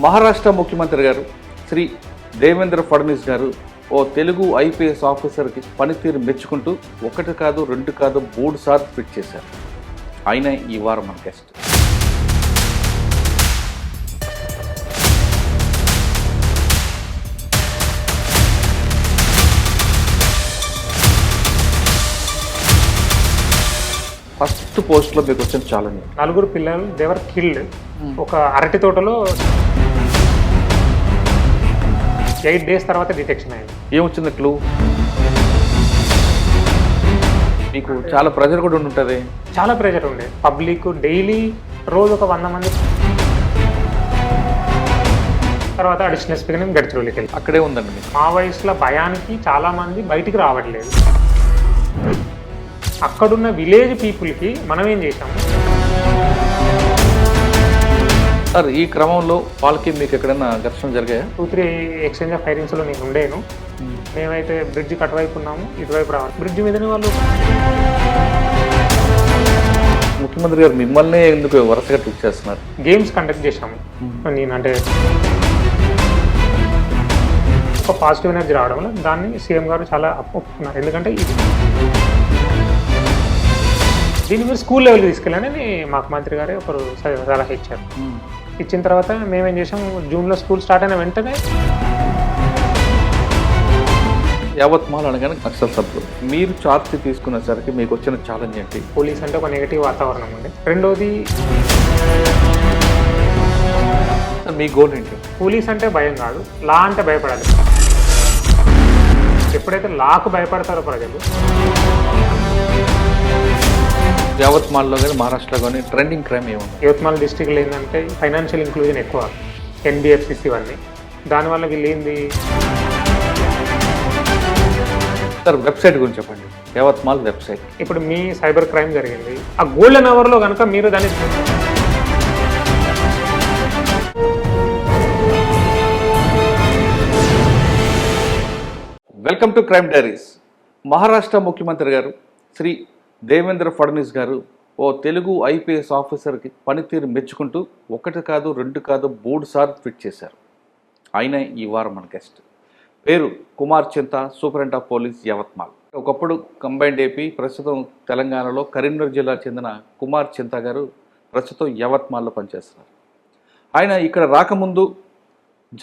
మహారాష్ట్ర ముఖ్యమంత్రి గారు శ్రీ దేవేంద్ర ఫడ్నవీస్ గారు ఓ తెలుగు ఐపీఎస్ ఆఫీసర్కి పనితీరు మెచ్చుకుంటూ ఒకటి కాదు రెండు కాదు 3 సార్లు ట్వీట్ చేశారు. ఆయన ఈ వారం మన గెస్ట్. ఫస్ట్ పోస్ట్లో మీకు వచ్చిన ఛాలెంజ్. 4 పిల్లలు దేవర్ కిల్డ్ ఒక అరటి తోటలో 8 days తర్వాత డిటెక్షన్ అయింది. ఏమొచ్చింది క్లూ? మీకు చాలా ప్రెజర్ కూడా ఉంటుంది. చాలా ప్రెజర్ ఉండే. పబ్లిక్ డైలీ రోజు ఒక 100 మంది. తర్వాత అడిషనల్ స్పీకర్ నేను గడిచిరోలికి వెళ్ళి అక్కడే ఉందండి. మీకు మా వయసులో భయానికి చాలా మంది బయటికి రావట్లేదు. అక్కడున్న విలేజ్ పీపుల్కి మనం ఏం చేసాము సార్, ఈ క్రమంలో వాళ్ళకి మీకు ఎక్కడైనా ఘర్షణ జరిగాయా? 2-3 ఎక్స్చేంజ్ ఆఫ్ ఫైరింగ్స్లో నేను ఉండేను. మేమైతే బ్రిడ్జ్ కటువైపు ఉన్నాము, ఇటువైపు రావాలి. బ్రిడ్జ్ మీదనే వాళ్ళు. ముఖ్యమంత్రి గారు మిమ్మల్ని ఎందుకు వరుసగా ట్వీట్ చేస్తున్నారు? గేమ్స్ కండక్ట్ చేసాము. నేను అంటే ఒక పాజిటివ్ ఎనర్జీ రావడం వల్ల దాన్ని సీఎం గారు చాలా ఒప్పుకున్నారు. ఎందుకంటే దీన్ని మీరు స్కూల్ లెవెల్కి తీసుకెళ్ళని మాకు మంత్రి గారే ఒకరు సలహా ఇచ్చారు. ఇచ్చిన తర్వాత మేమేం చేసాం, జూన్లో స్కూల్ స్టార్ట్ అయిన వెంటనే యావత్మాల్ అనగానే నక్సల్ సభ్యులు మీరు చార్జ్ తీసుకునేసరికి మీకు వచ్చిన ఛాలెంజ్ ఏంటి? పోలీస్ అంటే ఒక నెగిటివ్ వాతావరణం ఉంది. రెండోది మీ గోల్ ఏంటి? పోలీస్ అంటే భయం కాదు, లా అంటే భయపడాలి. ఎప్పుడైతే లాకు భయపడతారో ప్రజలు. యావత్మాల్లో కానీ మహారాష్ట్రలో కానీ ట్రెండింగ్ క్రైమ్ ఏముంది? యవత్మాల్ డిస్ట్రిక్ట్లో ఏంటంటే ఫైనాన్షియల్ ఇంక్లూజన్ ఎక్కువ, NBFCs ఇవన్నీ. దానివల్ల వీళ్ళు ఏంది. సార్, వెబ్సైట్ గురించి చెప్పండి. యావత్మాల్ వెబ్సైట్. ఇప్పుడు మీ సైబర్ క్రైమ్ జరిగింది, ఆ గోల్డెన్ అవర్లో కనుక మీరు దాన్ని welcome to crime diaries. Maharashtra ముఖ్యమంత్రి గారు శ్రీ దేవేంద్ర ఫడ్నవీస్ గారు ఓ తెలుగు ఐపీఎస్ ఆఫీసర్కి పనితీరు మెచ్చుకుంటూ ఒకటి కాదు రెండు కాదు 3 సార్లు ట్వీట్ చేశారు. ఆయన ఈ వారం మన గెస్ట్. పేరు కుమార్ చింతా, సూపరింటెండెంట్ ఆఫ్ పోలీస్ యావత్మాల్. ఒకప్పుడు కంబైన్డ్ ఏపీ, ప్రస్తుతం తెలంగాణలో కరీంనగర్ జిల్లాకు చెందిన కుమార్ చింతా గారు ప్రస్తుతం యావత్మాల్లో పనిచేస్తున్నారు. ఆయన ఇక్కడ రాకముందు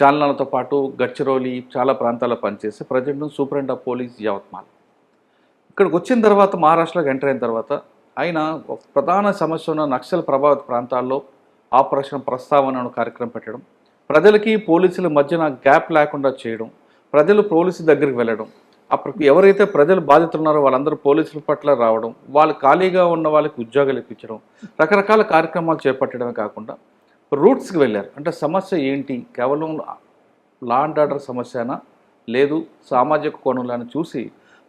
జాల్నాలతో పాటు గడ్చిరోలి చాలా ప్రాంతాల్లో పనిచేసి present superintendent of police Yavatmal. ఇక్కడికి వచ్చిన తర్వాత మహారాష్ట్రలోకి ఎంటర్ అయిన తర్వాత ఆయన ఒక ప్రధాన సమస్య ఉన్న నక్సల్ ప్రభావిత ప్రాంతాల్లో ఆపరేషన్ ప్రస్తావన కార్యక్రమం పెట్టడం, ప్రజలకి పోలీసుల మధ్యన గ్యాప్ లేకుండా చేయడం, ప్రజలు పోలీసు దగ్గరికి వెళ్ళడం, అప్పటికి ఎవరైతే ప్రజలు బాధితులు ఉన్నారో వాళ్ళందరూ పోలీసుల పట్ల రావడం, వాళ్ళు ఖాళీగా ఉన్న వాళ్ళకి ఉద్యోగాలు ఇప్పించడం, రకరకాల కార్యక్రమాలు చేపట్టడమే కాకుండా రూట్స్కి వెళ్ళారు. అంటే సమస్య ఏంటి, కేవలం లా అండ్ ఆర్డర్ సమస్యనా లేదు సామాజిక కోణంలో చూసి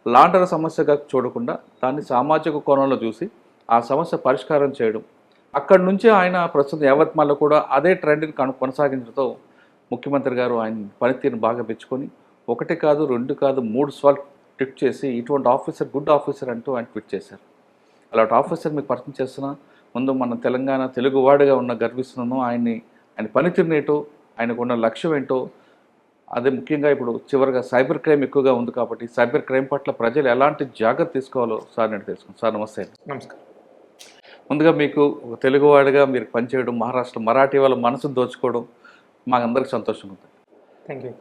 లా అండ్ ఆర్డర్ సమస్యగా చూడకుండా దాన్ని సామాజిక కోణంలో చూసి ఆ సమస్య పరిష్కారం చేయడం. అక్కడి నుంచి ఆయన ప్రస్తుతం యావత్మాల్లో కూడా అదే ట్రెండ్ని కొనసాగించడంతో ముఖ్యమంత్రి గారు ఆయన పనితీరుని బాగా మెచ్చుకొని ఒకటి కాదు రెండు కాదు 3 సార్లు ట్వీట్ చేసి ఇటువంటి ఆఫీసర్ గుడ్ ఆఫీసర్ అంటూ ఆయన ట్వీట్ చేశారు. అలాంటి ఆఫీసర్ మీకు పరిచయం చేస్తున్నా ముందు మన తెలంగాణ తెలుగువాడిగా ఉన్న గర్విస్తున్నాను. ఆయన పనితీరుని ఏంటో, ఆయనకున్న లక్ష్యం ఏంటో, అదే ముఖ్యంగా ఇప్పుడు చివరిగా సైబర్ క్రైమ్ ఎక్కువగా ఉంది కాబట్టి సైబర్ క్రైమ్ పట్ల ప్రజలు ఎలాంటి జాగ్రత్త తీసుకోవాలో సార్ నేను తెలుసుకున్నాను. సార్ నమస్తే. నమస్కారం. ముందుగా మీకు ఒక తెలుగువాడిగా మీరు పనిచేయడం, మహారాష్ట్ర మరాఠీ వాళ్ళ మనసును దోచుకోవడం మాకందరికి సంతోషంగా ఉంది. Thank you.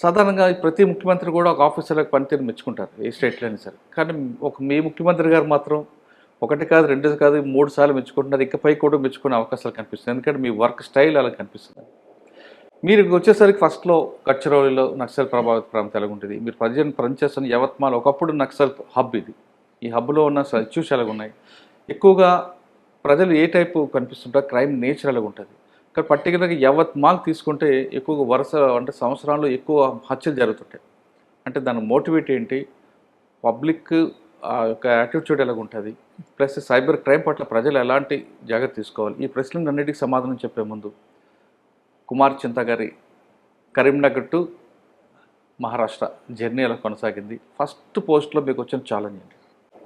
సాధారణంగా ప్రతి ముఖ్యమంత్రి కూడా ఒక ఆఫీసర్లకు పనితీరు మెచ్చుకుంటారు, ఏ స్టేట్లో అయినా సరే. కానీ మీ ముఖ్యమంత్రి గారు మాత్రం ఒకటి కాదు రెండు కాదు 3 సార్లు మెచ్చుకుంటున్నారు. ఇకపై కూడా మెచ్చుకునే అవకాశాలు కనిపిస్తుంది. ఎందుకంటే మీ వర్క్ స్టైల్ అలా కనిపిస్తుంది. మీరు వచ్చేసరికి ఫస్ట్లో గడ్చిరోలిలో నక్సల్ ప్రభావిత ప్రాంతం ఎలా ఉంటుంది, మీరు ప్రజెంట్ పనిచేస్తున్న యావత్మాల్ ఒకప్పుడు నక్సల్ హబ్ ఇది. ఈ హబ్లో ఉన్న ఇష్యూస్ ఎలాగ ఉన్నాయి, ఎక్కువగా ప్రజలు ఏ టైపు కనిపిస్తుంటారు, క్రైమ్ నేచర్ ఎలాగ ఉంటుంది. ఇక్కడ పర్టికులర్గా యావత్మాల్ తీసుకుంటే ఎక్కువగా వరుస అంటే సంవత్సరాల్లో ఎక్కువ హత్యలు జరుగుతుంటాయి. అంటే దాని మోటివేట్ ఏంటి, పబ్లిక్ యొక్క యాటిట్యూడ్ ఎలాగ ఉంటుంది, ప్లస్ సైబర్ క్రైమ్ పట్ల ప్రజలు ఎలాంటి జాగ్రత్త తీసుకోవాలి, ఈ ప్రశ్నలు అన్నిటికీ సమాధానం చెప్పే ముందు కుమార్ చింతా గారి కరీంనగర్ టు మహారాష్ట్ర జర్నీ ఎలా కొనసాగింది? ఫస్ట్ పోస్ట్లో మీకు వచ్చిన ఛాలెంజ్ ఏంటి?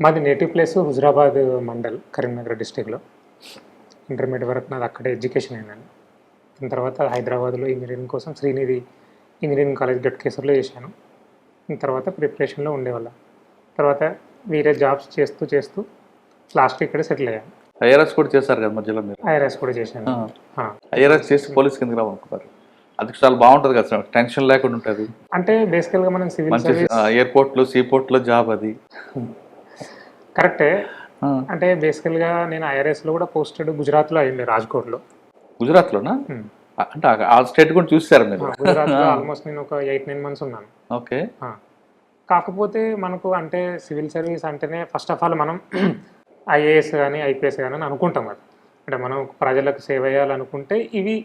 మాది నేటివ్ ప్లేస్ హుజరాబాద్ మండల్, కరీంనగర్ డిస్టిక్లో. ఇంటర్మీడియట్ వరకు నాది అక్కడే ఎడ్యుకేషన్ అయిందండి. దాని తర్వాత హైదరాబాద్లో ఇంజనీరింగ్ కోసం శ్రీనిధి ఇంజనీరింగ్ కాలేజ్ గట్కేసర్లో చేశాను. దాని తర్వాత ప్రిపరేషన్లో ఉండేవాళ్ళం. తర్వాత వేరే జాబ్స్ చేస్తూ లాస్ట్ ఇక్కడే సెటిల్ అయ్యాను. ఐఆర్ఎస్ కూడా చేశారు కదా మధ్యలో మీరు? ఐఆర్ఎస్ కూడా చేశాను. ఐఆర్ఎస్ చేసి పోలీస్ కిందకి రావాలనుకున్నారు. అది చాలా బాగుంటుంది కదా సార్, టెన్షన్ లేకుండా ఉంటుంది. అంటే బేసికల్గా మనం సివిల్ మంచి సర్వీస్ ఎయిర్పోర్ట్లో సీపోర్ట్లో జాబ్ అది. కరెక్టే. అంటే బేసికల్గా నేను ఐఆర్ఎస్లో కూడా పోస్టెడ్ గుజరాత్లో అయింది, రాజ్కోట్లో. గుజరాత్లోనా? అంటే ఆ స్టేట్ కూడా చూసారు మీరు? గుజరాత్లో ఆల్మోస్ట్ నేను ఒక 8-9 months ఉన్నాను. ఓకే. కాకపోతే మనకు అంటే సివిల్ సర్వీస్ అంటేనే ఫస్ట్ ఆఫ్ ఆల్ మనం ఐఏఎస్ కానీ ఐపీఎస్ కానీ అని అనుకుంటాం కదా. అంటే మనం ప్రజలకు సేవ చేయాలనుకుంటే ఇవి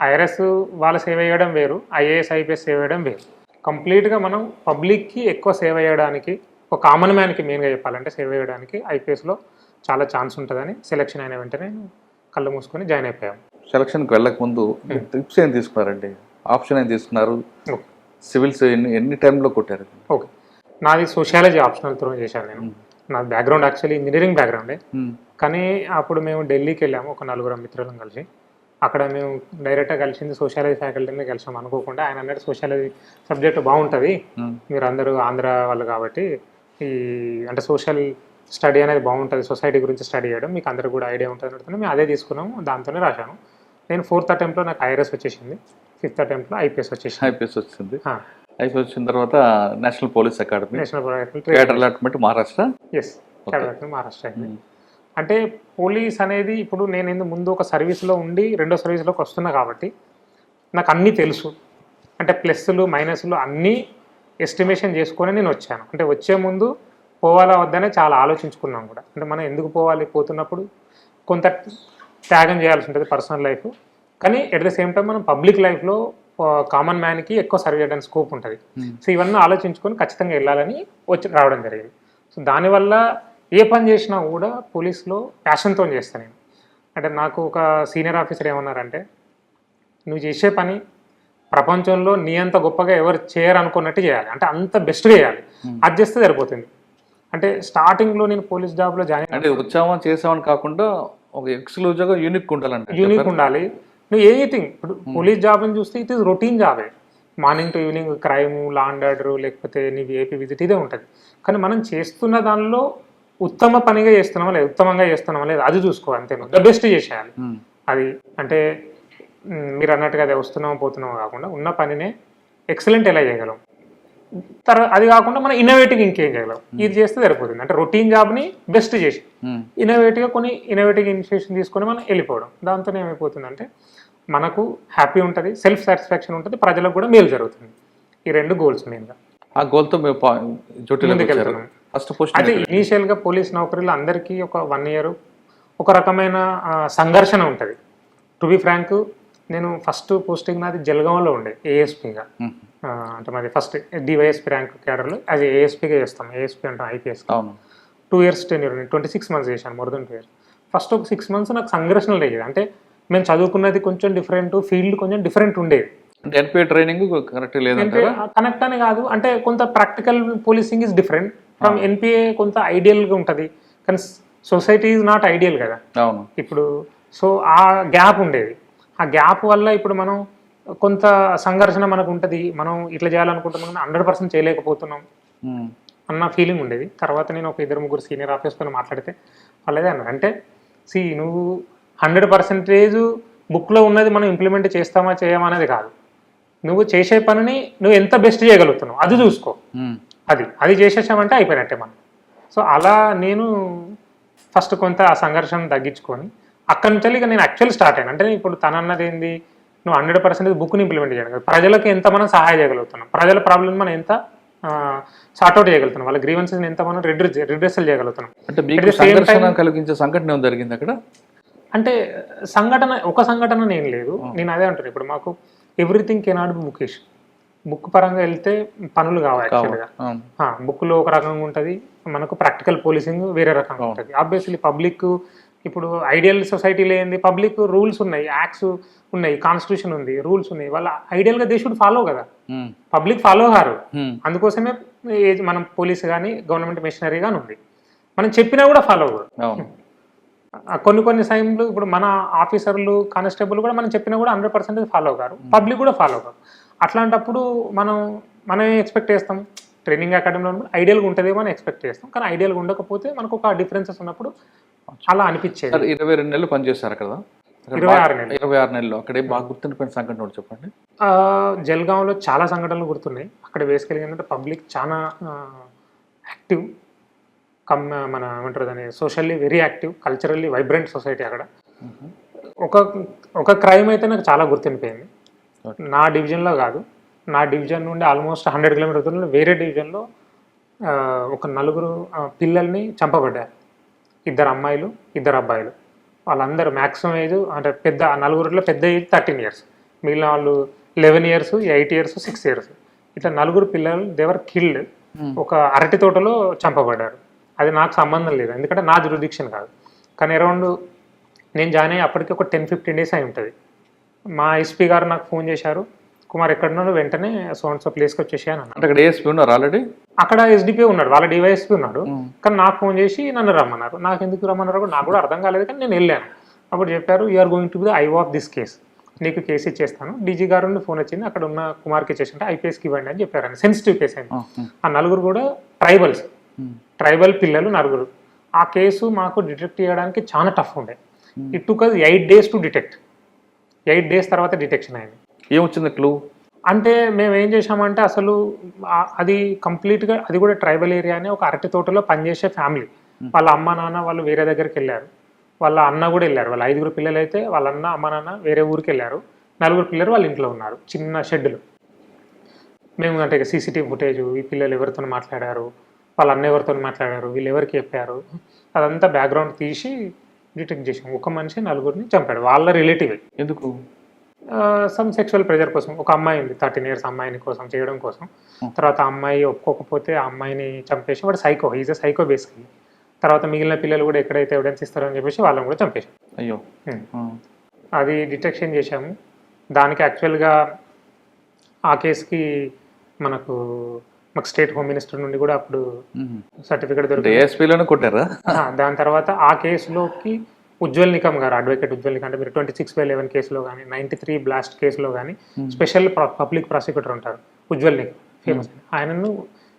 ఐఆర్ఎస్ వాళ్ళ సేవ చేయడం వేరు, ఐఏఎస్ ఐపీఎస్ సేవ చేయడం వేరు. కంప్లీట్గా మనం పబ్లిక్కి ఎక్కువ సేవ చేయడానికి, ఒక కామన్ మ్యాన్కి మెయిన్గా చెప్పాలంటే సేవ చేయడానికి ఐపీఎస్లో చాలా ఛాన్స్ ఉంటుందని సెలెక్షన్ అయిన వెంటనే కళ్ళు మూసుకొని జాయిన్ అయిపోయాము. సెలక్షన్కి వెళ్ళక ముందు ట్రిప్స్ ఏం తీసుకున్నారండి? ఆప్షన్ ఏం తీసుకున్నారు? సివిల్స్ ఎన్ని టైంలో కొట్టారు? ఓకే, నాది సోషియాలజీ ఆప్షనల్ త్రూ చేశాను నేను. నా బ్యాక్గ్రౌండ్ యాక్చువల్లీ ఇంజనీరింగ్ బ్యాక్గ్రౌండే. కానీ అప్పుడు మేము ఢిల్లీకి వెళ్ళాము ఒక 4 మిత్రులం కలిసి. అక్కడ మేము డైరెక్ట్గా కలిసింది సోషియాలజీ ఫ్యాకల్టీని కలిసాము అనుకోకుండా. ఆయన అన్నట్టు సోషియాలజీ సబ్జెక్ట్ బాగుంటుంది, మీరు అందరూ ఆంధ్ర వాళ్ళు కాబట్టి ఈ అంటే సోషల్ స్టడీ అనేది బాగుంటుంది, సొసైటీ గురించి స్టడీ చేయడం మీకు అందరూ కూడా ఐడియా ఉంటుంది అన్నట్టు మేము అదే తీసుకున్నాము, దాంతోనే రాశాను. నేను 4th అటెంప్ట్లో నాకు ఐఆర్ఎస్ వచ్చేసింది, 5th అటెంప్ట్లో ఐపీఎస్ వచ్చేసింది. ఐపీఎస్ వచ్చింది. ఐపీఎస్ వచ్చిన తర్వాత national police academy, national cadre allotment Maharashtra. Yes, cadre allotment Maharashtra అయింది. అంటే పోలీస్ అనేది ఇప్పుడు నేను ముందు ఒక సర్వీస్లో ఉండి రెండో సర్వీస్లోకి వస్తున్నా కాబట్టి నాకు అన్నీ తెలుసు. అంటే ప్లస్లు మైనస్లు అన్నీ ఎస్టిమేషన్ చేసుకొని నేను వచ్చాను. అంటే వచ్చే ముందు పోవాలా వద్దనే చాలా ఆలోచించుకున్నాం కూడా. అంటే మనం ఎందుకు పోవాలి, పోతున్నప్పుడు కొంత త్యాగం చేయాల్సి ఉంటుంది పర్సనల్ లైఫ్, కానీ ఎట్ ద సేమ్ టైం మనం పబ్లిక్ లైఫ్లో కామన్ మ్యాన్కి ఎక్కువ సర్వ్ చేయడానికి స్కోప్ ఉంటుంది. సో ఇవన్నీ ఆలోచించుకొని ఖచ్చితంగా వెళ్ళాలని రావడం జరిగింది. సో దానివల్ల ఏ పని చేసినా కూడా పోలీస్లో ప్యాషన్తో చేస్తాను నేను. అంటే నాకు ఒక సీనియర్ ఆఫీసర్ ఏమన్నారంటే, నువ్వు చేసే పని ప్రపంచంలో నీ అంత గొప్పగా ఎవరు చేయరు అనుకున్నట్టు చేయాలి, అంటే అంత బెస్ట్గా చేయాలి, అది చేస్తే సరిపోతుంది. అంటే స్టార్టింగ్లో నేను పోలీస్ జాబ్లో జాయిన్ అంటే వచ్చామని చేసామని కాకుండా ఒక ఎక్స్క్లూజివ్గా యూనిక్ ఉండాలంటే యూనిక్ ఉండాలి. నువ్వు ఎనీథింగ్ ఇప్పుడు పోలీస్ జాబ్ని చూస్తే ఇట్ ఈస్ రొటీన్ జాబే, morning to evening crime, law and order, లేకపోతే నీ ఏపీ విజిట్ ఇదే ఉంటుంది. కానీ మనం చేస్తున్న దానిలో ఉత్తమ పనిగా చేస్తున్నామా లేదు, ఉత్తమంగా చేస్తున్నామా లేదు, అది చూసుకో అంతే. ద బెస్ట్ చేసేయాలి అది. అంటే మీరు అన్నట్టుగా అదే వస్తున్నామో పోతున్నామో కాకుండా ఉన్న పనినే ఎక్సలెంట్ ఎలా చేయగలం, తర్వాత అది కాకుండా మనం ఇన్నోవేటివ్ ఇంకేం చేయగలం, ఇది చేస్తే సరిపోతుంది. అంటే రొటీన్ జాబ్ని బెస్ట్ చేసి ఇన్నోవేటివ్గా కొన్ని ఇన్నోవేటివ్ ఇనిషియేషన్ తీసుకొని మనం వెళ్ళిపోవడం, దాంతో ఏమైపోతుందంటే మనకు హ్యాపీ ఉంటుంది, సెల్ఫ్ సాటిస్ఫాక్షన్ ఉంటుంది, ప్రజలకు కూడా మేలు జరుగుతుంది. ఈ 2 గోల్స్ మెయిన్గా. ఆ గోల్తో ఫస్ట్ పోస్ట్ అయితే ఇనీషియల్గా పోలీస్ నౌకరీలో అందరికీ ఒక 1 year ఒక రకమైన సంఘర్షణ ఉంటుంది. టు బి ఫ్రాంక్, నేను ఫస్ట్ పోస్టింగ్ నాది జల్గాంలో ఉండే ఏఎస్పీగా. అంటే మాది ఫస్ట్ డివైఎస్పీ ర్యాంక్ క్యాడర్లో అది ఏఎస్పీగా చేస్తాం. ఏఎస్పీ అంటే ఐపీఎస్. 2 years టెన్యూర్, 26 months చేశాను, మోర్ దెన్ 2 years. ఫస్ట్ ఒక 6 months నాకు సంఘర్షణలు అయ్యేది. అంటే మేము చదువుకున్నది కొంచెం డిఫరెంట్, ఫీల్డ్ కొంచెం డిఫరెంట్ ఉండేది. అంటే ఎన్పిఏ ట్రైనింగ్ కరెక్ట్ లేదంటే కనెక్ట్ అని కాదు, అంటే కొంత practical policing is different from NPA. కొంత ఐడియల్గా ఉంటుంది, కానీ సొసైటీ ఈజ్ నాట్ ఐడియల్ కదా ఇప్పుడు. సో ఆ గ్యాప్ ఉండేది. ఆ గ్యాప్ వల్ల ఇప్పుడు మనం కొంత సంఘర్షణ మనకు ఉంటుంది. మనం ఇట్లా చేయాలనుకుంటున్నాం కానీ 100% చేయలేకపోతున్నాం అన్న ఫీలింగ్ ఉండేది. తర్వాత నేను ఒక 2-3 సీనియర్ ఆఫీసర్తో మాట్లాడితే వాళ్ళదే అన్నారు, అంటే నువ్వు 100% బుక్లో ఉన్నది మనం ఇంప్లిమెంట్ చేస్తామా చేయమా అనేది కాదు, నువ్వు చేసే పనిని నువ్వు ఎంత బెస్ట్ చేయగలుగుతున్నావు అది చూసుకో. అది చేసేసామంటే అయిపోయినట్టే మనం. సో అలా నేను ఫస్ట్ కొంత ఆ సంఘర్షణ తగ్గించుకొని అక్కడి నుంచి ఇక నేను యాక్చువల్లీ స్టార్ట్ అయ్యాను. అంటే ఇప్పుడు తనన్నది ఏంది, నువ్వు 100% బుక్ని ఇంప్లిమెంట్ చేయడం కదా, ప్రజలకు ఎంత మనం సహాయం చేయగలుగుతున్నాం, ప్రజల ప్రాబ్లమ్ మనం ఎంత సార్ట్అవుట్ చేయగలుగుతున్నాం, వాళ్ళ గ్రీవెన్సెస్ ఎంత మనం రిడ్రెసల్ చేయగలుగుతున్నాం. అంటే కలిగించే సంఘటన జరిగింది అక్కడ. అంటే ఒక సంఘటన నేను లేదు, నేను అదే అంటాను. ఇప్పుడు మాకు everything cannot be bookish. Book పరంగా వెళ్తే పనులు కావాలి యాక్చువల్గా. బుక్లో ఒక రకంగా ఉంటుంది, మనకు ప్రాక్టికల్ పోలీసింగ్ వేరే రకంగా ఉంటుంది. ఆబ్వియస్లీ పబ్లిక్ ఇప్పుడు ఐడియల్ సొసైటీలో ఏంది, పబ్లిక్ రూల్స్ ఉన్నాయి, యాక్ట్స్ ఉన్నాయి, కాన్స్టిట్యూషన్ ఉంది, రూల్స్ ఉన్నాయి. వాళ్ళ ఐడియల్గా దే షుడ్ ఫాలో కదా, పబ్లిక్ ఫాలో కారు. అందుకోసమే మనం పోలీస్ కానీ గవర్నమెంట్ మెషినరీ కానీ ఉంది, మనం చెప్పినా కూడా ఫాలో అవ్వరు. కొన్ని కొన్ని టైంలు ఇప్పుడు మన ఆఫీసర్లు కానిస్టేబుల్ కూడా మనం చెప్పినా కూడా 100% ఫాలో కారు, పబ్లిక్ కూడా ఫాలో కారు. అట్లాంటప్పుడు మనం ఎక్స్పెక్ట్ చేస్తాం ట్రైనింగ్ అకాడమీలో ఐడియల్గా ఉంటుందేమో అని ఎక్స్పెక్ట్ చేస్తాం, కానీ ఐడియల్గా ఉండకపోతే మనకు ఒక డిఫరెన్సెస్ ఉన్నప్పుడు అలా అనిపించేది. 22 నెలలు పనిచేస్తారు కదా, 26 నెలలు. 26 నెలలు అక్కడే బాగా గుర్తుండిపోయిన సంఘటన ఒకటి చెప్పండి. జల్గాంలో చాలా సంఘటనలు గుర్తున్నాయి. అక్కడ బేసికల్గా ఏంటంటే పబ్లిక్ చాలా యాక్టివ్, మన ఏమంటారు దాన్ని, socially very active, culturally vibrant society అక్కడ. ఒక క్రైమ్ అయితే నాకు చాలా గుర్తుండిపోయింది. నా డివిజన్లో కాదు, నా డివిజన్ నుండి ఆల్మోస్ట్ 100 కిలోమీటర్ దూరంలో వేరే డివిజన్లో ఒక 4 పిల్లల్ని చంపబడ్డారు. 2 అమ్మాయిలు 2 అబ్బాయిలు. వాళ్ళందరూ మ్యాక్సిమం ఏజ్ అంటే పెద్ద 4 పెద్ద ఏజ్ 13 years, మిగిలిన వాళ్ళు 11 years, 8 years, 6 years. ఇట్లా 4 పిల్లలు దేవర్ కిల్డ్ ఒక అరటి తోటలో చంపబడ్డారు. అది నాకు సంబంధం లేదు, ఎందుకంటే నా జ్యూరిడిక్షన్ కాదు. కానీ అరౌండ్ నేను జాయిన్ అయ్యి అప్పటికి ఒక 10-15 days అయి ఉంటుంది. మా ఎస్పీ గారు నాకు ఫోన్ చేశారు, కుమార్ ఎక్కడున్నాడు, వెంటనే సో ప్లేస్కి వచ్చేసాను అన్న. అక్కడ ఏఎస్పీ ఉన్నారు ఆల్రెడీ, అక్కడ ఎస్డిపి ఉన్నాడు, వాళ్ళ డివైఎస్పీ ఉన్నాడు. కానీ నాకు ఫోన్ చేసి నన్ను రమ్మన్నారు. నాకు ఎందుకు రమ్మన్నారు కూడా నాకు కూడా అర్థం కాలేదు, కానీ నేను వెళ్ళాను. అప్పుడు చెప్పారు, you're going to be the I of this case, నీకు కేసు ఇచ్చేస్తాను. డీజీ గారు నుండి ఫోన్ వచ్చింది, అక్కడ ఉన్న కుమార్కి ఇచ్చేసి ఐపీఎస్కి ఇవ్వండి అని చెప్పారు. సెన్సిటివ్ కేసు అయింది. ఆ 4 కూడా ట్రైబల్ పిల్లలు 4. ఆ కేసు మాకు డిటెక్ట్ చేయడానికి చాలా టఫ్ ఉండే. It took us 8 days to detect. 8 days తర్వాత డిటెక్షన్ అయింది. ఏమొచ్చింది క్లూ అంటే మేము ఏం చేసామంటే అసలు అది కంప్లీట్గా, అది కూడా ట్రైబల్ ఏరియానే, ఒక అరటి తోటలో పనిచేసే ఫ్యామిలీ. వాళ్ళ అమ్మ నాన్న వాళ్ళు వేరే దగ్గరికి వెళ్ళారు, వాళ్ళ అన్న కూడా వెళ్ళారు. వాళ్ళ 5 పిల్లలు అయితే వాళ్ళ అన్న అమ్మ నాన్న వేరే ఊరికి వెళ్ళారు, 4 పిల్లలు వాళ్ళ ఇంట్లో ఉన్నారు చిన్న షెడ్లు. మేము అంటే సీసీటీవీ ఫుటేజ్, ఈ పిల్లలు ఎవరితో మాట్లాడారు, వాళ్ళ అన్న ఎవరితో మాట్లాడారు, వీళ్ళు ఎవరికి చెప్పారు, అదంతా బ్యాక్గ్రౌండ్ తీసి డిటెక్ట్ చేసాం. ఒక మనిషి 4 చంపాడు, వాళ్ళ రిలేటివే. ఎందుకు? సమ్ సెక్షువల్ ప్రెజర్ కోసం. ఒక అమ్మాయి ఉంది 13 years, అమ్మాయిని కోసం చేయడం కోసం. తర్వాత ఆ అమ్మాయి ఒప్పుకోకపోతే ఆ అమ్మాయిని చంపేసి, వాడు psycho, is a psycho basically. తర్వాత మిగిలిన పిల్లలు కూడా ఎక్కడైతే ఎవిడెన్స్ ఇస్తారో అని చెప్పేసి వాళ్ళని కూడా చంపేశాం. అయ్యో. అది డిటెక్షన్ చేశాము. దానికి యాక్చువల్గా ఆ కేసుకి మాకు స్టేట్ హోమ్ మినిస్టర్ నుండి కూడా అప్పుడు సర్టిఫికేట్ దొరికింది. దాని తర్వాత ఆ కేసులోకి ఉజ్వల్ నికమ్ గారు, అడ్వకేట్ ఉజ్వల్ నికమ్, అంటే మీరు 26/11 కేసులో కానీ, 93 బ్లాస్ట్ కేసులో కానీ స్పెషల్ పబ్లిక్ ప్రాసిక్యూటర్ ఉంటారు ఉజ్వల్ నికమ్, ఫేమస్. ఆయనను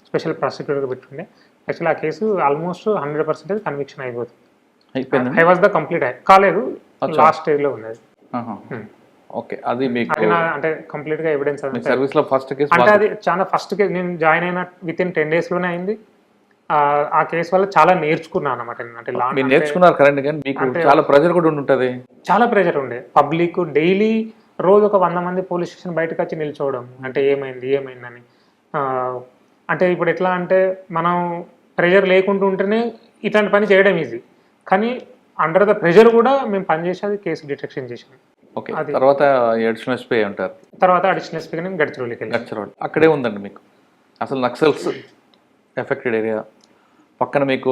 స్పెషల్ ప్రాసిక్యూటర్గా పెట్టుండే. యాక్చువల్లీ ఆ కేసు ఆల్మోస్ట్ 100% కన్విక్షన్ అయిపోతుంది. ఐ వాజ్ ద కంప్లీట్ కాలేదు, లాస్ట్ స్టేజ్లో ఉన్నది. ఓకే, అది మీకు అంటే కంప్లీట్ గా ఎవిడెన్స్ సర్వీస్ లో ఫస్ట్ కేసు అంటే అది చాలా ఫస్ట్ కేసు. నేను జాయిన్ అయిన వితిన్ 10 days లోనే అయింది. ఆ కేసు వల్ల చాలా నేర్చుకున్నాను అనమాట. అంటే మీరు నేర్చుకున్నారు కరెంట్, కానీ మీకు చాలా ప్రెజర్ కూడా ఉంటుంది. చాలా ప్రెజర్ ఉండే. పబ్లిక్ డైలీ రోజు ఒక 100 మంది పోలీస్ స్టేషన్ బయటకు వచ్చి నిల్చోవడం, అంటే ఏమైందని. అంటే ఇప్పుడు ఎట్లా అంటే మనం ప్రెజర్ లేకుండా ఉంటేనే ఇట్లాంటి పని చేయడం ఈజీ, కానీ అండర్ ద ప్రెజర్ కూడా మేము పనిచేసేది కేసు డిటెక్షన్ చేసాం. ఓకే, తర్వాత అడిషనల్ ఎస్పీ ఉంటారు. తర్వాత అడిషనల్ ఎస్పీగా నేను గడ్చిరోలికి వెళ్ళాను. గడ్చిరోలి అక్కడే ఉందండి మీకు అసలు నక్సల్స్ ఎఫెక్టెడ్ ఏరియా. పక్కన మీకు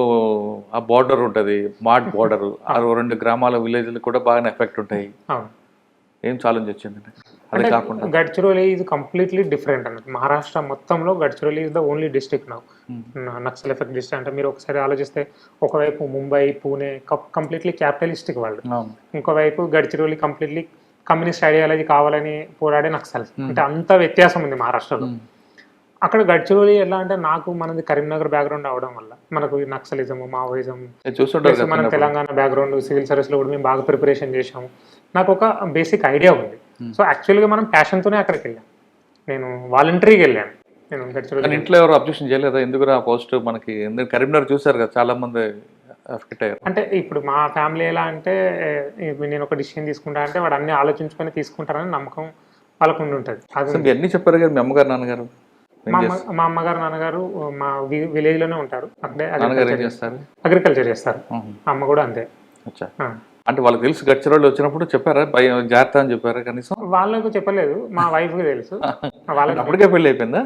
ఆ బార్డర్ ఉంటుంది, మాడ్ బార్డర్. ఆ 2 గ్రామాల విలేజ్లు కూడా బాగానే ఎఫెక్ట్ ఉంటాయి. ఏం ఛాలెంజ్ వచ్చిందండి? అదే కాకుండా గడ్చిరోలి ఈజ్ కంప్లీట్లీ డిఫరెంట్ అన్నట్టు. మహారాష్ట్ర మొత్తంలో Gadchiroli is the only district now Naxal effect district. అంటే మీరు ఒకసారి ఆలోచిస్తే, ఒకవైపు ముంబై, పూణే కంప్లీట్లీ క్యాపిటలిస్టిక్ వాళ్ళు, ఇంకోవైపు గడ్చిరోలి కంప్లీట్లీ కమ్యూనిస్ట్ ఐడియాలజీ కావాలని పోరాడే నక్సల్స్. అంటే అంత వ్యత్యాసం ఉంది మహారాష్ట్రలో. అక్కడ గడ్చిరోలి ఎలా అంటే, నాకు మనది కరీంనగర్ బ్యాక్గ్రౌండ్ అవడం వల్ల మనకు నక్సలిజం, మావోయిజం, మన తెలంగాణ బ్యాక్గ్రౌండ్, సివిల్ సర్వీస్లో కూడా మేము బాగా ప్రిపరేషన్ చేసాము. నాకు ఒక బేసిక్ ఐడియా ఉంది. సో యాక్చువల్గా మనం ప్యాషన్తోనే అక్కడికి వెళ్ళాం. నేను వాలంటరీగా వెళ్ళాను. నేను గడ్చిరోలి ఇంట్లో ఎవరు అబ్జెక్షన్ చేయలేదా? ఎందుకు ఆ పోస్ట్ మనకి కరీంనగర్ చూసారు కదా, చాలా మంది ఎఫెక్ట్ అయ్యారు. అంటే ఇప్పుడు మా ఫ్యామిలీ ఎలా అంటే, నేను ఒక డిసిషన్ తీసుకుంటా అంటే వాడు అన్ని ఆలోచించుకొని తీసుకుంటారని నమ్మకం వాళ్ళకు ఉండి ఉంటుంది. అది అన్ని చెప్పారు కదా మీ అమ్మగారు నాన్నగారు? మా అమ్మగారు నాన్నగారు మా విలేజ్ లోనే ఉంటారు. అక్కడే అగ్రికల్చర్ చేస్తారు. అమ్మ కూడా అంతే. అంటే వాళ్ళకి తెలుసు గడ్చిరోలి వచ్చినప్పుడు చెప్పారా జాగ్రత్త అని చెప్పారా? కనీసం వాళ్ళకు చెప్పలేదు, మా వైఫ్ కి తెలుసు. వాళ్ళకి అప్పటికే పెళ్లి అయిపోయిందా?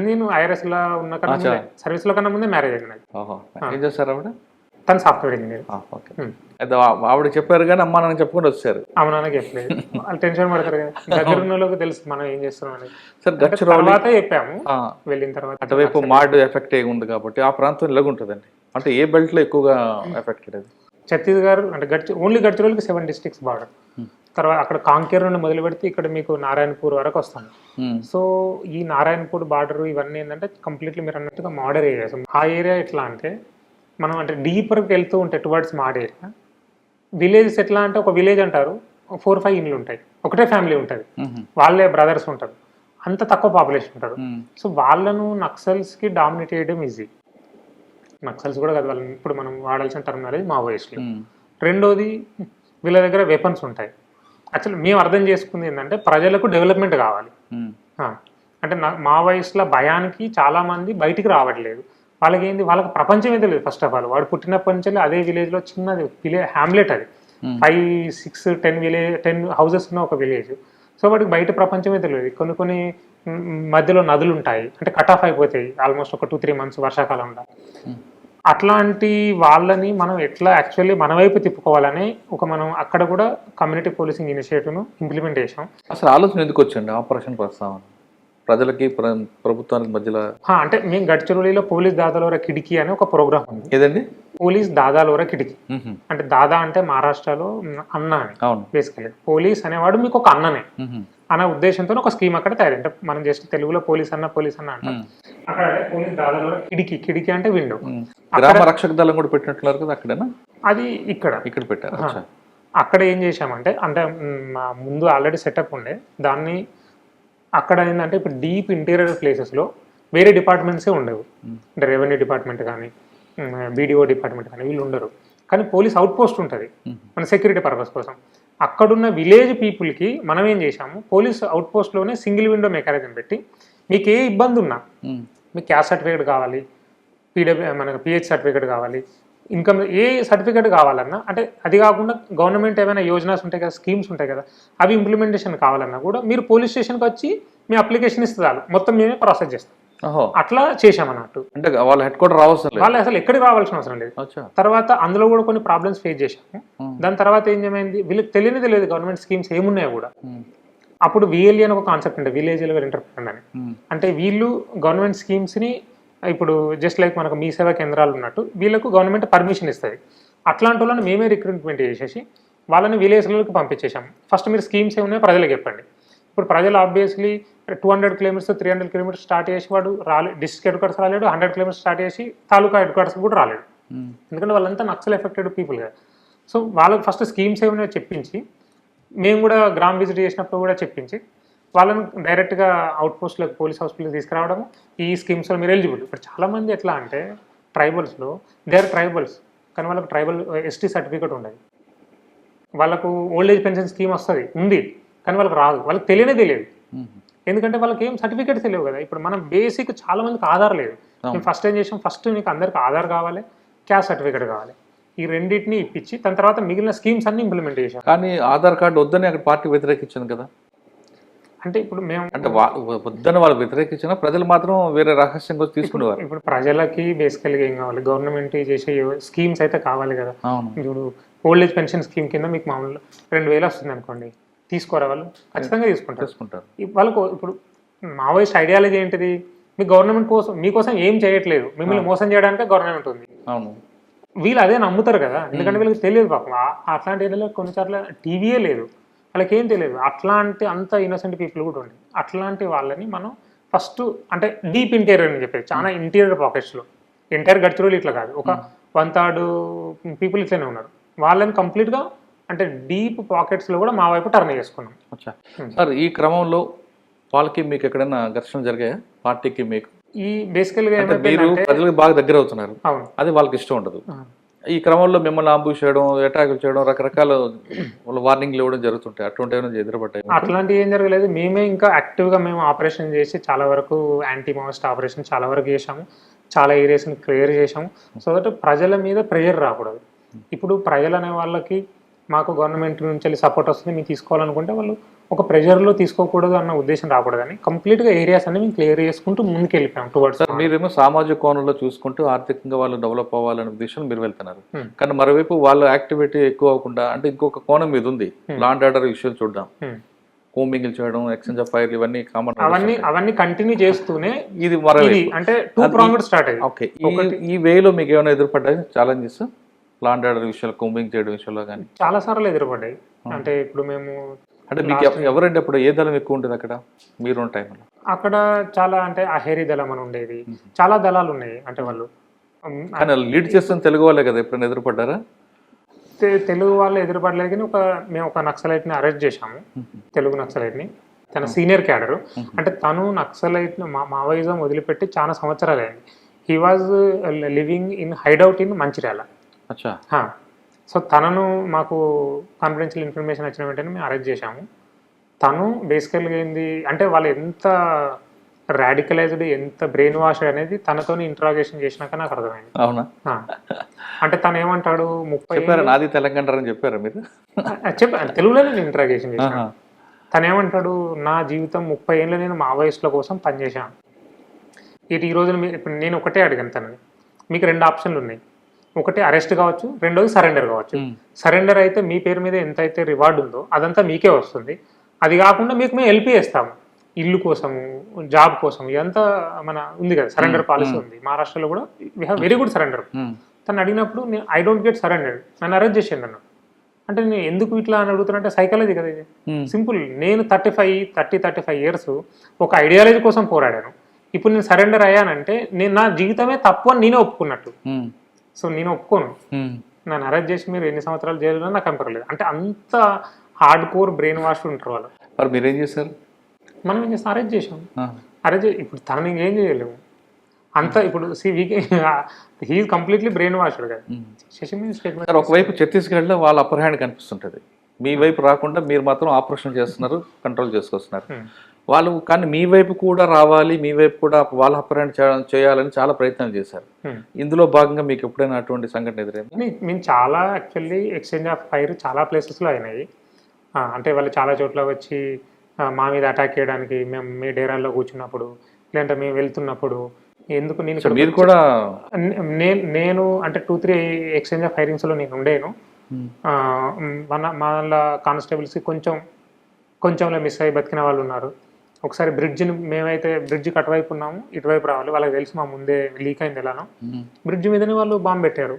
నేను ఐఆర్ఎస్ లో ఉన్న కన్నా సర్వీస్ లో కన్నా ముందే మ్యారేజ్ అయింది. ఏం చేస్తారు ఆవిడ? తను సాఫ్ట్వేర్ ఇంజనీర్. అయితే ఆవిడ చెప్పారు కానీ అమ్మ నాన్న చెప్పుకుంటూ వచ్చారు. అమ్మ నాన్నకి చెప్పలేదు, వాళ్ళు టెన్షన్ పడతారు కదా. దగ్గర ఉన్న వాళ్ళకి తెలుసు మనం ఏం చేస్తున్నాం అని. తర్వాత చెప్పాము. వెళ్ళిన తర్వాత అటువైపు మాడ్ ఎఫెక్ట్ ఉంది కాబట్టి ఆ ప్రాంతం ఇలాగుంటుందండి. అంటే ఏ బెల్ట్ లో ఎక్కువగా ఎఫెక్టెడ్ అది? ఛత్తీస్గఢ్ అంటే ఓన్లీ గడ్చిరోలికి 7 డిస్ట్రిక్ట్స్ బార్డర్. తర్వాత అక్కడ కాంకేర్ నుండి మొదలు పెడితే ఇక్కడ మీకు నారాయణపూర్ వరకు వస్తాను. సో ఈ నారాయణపూర్ బార్డర్ ఇవన్నీ ఏంటంటే కంప్లీట్లీ మీరు అన్నట్టుగా మోడర్ ఏరియాస్. ఆ ఏరియా ఎట్లా అంటే మనం అంటే డీపర్కి వెళ్తూ ఉంటే టువర్డ్స్ మాడ్ ఏరియా. విలేజెస్ ఎట్లా అంటే ఒక విలేజ్ అంటారు 4-5 ఇండ్లు ఉంటాయి, ఒకటే ఫ్యామిలీ ఉంటుంది, వాళ్ళే బ్రదర్స్ ఉంటారు, అంత తక్కువ పాపులేషన్ ఉంటారు. సో వాళ్ళను నక్సల్స్కి డామినేట్ చేయడం ఈజీ. నక్సల్స్ కూడా కాదు వాళ్ళని ఇప్పుడు మనం వాడాల్సిన టర్మినాలజీ మావోయిస్టులు. రెండోది వీళ్ళ దగ్గర వెపన్స్ ఉంటాయి. యాక్చువల్లీ మేము అర్థం చేసుకుంది ఏంటంటే ప్రజలకు డెవలప్మెంట్ కావాలి. అంటే మావోయిస్టుల భయానికి చాలామంది బయటికి రావట్లేదు. వాళ్ళకి ఏంది, వాళ్ళకి ప్రపంచమే తెలియదు. ఫస్ట్ ఆఫ్ ఆల్ వాడు పుట్టినప్పటి నుంచి అదే విలేజ్లో చిన్నది హ్యామ్లెట్, అది 5, 6, 10 హౌసెస్ ఉన్న ఒక విలేజ్. సో వాడికి బయట ప్రపంచమే తెలియదు. కొన్ని మధ్యలో నదులు ఉంటాయి, అంటే కట్ ఆఫ్ అయిపోతాయి ఆల్మోస్ట్ ఒక 2-3 మంత్స్ వర్షాకాలంలో. అట్లాంటి వాళ్ళని మనం ఎట్లా యాక్చువల్లీ మన వైపు తిప్పుకోవాలని మనం అక్కడ కూడా కమ్యూనిటీ పోలీసింగ్ ఇనిషియేటివ్ను ఇంప్లిమెంట్ చేసాం. అసలు ఆలోచన ఎందుకు వచ్చింది ఆపరేషన్ ప్రస్తావన ప్రజలకి ప్రభుత్వానికి మధ్యలో? అంటే మేము గడ్చిరోలిలో పోలీస్ దాదాలోరా కిటికీ అనే ఒక ప్రోగ్రామ్ ఉంది. ఏదండి? పోలీస్ దాదాలోరా కిటికీ. అంటే దాదా అంటే మహారాష్ట్రలో అన్న అని. బేసికలీ పోలీస్ అనేవాడు మీకు ఒక అన్ననే అనే ఉద్దేశంతో ఒక స్కీమ్ అక్కడ తయారు. అంటే మనం జస్ట్ తెలుగులో పోలీస్ అన్న అంటాం. అక్కడ పోలీస్ దాదాలోరా కిటికీ అంటే విండో. గ్రామ రక్షక దళం కూడా పెట్టినట్లున్నారు కదా అక్కడేనా? అది ఇక్కడ పెట్టారు. అక్కడ ఏం చేశామంటే అంటే ముందు ఆల్రెడీ సెటప్ ఉండే దాన్ని. అక్కడ ఏంటంటే ఇప్పుడు డీప్ ఇంటీరియర్ ప్లేసెస్లో వేరే డిపార్ట్మెంట్సే ఉండవు. అంటే రెవెన్యూ డిపార్ట్మెంట్ కానీ బీడీఓ డిపార్ట్మెంట్ కానీ వీళ్ళు ఉండరు. కానీ పోలీస్ అవుట్ పోస్ట్ ఉంటుంది మన సెక్యూరిటీ పర్పస్ కోసం. అక్కడున్న విలేజ్ పీపుల్కి మనం ఏం చేశాము, పోలీస్ అవుట్ పోస్ట్లోనే సింగిల్ విండో మెకానిజం పెట్టి మీకు ఏ ఇబ్బంది ఉన్నా, మీకు క్యాస్ట్ సర్టిఫికేట్ కావాలి, మనకు పిహెచ్ సర్టిఫికేట్ కావాలి, ఇన్కమ్ ఏ సర్టిఫికేట్ కావాలన్నా, అంటే అది కాకుండా గవర్నమెంట్ ఏమైనా యోజనాస్ ఉంటాయి కదా, స్కీమ్స్ ఉంటాయి కదా, అవి ఇంప్లిమెంటేషన్ కావాలన్నా కూడా మీరు పోలీస్ స్టేషన్కి వచ్చి మీ అప్లికేషన్ ఇస్తారు, మొత్తం మేమే ప్రాసెస్ చేస్తాం. అట్లా చేశామన్నట్టు. అంటే వాళ్ళ హెడ్ క్వార్టర్ రావాల్సిన వాళ్ళు అసలు ఎక్కడికి రావాల్సిన అవసరం లేదు. తర్వాత అందులో కూడా కొన్ని ప్రాబ్లమ్స్ ఫేస్ చేశాము. దాని తర్వాత ఏం ఏమైంది, వీళ్ళకి తెలియదు గవర్నమెంట్ స్కీమ్స్ ఏమున్నాయో కూడా. అప్పుడు విఎల్ఈ అని ఒక కాన్సెప్ట్ ఉంటుంది, విలేజ్ లెవెల్ ఎంటర్ప్రెన్యూర్ అని. అంటే వీళ్ళు గవర్నమెంట్ స్కీమ్స్ని ఇప్పుడు జస్ట్ లైక్ మనకు మీ సేవా కేంద్రాలు ఉన్నట్టు వీళ్ళకు గవర్నమెంట్ పర్మిషన్ ఇస్తుంది. అట్లాంటి వాళ్ళని మేమే రిక్రూట్మెంట్ చేసేసి వాళ్ళని విలేజ్లకు పంపించేసాము. ఫస్ట్ మీరు స్కీమ్స్ ఏమున్నాయో ప్రజలకు చెప్పండి. ఇప్పుడు ప్రజలు ఆబ్వియస్లీ 200 కిలోమీటర్స్ 300 కిలోమీటర్స్ స్టార్ట్ చేసి వాడు డిస్ట్రిక్ట్ హెడ్ క్వార్టర్స్ రాలేడు, 100 కిలోమీటర్స్ స్టార్ట్ చేసి తాలూకా హెడ్ క్వార్టర్స్ కూడా రాలేడు. ఎందుకంటే వాళ్ళంతా నక్సల్ ఎఫెక్టెడ్ పీపుల్ కదా. సో వాళ్ళకి ఫస్ట్ స్కీమ్స్ ఏమైనా చెప్పించి, మేము కూడా గ్రామ్ విజిట్ చేసినప్పుడు కూడా చెప్పించి వాళ్ళని డైరెక్ట్గా అవుట్ పోస్ట్లకు పోలీస్ హౌస్పిటల్కి తీసుకురావడము. ఈ స్కీమ్స్లో మీరు ఎలిజిబుల్. ఇప్పుడు చాలామంది ఎట్లా అంటే ట్రైబల్స్లో దే ఆర్ ట్రైబల్స్ కానీ వాళ్ళకి ట్రైబల్ ఎస్టీ సర్టిఫికేట్ ఉండదు. వాళ్ళకు ఓల్డ్ ఏజ్ పెన్షన్ స్కీమ్ ఉంది కానీ వాళ్ళకి రాదు, వాళ్ళకి తెలియదు. ఎందుకంటే వాళ్ళకి ఏం సర్టిఫికేట్స్ తెలియవు కదా. ఇప్పుడు మనం బేసిక్ చాలా మందికి ఆధార్ లేదు. మేము ఫస్ట్ ఏం చేసాం, ఫస్ట్ మీకు అందరికి ఆధార్ కావాలి, క్యాస్ట్ సర్టిఫికేట్ కావాలి. ఈ రెండింటిని ఇప్పించి దాని తర్వాత మిగిలిన స్కీమ్స్ అన్ని ఇంప్లిమెంట్ చేసాం. కానీ ఆధార్ కార్డు వద్దని అక్కడ పార్టీ వ్యతిరేకించాను కదా. అంటే ఇప్పుడు మేము అంటే వద్దని వాళ్ళు వ్యతిరేకించిన ప్రజలు మాత్రం వేరే రహస్యం కోసం తీసుకునేవారు. ఇప్పుడు ప్రజలకి బేసికల్గా ఏం కావాలి, గవర్నమెంట్ చేసే స్కీమ్స్ అయితే కావాలి కదా. ఇప్పుడు ఓల్డ్ ఏజ్ పెన్షన్ స్కీమ్ కింద మీకు మామూలు 2000 వస్తుంది అనుకోండి, తీసుకోరా వాళ్ళు ఖచ్చితంగా తీసుకుంటారు. వాళ్ళకు ఇప్పుడు మావోయిస్ట్ ఐడియాలజీ ఏంటిది, మీ గవర్నమెంట్ కోసం మీకోసం ఏం చేయట్లేదు, మిమ్మల్ని మోసం చేయడానికే గవర్నమెంట్ ఉంది. వీళ్ళు అదే నమ్ముతారు కదా, ఎందుకంటే వీళ్ళకి తెలియదు పాపం. అట్లాంటి ఏరియాలో కొన్నిసార్లు టీవీయే లేదు, వాళ్ళకి ఏం తెలియదు. అట్లాంటి అంత ఇన్నోసెంట్ పీపుల్ కూడా ఉంది. అట్లాంటి వాళ్ళని మనం ఫస్ట్ అంటే డీప్ ఇంటీరియర్ అని చెప్పేది, చాలా ఇంటీరియర్ పాకెట్స్లో, ఎంటైర్ గడ్చిరోలి ఇట్లా కాదు, ఒక 1/3 పీపుల్ ఇట్లనే ఉన్నారు. వాళ్ళని కంప్లీట్గా అంటే డీప్ పాకెట్స్లో కూడా మా వైపు టర్న్ చేసుకున్నాం. సార్ ఈ క్రమంలో వాళ్ళకి మీకు ఎక్కడైనా ఘర్షణ జరిగాయా పార్టీకి మీకు? ఈ బేసికల్గా మీరు ప్రజలకు బాగా దగ్గర అవుతున్నారు, అది వాళ్ళకి ఇష్టం ఉండదు. ఈ క్రమంలో మిమ్మల్ని ఆంబుష్ చేయడం, అటాకులు చేయడం, రకరకాల వార్నింగ్లు ఇవ్వడం జరుగుతుంటాయి. అటువంటి ఎదురుపడ్డాయి? అట్లాంటివి ఏం జరగలేదు. మేమే ఇంకా యాక్టివ్గా మేము ఆపరేషన్ చేసి చాలా వరకు యాంటీ మావోయిస్ట్ ఆపరేషన్ చాలా వరకు చేసాము, చాలా ఏరియాస్ని క్లియర్ చేసాము. సో దట్ ప్రజల మీద ప్రెషర్ రాకూడదు. ఇప్పుడు ప్రజలు అనే వాళ్ళకి మాకు గవర్నమెంట్ నుంచి సపోర్ట్ వస్తుంది, మేము తీసుకోవాలనుకుంటే వాళ్ళు ఒక ప్రెషర్లో తీసుకోకూడదు అన్న ఉద్దేశం రాకూడదని కంప్లీట్గా ఏరియాస్ అన్ని మేము క్లియర్ చేసుకుంటూ ముందుకు వెళ్ళిపోయాం టువర్డ్స్. మీరేమో సామాజిక కోణంలో చూసుకుంటూ ఆర్థికంగా వాళ్ళు డెవలప్ అవ్వాలనే ఉద్దేశం మీరు వెళ్తున్నారు. కానీ మరోవైపు వాళ్ళ యాక్టివిటీ ఎక్కువ అవ్వకుండా అంటే ఇంకొక కోణం మీద ఉంది, లా అండ్ ఆర్డర్ విషయాలు చూద్దాం, కోమింగ్ చేయడం, ఎక్స్చేంజ్ ఆఫ్ ఫైర్, ఇవన్నీ కామన్. అవన్నీ కంటిన్యూ చేస్తూనే ఇది మరో అంటే 2 ప్రాంగ్డ్ స్టార్ట్ అయ్యింది. ఓకే, ఈ వేలో మీకు ఏమైనా ఎదురుపడ్డాయి ఛాలెంజెస్? లాండ్ ఆర్డర్ విషయంలో కూంబింగ్ చేయడం విషయంలో కానీ? చాలా సార్లు ఎదురుపడ్డాయి. అంటే ఇప్పుడు మేము అంటే మీకు ఎవరంటే అప్పుడు ఏ దళం ఎక్కువ ఉంటుంది అక్కడ మీరున్న టైంలో? అక్కడ చాలా అంటే అహేరీ దళం అని ఉండేది, చాలా దళాలు ఉన్నాయి. అంటే వాళ్ళు కానీ లీడ్ చేస్తున్న తెలుగు వాళ్ళే కదా, ఎప్పుడైనా ఎదురుపడ్డారా? తెలుగు వాళ్ళు ఎదురుపడలేదు, కానీ మేము ఒక నక్సలైట్ని అరెస్ట్ చేశాము, తెలుగు నక్సలైట్ని. తన సీనియర్ క్యాడరు. అంటే తను నక్సలైట్ మావోయిజం వదిలిపెట్టి చాలా సంవత్సరాలు అయింది. He was living in hideout in Mancherial. So తనను మాకు కాన్ఫిడెన్షియల్ ఇన్ఫర్మేషన్ వచ్చిన వెంటనే మేము అరెస్ట్ చేశాము. తను బేసికల్గా ఏంది అంటే వాళ్ళు ఎంత రాడికలైజ్డ్, ఎంత బ్రెయిన్ వాష్ అనేది తనతోని ఇంట్రాగేషన్ చేసినాక నాకు అర్థమైంది. అవునా? అంటే తను ఏమంటాడు, 30 నాది తెలంగాణ అని చెప్పారా మీరు? చెప్పాను, తెలుగులోనే నేను ఇంట్రాగేషన్ చేశాను. తను ఏమంటాడు, నా జీవితం 30 ఏళ్ళు నేను మావోయిస్టుల కోసం పనిచేశాను. ఈ రోజున ఇప్పుడు నేను ఒకటే అడిగాను తనని, మీకు 2 ఆప్షన్లు ఉన్నాయి. ఒకటి అరెస్ట్ కావచ్చు, రెండోది సరెండర్ కావచ్చు. సరెండర్ అయితే మీ పేరు మీద ఎంత అయితే రివార్డు ఉందో అదంతా మీకే వస్తుంది. అది కాకుండా మీకు మేము హెల్ప్ చేస్తాము, ఇల్లు కోసము, జాబ్ కోసం. ఇదంతా మన ఉంది కదా, సరెండర్ పాలసీ ఉంది మహారాష్ట్రలో కూడా. We have very good surrender. తను అడిగినప్పుడు నేను ఐ డోంట్ గెట్ సరెండర్, నన్ను అరెస్ట్ చేసేయండి అన్నాడు. అంటే నేను ఎందుకు ఇట్లా అని అడుగుతున్నా, సైకాలజీ కదా ఇది, సింపుల్. నేను 35 ఇయర్స్ ఒక ఐడియాలజీ కోసం పోరాడాను. ఇప్పుడు నేను సరెండర్ అయ్యానంటే నేను నా జీవితమే తప్పు అని నేనే ఒప్పుకున్నట్టు. సో నేను ఒప్పుకోను. నన్ను అరెస్ట్ చేసి మీరు ఎన్ని సంవత్సరాలు జైలులో నాకు కనపడలేదు. అంటే అంత హార్డ్ కోర్ బ్రెయిన్ వాష్ ఉంటారు వాళ్ళు. మరి మీరేం చేశారు? మనం ఏం చేస్తాం, అరెస్ట్ చేసాం. ఇప్పుడు తనని ఏం చేయలేము అంత. ఇప్పుడు హీ కంప్లీట్లీ బ్రెయిన్ వాష్డ్ కదా. స్టేట్మెంట్ ఒకవైపు ఛత్తీస్గఢ్లో వాళ్ళ అప్పర్ హ్యాండ్ కనిపిస్తుంటుంది, మీ వైపు రాకుండా మీరు మాత్రం ఆపరేషన్ చేస్తున్నారు, కంట్రోల్ చేసుకొస్తున్నారు. వాళ్ళు కానీ మీ వైపు కూడా రావాలి, మీ వైపు కూడా వాళ్ళ అప్పర్ హ్యాండ్ చేయాలని చాలా ప్రయత్నాలు చేశారు. ఇందులో భాగంగా మీకు ఎప్పుడైనా అటువంటి సంఘటన ఎదురైంది? మేము చాలా యాక్చువల్లీ ఎక్స్చేంజ్ ఆఫ్ ఫైర్ చాలా ప్లేసెస్లో అయినాయి. అంటే వాళ్ళు చాలా చోట్ల వచ్చి మా మీద అటాక్ చేయడానికి, మేము మీ డేరాల్లో కూర్చున్నప్పుడు, లేదంటే మేము వెళ్తున్నప్పుడు. ఎందుకు మీరు కూడా నేను అంటే 2-3 ఎక్స్చేంజ్ ఆఫ్ ఫైరింగ్స్లో నేను ఉండేను. వాళ్ళ కానిస్టేబుల్స్కి కొంచెంలో మిస్ అయ్యి బతికిన వాళ్ళు ఉన్నారు. ఒకసారి బ్రిడ్జ్ని, మేమైతే బ్రిడ్జ్కి అటువైపు ఉన్నాము, ఇటువైపు రావాలి, వాళ్ళకి తెలిసి మా ముందే లీక్ అయింది ఎలానో. బ్రిడ్జ్ మీదనే వాళ్ళు బాంబు పెట్టారు,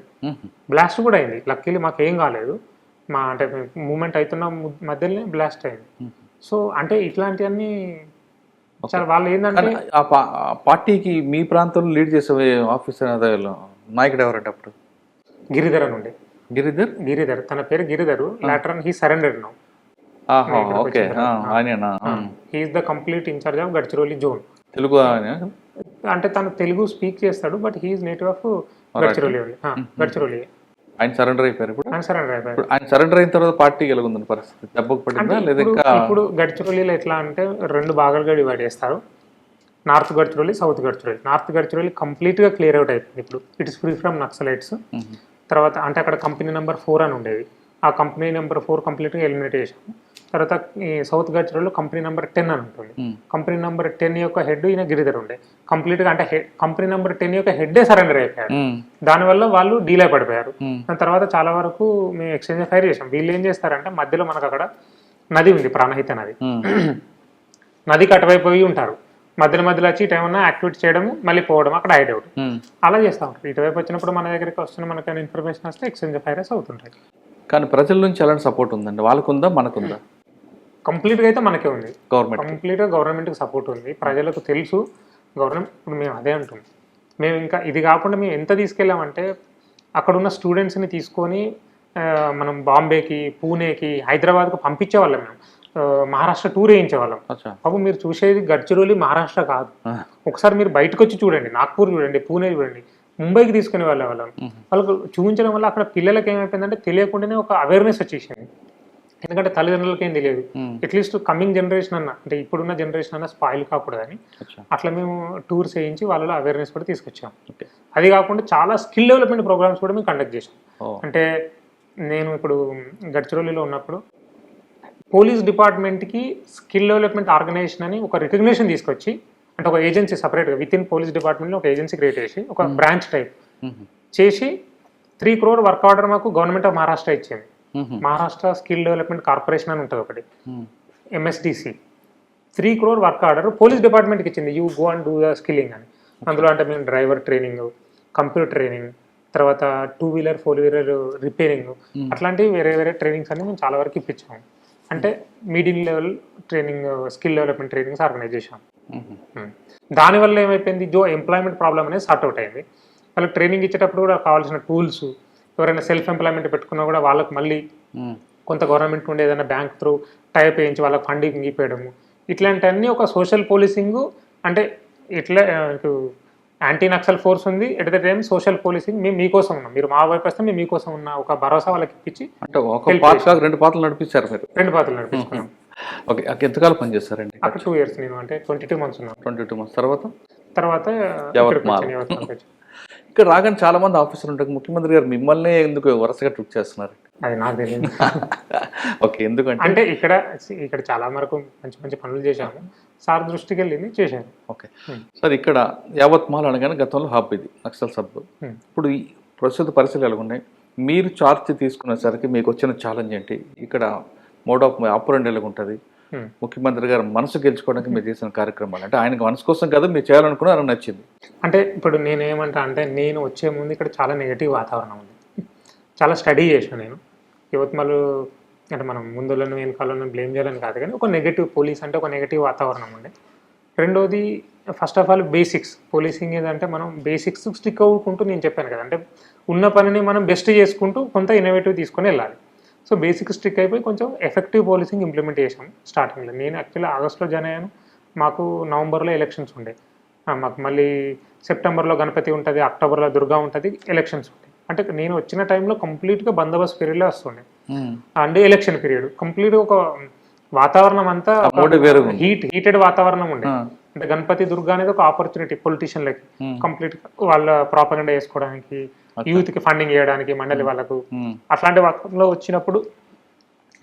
బ్లాస్ట్ కూడా అయింది. లక్కీలీ మాకు ఏం కాలేదు. అంటే మూమెంట్ అవుతున్న మధ్యలోనే బ్లాస్ట్ అయింది. సో అంటే ఇట్లాంటివన్నీ వాళ్ళు ఏంటంటే, ఆ పార్టీకి మీ ప్రాంతంలో లీడ్ చేసే ఆఫీసర్ నాయకుడు ఎవరంటే అప్పుడు? గిరిధర్ అని ఉండే. గిరిధర్ తన పేరు Giridhar. Later on he surrendered now. He is the complete incharge of Gadchiroli zone. Telugu అంటే తను తెలుగు స్పీక్ చేస్తాడు, but he is native of Gadchiroli. Gadchiroli. ఆయన సరెండర్ అయిపోయారు. ఆయన సరెండర్ అయిన తర్వాత పార్టీకి ఎలాగుంది పరిస్థితి? దెబ్బకు పడిందా లేదా? ఇప్పుడు గడ్చిరోలిలో ఎట్లా అంటే 2 భాగాలుగా డివైడ్ చేస్తారు, north Gadchiroli, south Gadchiroli. North Gadchiroli కంప్లీట్గా క్లియర్ అవుట్ అయిపోయింది ఇప్పుడు. It is free from Naxalites. తర్వాత అంటే అక్కడ కంపెనీ నెంబర్ 4 అని ఉండేది, ఆ కంపెనీ నెంబర్ 4 కంప్లీట్గా ఎలిమినేట్ చేసాము. తర్వాత ఈ సౌత్ గడ్చిరోలిలో కంపెనీ నెంబర్ 10 అని ఉంటుంది. కంపెనీ నెంబర్ 10 యొక్క హెడ్ ఈయన గిరిధర్ ఉండే. కంప్లీట్గా అంటే కంపెనీ నెంబర్ 10 యొక్క హెడ్డే సరెండర్ అయిపోయారు. దానివల్ల వాళ్ళు డీలే పడిపోయారు. దాని తర్వాత చాలా వరకు మేము ఎక్స్చేంజ్ ఫైర్ చేసాం. వీళ్ళు ఏం చేస్తారంటే, మధ్యలో మనకు అక్కడ నది ఉంది, ప్రాణహిత నది. నదికి అటువైపు ఉంటారు, మధ్యలో వచ్చి ఇటు ఏమన్నా యాక్టివిటీ చేయడం, మళ్ళీ పోవడం, అక్కడ హైడ్ అవుట్ అలా చేస్తూ ఉంటారు. ఇటువైపు వచ్చినప్పుడు మన దగ్గరికి వస్తున్న మనకైనా ఇన్ఫర్మేషన్ వస్తే ఎక్స్చేంజ్ ఫైర్స్ అవుతుంటాయి. కానీ ప్రజల నుంచి ఎలాంటి సపోర్ట్ ఉందండి? వాళ్ళకుందా, మనకుందా? కంప్లీట్గా అయితే మనకే ఉంది. కంప్లీట్గా గవర్నమెంట్కి సపోర్ట్ ఉంది, ప్రజలకు తెలుసు. గవర్నమెంట్ ఇప్పుడు మేము అదే అంటున్నాం. మేము ఇంకా ఇది కాకుండా మేము ఎంత తీసుకెళ్ళామంటే, అక్కడ ఉన్న స్టూడెంట్స్ని తీసుకొని మనం బాంబేకి, పూణేకి, హైదరాబాద్కి పంపించేవాళ్ళం. మేము మహారాష్ట్ర టూర్ వేయించేవాళ్ళం. అప్పుడు మీరు చూసేది గడ్చిరోలి మహారాష్ట్ర కాదు. ఒకసారి మీరు బయటకు వచ్చి చూడండి, నాగ్పూర్ చూడండి, పూణే చూడండి, ముంబైకి తీసుకునే వాళ్ళం. వాళ్ళకు చూపించడం వల్ల అక్కడ పిల్లలకి ఏమైపోయిందంటే తెలియకుండానే ఒక అవేర్నెస్ వచ్చేసింది. ఎందుకంటే తల్లిదండ్రులకి ఏం తెలియదు. అట్లీస్ట్ కమింగ్ జనరేషన్ అన్న, అంటే ఇప్పుడున్న జనరేషన్ అన్న స్పాయిల్ కాకూడదని అట్లా మేము టూర్స్ వేయించి వాళ్ళలో అవేర్నెస్ కూడా తీసుకొచ్చాం. అది కాకుండా చాలా స్కిల్ డెవలప్మెంట్ ప్రోగ్రామ్స్ కూడా మేము కండక్ట్ చేసాం. అంటే నేను ఇప్పుడు గడ్చిరోలిలో ఉన్నప్పుడు పోలీస్ డిపార్ట్మెంట్కి స్కిల్ డెవలప్మెంట్ ఆర్గనైజేషన్ అని ఒక రికగ్నిషన్ తీసుకొచ్చి, అంటే ఒక ఏజెన్సీ సపరేట్గా విత్ ఇన్ పోలీస్ డిపార్ట్మెంట్లో ఒక ఏజెన్సీ క్రియేట్ చేసి, ఒక బ్రాంచ్ టైప్ చేసి 3 crore వర్క్ ఆర్డర్ మాకు గవర్నమెంట్ ఆఫ్ మహారాష్ట్ర ఇచ్చింది. మహారాష్ట్ర స్కిల్ డెవలప్మెంట్ కార్పొరేషన్ అని ఉంటుంది ఒకటి, MSDC. 3 crore work order police డిపార్ట్మెంట్కి ఇచ్చింది, you go and do the skilling అని. అందులో అంటే మేము డ్రైవర్ ట్రైనింగ్, కంప్యూటర్ ట్రైనింగ్, తర్వాత 2 వీలర్ 4 వీలర్ రిపేరింగ్, అట్లాంటివి వేరే వేరే ట్రైనింగ్స్ అన్ని మేము చాలా వరకు ఇప్పించాము. అంటే medium level training, skill development trainings organise చేశాం. దానివల్ల ఏమైపోయింది, ఎంప్లాయ్మెంట్ ప్రాబ్లమ్ అనేది సార్ట్ అవుట్ అయింది. వాళ్ళకి ట్రైనింగ్ ఇచ్చేటప్పుడు కూడా కావాల్సిన టూల్స్, ఎవరైనా సెల్ఫ్ ఎంప్లాయ్మెంట్ పెట్టుకున్నా కూడా వాళ్ళకి మళ్ళీ కొంత గవర్నమెంట్ నుండి ఏదైనా బ్యాంక్ త్రూ టైప్ వేయించి వాళ్ళకి ఫండింగ్ ఇప్పించడము, ఇట్లాంటివన్నీ ఒక సోషల్ పోలీసింగ్. అంటే ఇట్లా యాంటీ నక్సల్ ఫోర్స్ ఉంది, at the time social policing. మేము మీకోసం ఉన్నాం, మీరు మా వైపు వస్తే మేము మీకోసం ఉన్న ఒక భరోసా వాళ్ళకి ఇప్పించి అంటే ఒక పాత్ర 2 పాత్రలు నడిపించారు మీరు? 2 పాత్రలు నడిపించుకున్నాం. ఓకే, ఎంతకాలం పనిచేస్తారండి? అక్కడ 2 years నేను, అంటే 22 months ఉన్నాను. 22 months తర్వాత యవత్మాల్. ఇక్కడ రాగానే చాలా మంది ఆఫీసర్లు ఉంటారు, ముఖ్యమంత్రి గారు మిమ్మల్ని ఎందుకు వరుసగా ట్రిప్ చేస్తున్నారు? అది నాకు తెలియదు. ఓకే, ఎందుకంటే అంటే ఇక్కడ చాలా వరకు మంచి మంచి పనులు చేశాము, సార్ దృష్టికి వెళ్ళింది చేశాను. ఓకే సార్, ఇక్కడ యావత్మాల్ అనగానే గతంలో హబ్ ఇది, నక్సల్ సబ్. ఇప్పుడు ఈ ప్రస్తుత పరిస్థితులు ఎలా ఉన్నాయి? మీరు చార్జ్ తీసుకునేసరికి మీకు వచ్చిన ఛాలెంజ్ ఏంటి? ఇక్కడ మోడ్ ఆఫ్ ఆపరెంట్ ఎలా ఉంటుంది? ముఖ్యమంత్రి గారు మనసు గెలుచుకోవడానికి మీరు చేసిన కార్యక్రమాలు, అంటే ఆయనకు మనసు కోసం కదా మీరు చేయాలనుకున్నారు, అని నచ్చింది? అంటే ఇప్పుడు నేనేమంటా అంటే, నేను వచ్చే ముందు ఇక్కడ చాలా నెగిటివ్ వాతావరణం ఉంది. చాలా స్టడీ చేశాను నేను. యవత్మాల్ అంటే మనం ముందులను వెనకాలను బ్లేమ్ చేయాలని కాదు, కానీ ఒక నెగిటివ్ పోలీస్ అంటే ఒక నెగిటివ్ వాతావరణం ఉండే. రెండోది, first of all basics policing ఏదంటే మనం బేసిక్స్ స్టిక్ అవ్వకుంటూ, నేను చెప్పాను కదా, అంటే ఉన్న పనిని మనం బెస్ట్ చేసుకుంటూ కొంత ఇన్నోవేటివ్ తీసుకొని వెళ్ళాలి. సో బేసిక్ స్టిక్ అయిపోయి కొంచెం ఎఫెక్టివ్ పోలీసింగ్ ఇంప్లిమెంట్ చేసాం స్టార్టింగ్లో. నేను యాక్చువల్లీ ఆగస్టులో జాయిన్ అయ్యాను, మాకు నవంబర్లో ఎలక్షన్స్ ఉండే, మాకు మళ్ళీ సెప్టెంబర్లో గణపతి ఉంటుంది, అక్టోబర్లో దుర్గా ఉంటుంది, ఎలక్షన్స్ ఉంటాయి. అంటే నేను వచ్చిన టైంలో కంప్లీట్గా బందోబస్తు పీరియడ్లో వస్తుండే, అంటే ఎలక్షన్ పీరియడ్ కంప్లీట్గా ఒక వాతావరణం అంతా హీటెడ్ వాతావరణం ఉండే. అంటే గణపతి దుర్గా అనేది ఒక ఆపర్చునిటీ పొలిటీషియన్లకి, కంప్లీట్గా వాళ్ళ ప్రాపగండా చేసుకోవడానికి, యూత్కి ఫండింగ్ చేయడానికి, మండలి వాళ్ళకు. అట్లాంటి వాతావరణంలో వచ్చినప్పుడు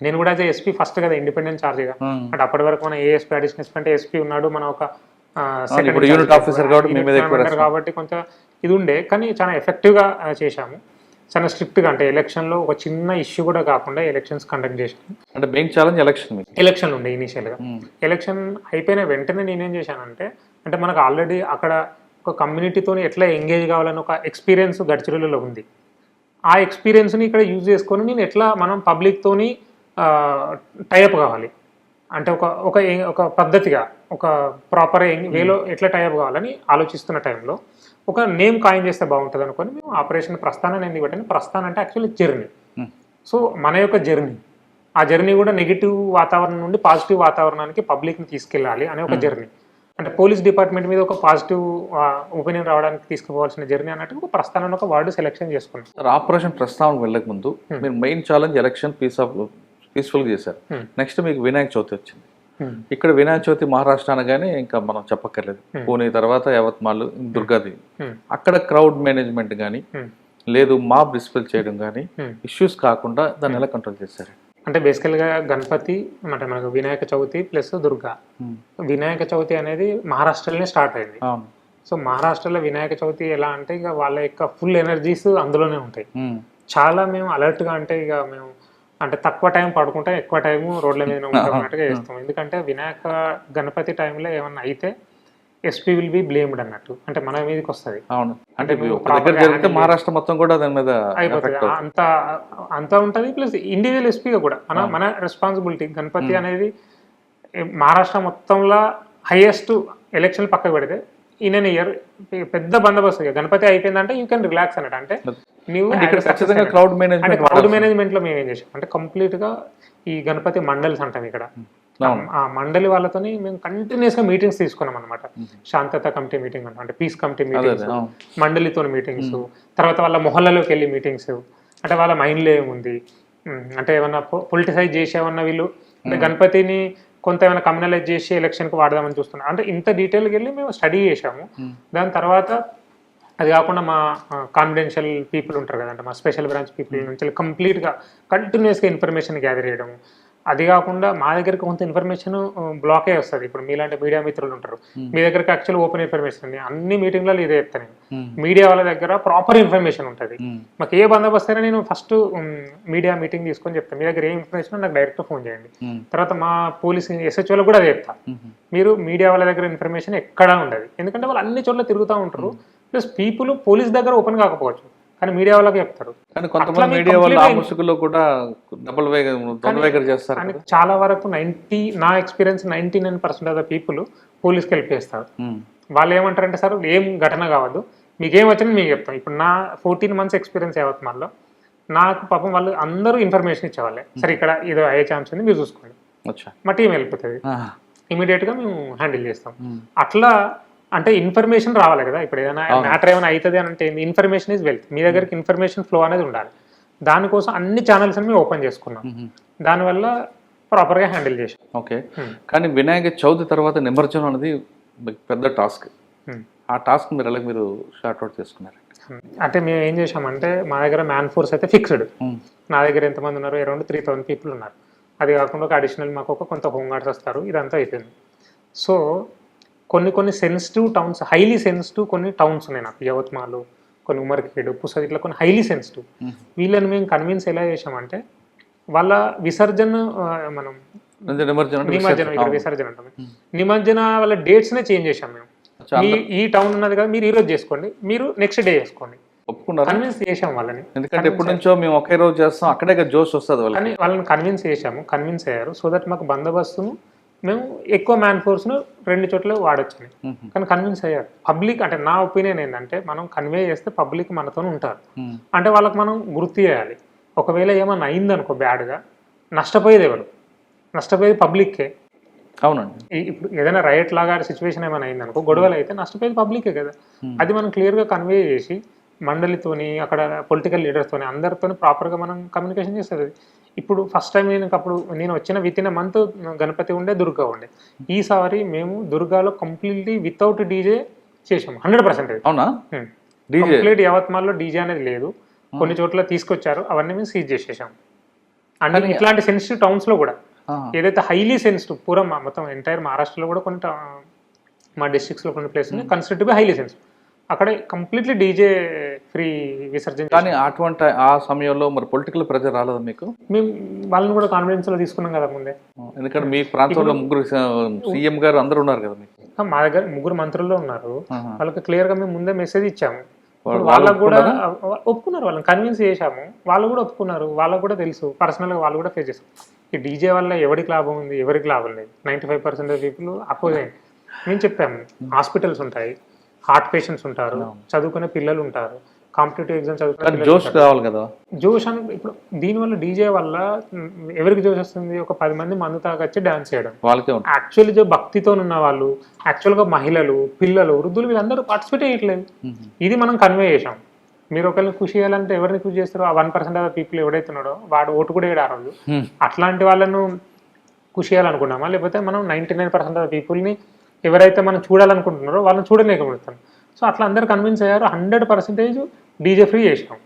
నేను కూడా అదే ఎస్పీ ఫస్ట్ కదా, ఇండిపెండెంట్ ఛార్జ్గా. అంటే అప్పటి వరకు మన ఏఎస్పీ, అడిషనల్ ఎస్పీ అంటే ఎస్పీ ఉన్నాడు, మన ఒక యూనిట్ ఆఫీసర్ కాబట్టి కొంచెం ఇది ఉండే. కానీ చాలా ఎఫెక్టివ్గా చేశాము, చాలా స్ట్రిక్ట్గా. అంటే ఎలక్షన్లో ఒక చిన్న ఇష్యూ కూడా కాకుండా ఎలక్షన్స్ కండక్ట్ చేశాను. అంటే మెయిన్ ఛాలెంజ్ ఎలక్షన్ ఉండే ఇనీషియల్గా. ఎలక్షన్ అయిపోయిన వెంటనే నేనేం చేశానంటే, అంటే మనకు ఆల్రెడీ అక్కడ ఒక కమ్యూనిటీతో ఎట్లా ఎంగేజ్ కావాలని ఒక ఎక్స్పీరియన్స్ గడ్చిరోలిలో ఉంది. ఆ ఎక్స్పీరియన్స్ని ఇక్కడ యూజ్ చేసుకొని నేను ఎట్లా మనం పబ్లిక్తోని టైఅప్ కావాలి, అంటే ఒక పద్ధతిగా ఒక ప్రాపర్ వేలో ఎట్లా టైఅప్ కావాలని ఆలోచిస్తున్న టైంలో ఒక నేమ్ కాయిన్ చేస్తే బాగుంటుంది అనుకొని మేము ఆపరేషన్ ప్రస్థానం ఎందుకు పెట్టాను. ప్రస్థానం అంటే యాక్చువల్లీ జర్నీ. సో మన యొక్క జర్నీ, ఆ జర్నీ కూడా నెగిటివ్ వాతావరణం నుండి పాజిటివ్ వాతావరణానికి పబ్లిక్ని తీసుకెళ్ళాలి అనే ఒక జర్నీ. అంటే పోలీస్ డిపార్ట్మెంట్ మీద ఒక పాజిటివ్ ఒపీనియన్ రావడానికి తీసుకుపోవాల్సిన జర్నీ అన్నట్టు ఒక ప్రస్థానాన్ని ఒక వర్డ్ సెలెక్షన్ చేసుకున్నాం. సార్, ఆపరేషన్ ప్రస్థానం వెళ్ళక ముందు మీరు మెయిన్ ఛాలెంజ్ ఎలక్షన్ పీస్ఫుల్గా చేశారు. నెక్స్ట్ మీకు వినాయక చవితి వచ్చింది. ఇక్కడ వినాయక చవితి మహారాష్ట్ర అనగానే ఇంకా మనం చెప్పక్కర్లేదు, పూణే తర్వాత యవత్మాల్, దుర్గాదేవి. అక్కడ క్రౌడ్ మేనేజ్మెంట్ కానీ లేదు మాబ్ డిస్పెల్ చేయడం కానీ ఇష్యూస్ కాకుండా దాన్ని ఎలా కంట్రోల్ చేశారు? అంటే బేసికల్గా గణపతి అంటే మనకు వినాయక చవితి ప్లస్ దుర్గా. వినాయక చవితి అనేది మహారాష్ట్రలోనే స్టార్ట్ అయింది. సో మహారాష్ట్రలో వినాయక చవితి ఎలా అంటే ఇక వాళ్ళ యొక్క ఫుల్ ఎనర్జీస్ అందులోనే ఉంటాయి. చాలా మేము అలర్ట్గా, అంటే ఇక మేము అంటే తక్కువ టైం పడుకుంటే ఎక్కువ టైము రోడ్ల మీద ఉన్నట్టుగా చేస్తాం. ఎందుకంటే వినాయక గణపతి టైంలో ఏమన్నా అయితే ఎస్పీ విల్ బి బ్లేమ్డ్ అన్నట్టు, అంటే మన మీదకి వస్తుంది. అవును, అంటే మహారాష్ట్ర మొత్తం కూడా దాని మీద అయిపోతుంది, అంతా ఉంటుంది. ప్లస్ ఇండివిజువల్ ఎస్పీగా కూడా మన రెస్పాన్సిబిలిటీ. గణపతి అనేది మహారాష్ట్ర మొత్తంలో హైయెస్ట్ ఎలక్షన్ పక్కకు పెడితే ఇన్ ఎన్ ఇయర్ పెద్ద బందోబస్తు. గణపతి అయిపోయిందంటే యూ కెన్ రిలాక్స్ అన్నట్టు. అంటే నువ్వు క్రౌడ్ మేనేజ్మెంట్ లో మేము ఏం చేసాం అంటే కంప్లీట్ గా ఈ గణపతి మండల్స్ అంటాం ఇక్కడ, ఆ మండలి వాళ్ళతోని మేము కంటిన్యూస్ గా మీటింగ్స్ తీసుకున్నాం అనమాట. శాంతత కమిటీ మీటింగ్ అంటే పీస్ కమిటీ మీటింగ్స్, మండలితో మీటింగ్స్, తర్వాత వాళ్ళ మొహల్లాలోకి వెళ్ళి మీటింగ్స్. అంటే వాళ్ళ మైండ్లో ఏముంది, అంటే ఏమన్నా పొలిటిసైజ్ చేసేవన్నా వీళ్ళు, అంటే గణపతిని కొంత ఏమైనా కమ్యూనలైజ్ చేసి ఎలక్షన్కి వాడదామని చూస్తున్నాం. అంటే ఇంత డీటెయిల్కి వెళ్ళి మేము స్టడీ చేసాము. దాని తర్వాత అది కాకుండా మా కాన్ఫిడెన్షియల్ పీపుల్ ఉంటారు కదంటే మా స్పెషల్ బ్రాంచ్ పీపుల్ నుంచి కంప్లీట్గా కంటిన్యూస్గా ఇన్ఫర్మేషన్ గ్యాదర్ చేయడం. అది కాకుండా మా దగ్గరికి కొంత ఇన్ఫర్మేషన్ బ్లాకే వస్తుంది. ఇప్పుడు మీలాంటి మీడియా మిత్రులు ఉంటారు, మీ దగ్గరికి యాక్చువల్ ఓపెన్ ఇన్ఫర్మేషన్ ఉంది. అన్ని మీటింగ్లలో ఇదే చెప్తాను నేను, మీడియా వాళ్ళ దగ్గర ప్రాపర్ ఇన్ఫర్మేషన్ ఉంటుంది. మాకు ఏ బందోబస్తు అయినా నేను ఫస్ట్ మీడియా మీటింగ్ తీసుకొని చెప్తాను, మీ దగ్గర ఏ ఇన్ఫర్మేషన్ నాకు డైరెక్ట్ ఫోన్ చేయండి. తర్వాత మా పోలీస్ ఎస్హెచ్ఓలకు కూడా అదే చెప్తాను, మీరు మీడియా వాళ్ళ దగ్గర ఇన్ఫర్మేషన్ ఎక్కడా ఉండదు. ఎందుకంటే వాళ్ళు అన్ని చోట్ల తిరుగుతూ ఉంటారు. ప్లస్ పీపుల్ పోలీస్ దగ్గర ఓపెన్ కాకపోవచ్చు, కానీ మీడియా వాళ్ళకి చెప్తారు. కానీ కొంతమంది మీడియా వాళ్ళు ఆ ముసుగులో కూడా డబుల్ వేగర్ చేస్తారు కానీ చాలా వరకు నా ఎక్స్పీరియన్స్ 99% ఆఫ్ ద పీపుల్ పోలీస్కి వెళ్ళిపోయేస్తారు. వాళ్ళు ఏమంటారంటే సార్ ఏం ఘటన కావద్దు, మీకు ఏం వచ్చింది మీకు చెప్తాం. ఇప్పుడు నా 14 months ఎక్స్పీరియన్స్ యావత్మాల్లో నాకు పాపం వాళ్ళు అందరూ ఇన్ఫర్మేషన్ ఇచ్చేవాళ్ళే, సరే ఇక్కడ ఏదో అయ్యే ఛాన్స్ ఉంది మీరు చూసుకోండి, మా టీం వెళ్ళిపోతుంది, ఇమీడియట్గా మేము హ్యాండిల్ చేస్తాం. అట్లా అంటే ఇన్ఫర్మేషన్ రావాలి కదా. ఇప్పుడు ఏదైనా మ్యాటర్ ఏమైనా అవుతుంది అని అంటే ఇన్ఫర్మేషన్ ఈజ్ వెల్త్. మీ దగ్గరికి ఇన్ఫర్మేషన్ ఫ్లో అనేది ఉండాలి. దానికోసం అన్ని ఛానల్స్ అని మేము ఓపెన్ చేసుకున్నాం. దానివల్ల ప్రాపర్గా హ్యాండిల్ చేసాం. ఓకే. కానీ వినాయక చవితి తర్వాత నిమజ్జనం అనేది పెద్ద టాస్క్. ఆ టాస్క్ మీరు షార్ట్అవుట్ చేసుకున్నారు. అంటే మేము ఏం చేసామంటే మా దగ్గర మ్యాన్ ఫోర్స్ అయితే ఫిక్స్డ్. నా దగ్గర ఎంతమంది ఉన్నారు, అరౌండ్ 3000 పీపుల్ ఉన్నారు. అది కాకుండా ఒక అడిషనల్ మాకు కొంత హోమ్ గార్డ్స్ వస్తారు. ఇదంతా అయిపోయింది. సో కొన్ని సెన్సిటివ్ టౌన్స్, హైలీ సెన్సిటివ్ కొన్ని టౌన్స్ ఉన్నాయి నాకు, యవత్మాలు, కొన్ని ఉమర్ఖేడ్, పుసద్, ఇట్లా కొన్ని హైలీ సెన్సిటివ్. వీళ్ళని మేము కన్విన్స్ ఎలా చేసామంటే వాళ్ళ విసర్జన మనం నిమజ్జనం ఇక్కడ విసర్జన అంటాం, నిమజ్జన వాళ్ళ డేట్స్నే చేంజ్ చేసాం మేము. ఈ టౌన్ ఉన్నది కదా, మీరు ఈ రోజు చేసుకోండి, మీరు నెక్స్ట్ డే చేసుకోండి. కన్విన్స్ చేసాం వాళ్ళని. ఎందుకంటే ఎప్పటి నుంచో మేము ఒకే రోజు చేస్తాం, అక్కడే జోష్ వస్తుంది వాళ్ళని కన్విన్స్ చేసాము. కన్విన్స్ అయ్యారు. సో దట్ మాకు బందోబస్తును మేము ఎక్కువ మ్యాన్ ఫోర్స్ను 2 చోట్ల వాడొచ్చని. కానీ కన్విన్స్ అయ్యారు. పబ్లిక్ అంటే నా ఒపీనియన్ ఏంటంటే మనం కన్వే చేస్తే పబ్లిక్ మనతో ఉంటారు. అంటే వాళ్ళకి మనం గుర్తు చేయాలి. ఒకవేళ ఏమన్నా అయిందనుకో బ్యాడ్గా, నష్టపోయేది ఎవరు? నష్టపోయేది పబ్లిక్కే. అవునండి. ఇప్పుడు ఏదైనా రైట్ లాగా సిచ్యువేషన్ ఏమైనా అయిందనుకో, గొడవలు అయితే నష్టపోయేది పబ్లికే కదా. అది మనం క్లియర్గా కన్వే చేసి మండలితోని, అక్కడ పొలిటికల్ లీడర్స్తోని, అందరితో ప్రాపర్గా మనం కమ్యూనికేషన్ చేస్తుంది. ఇప్పుడు ఫస్ట్ టైం నేను వచ్చిన within a month Ganapati ఉండే, దుర్గా ఉండే. ఈసారి మేము దుర్గాలో కంప్లీట్లీ వితౌట్ డీజే చేసాము 100%. అవునా? కంప్లీట్ యావత్మాల్లో డీజే అనేది లేదు. కొన్ని చోట్ల తీసుకొచ్చారు, అవన్నీ మేము సీజ్ చేసేసాం. అంటే ఇట్లాంటి సెన్సిటివ్ టౌన్స్లో కూడా ఏదైతే హైలీ సెన్సిటివ్ పూరం మొత్తం ఎంటైర్ మహారాష్ట్రలో కూడా కొన్ని మా డిస్ట్రిక్ట్స్లో కొన్ని places consider to be highly sensitive, అక్కడ కంప్లీట్లీ డీజే ఫ్రీ విసర్జన. కానీ అటువంటి ఆ సమయంలో మరి పొలిటికల్ ప్రెజర్ రాలేదు మీకు? మేము వాళ్ళని కూడా కాన్ఫిడెన్స్ లో తీసుకున్నాం కదా ముందే. ఎందుకంటే మీ ప్రాంతంలో 3 సీఎం గారు అందరూ ఉన్నారు కదా మీకు. మా దగ్గర 3 మంత్రుల్లో ఉన్నారు. వాళ్ళకి క్లియర్ గా మేము ముందే మెసేజ్ ఇచ్చాము. వాళ్ళకు కూడా ఒప్పుకున్నారు. వాళ్ళని కన్విన్స్ చేశాము, వాళ్ళు కూడా ఒప్పుకున్నారు. వాళ్ళకు కూడా తెలుసు, పర్సనల్ గా వాళ్ళు కూడా ఫేస్ చేస్తారు. ఈ డీజే వల్ల ఎవరికి లాభం ఉంది, ఎవరికి లాభం లేదు. 95% పీపుల్ అపోజ్ అయ్యింది. మేము చెప్పాము, హాస్పిటల్స్ ఉంటాయి, హార్ట్ పేషెంట్స్ ఉంటారు, చదువుకునే పిల్లలు ఉంటారు, కాంపిటేటివ్ ఎగ్జామ్ చదువుకునే జోష్ కావాలి కదా. జోష్ అని ఇప్పుడు దీనివల్ల డీజే వల్ల ఎవరికి జోష్ వస్తుంది? ఒక 10 మంది మందు తాగొచ్చి డాన్స్ చేయడం. యాక్చువల్లీ భక్తితో ఉన్న వాళ్ళు, యాక్చువల్గా మహిళలు, పిల్లలు, వృద్ధులు వీళ్ళందరూ పార్టిసిపేట్ చేయట్లేదు. ఇది మనం కన్వే చేసాం. మీరు ఒకరిని ఖుషి చేయాలంటే ఎవరిని ఖుషి చేస్తారో ఆ 1% ఆఫ్ పీపుల్ ఎవడైతున్నాడో వాడు ఓటు కూడా వేయడు ఆ రోజు. అట్లాంటి వాళ్ళను ఖుషి చేయాలనుకున్నామా? లేకపోతే మనం 99% ఆఫ్ పీపుల్ని ఎవరైతే మనం చూడాలనుకుంటున్నారో వాళ్ళని చూడలేకపోతాం. సో అట్లా అందరు కన్విన్స్ అయ్యారు. 100% డీజే ఫ్రీ చేసినాం.